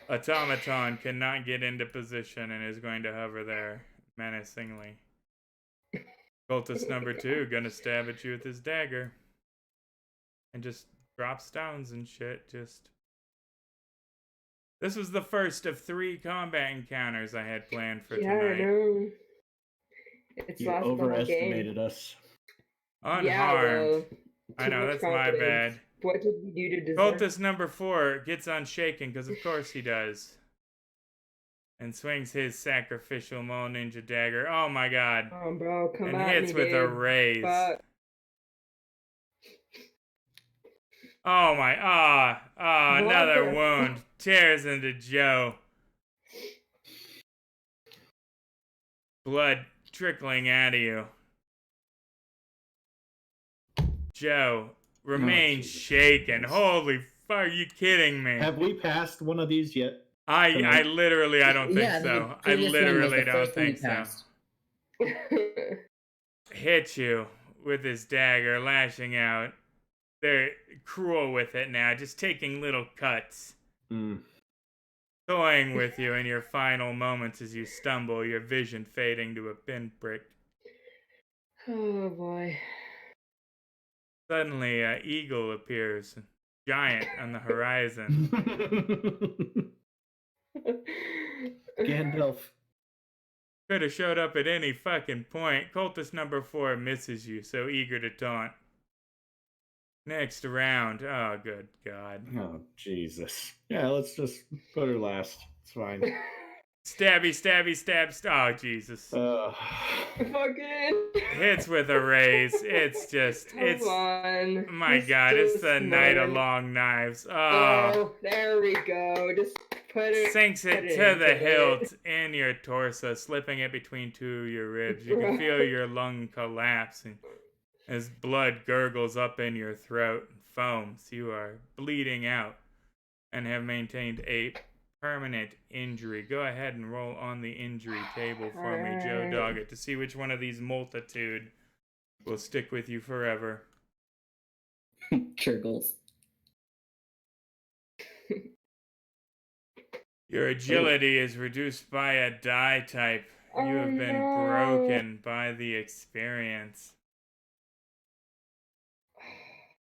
Automaton cannot get into position and is going to hover there menacingly. Cultist number 2 gonna stab at you with his dagger. And just drop stones and shit. This was the first of 3 combat encounters I had planned for tonight. I know. It's You lost the whole overestimated game. us. Unharmed. Yeah, well, I know, that's my bad. What did we do to deserve? Cultist number 4 gets unshaken, because of course he does. And swings his sacrificial Mole Ninja dagger. Oh my god. Oh, bro, come and at hits me, with dude. a raise. Fuck. Oh my, another wound. Tears into Joe. Blood trickling out of you. Joe remains shaken. Holy fuck, are you kidding me? Have we passed one of these yet? I don't think so. I literally don't think so. Hit you with his dagger, lashing out. They're cruel with it now, just taking little cuts. Toying with you in your final moments as you stumble, your vision fading to a pinprick. Oh boy. Suddenly, an eagle appears, giant on the horizon. Gandalf. Could have showed up at any fucking point. Cultist number 4 misses you, so eager to taunt. Next round. Oh, good God. Oh, Jesus. Yeah, let's just put her last. It's fine. Stabby, stabby, stab. Oh, Jesus. Fucking. Hits with a raise. It's just. Come on. My God, it's the Knight of Long Knives. Oh, there we go. Just put it. Sinks put it it to into the it. hilt in your torso, slipping it between two of your ribs. You can feel your lung collapsing as blood gurgles up in your throat and foams. You are bleeding out and have maintained a permanent injury. Go ahead and roll on the injury table for me, Joe Doggett, to see which one of these multitude will stick with you forever. Churgles. Your agility is reduced by a die type. You have been broken by the experience.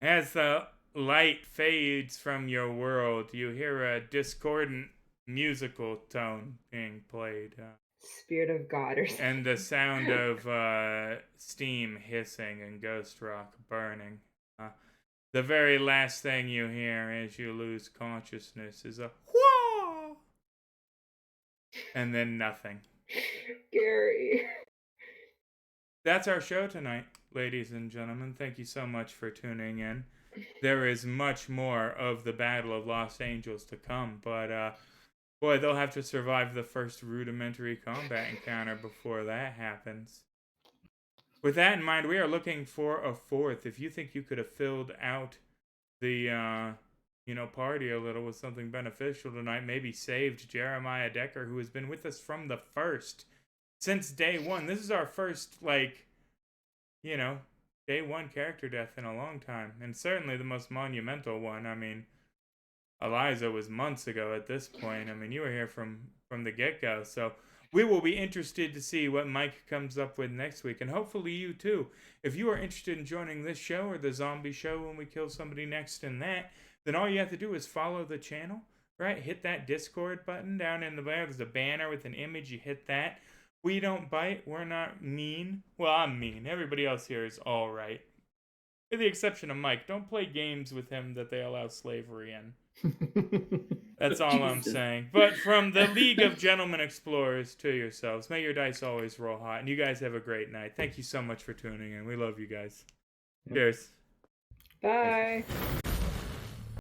As the light fades from your world, you hear a discordant musical tone being played. Spirit of God or something. And the sound of steam hissing and ghost rock burning. The very last thing you hear as you lose consciousness is a whoa! And then nothing. Gary. That's our show tonight, ladies and gentlemen. Thank you so much for tuning in. There is much more of the Battle of Los Angeles to come, but boy, they'll have to survive the first rudimentary combat encounter before that happens. With that in mind, we are looking for a fourth. If you think you could have filled out the party a little with something beneficial tonight, maybe saved Jeremiah Decker, who has been with us from the first, since day one. This is our first, day one character death in a long time, and certainly the most monumental one. I mean, Eliza was months ago at this point. I mean, you were here from the get-go, so we will be interested to see what Mike comes up with next week, and hopefully you too. If you are interested in joining this show or the zombie show when we kill somebody next in that, then all you have to do is follow the channel, right? Hit that Discord button down in the bar. There's a banner with an image. You hit that. We don't bite. We're not mean. Well, I'm mean. Everybody else here is all right. With the exception of Mike. Don't play games with him that they allow slavery in. That's all I'm saying. But from the League of Gentlemen Explorers to yourselves, may your dice always roll hot. And you guys have a great night. Thank you so much for tuning in. We love you guys. Cheers. Bye.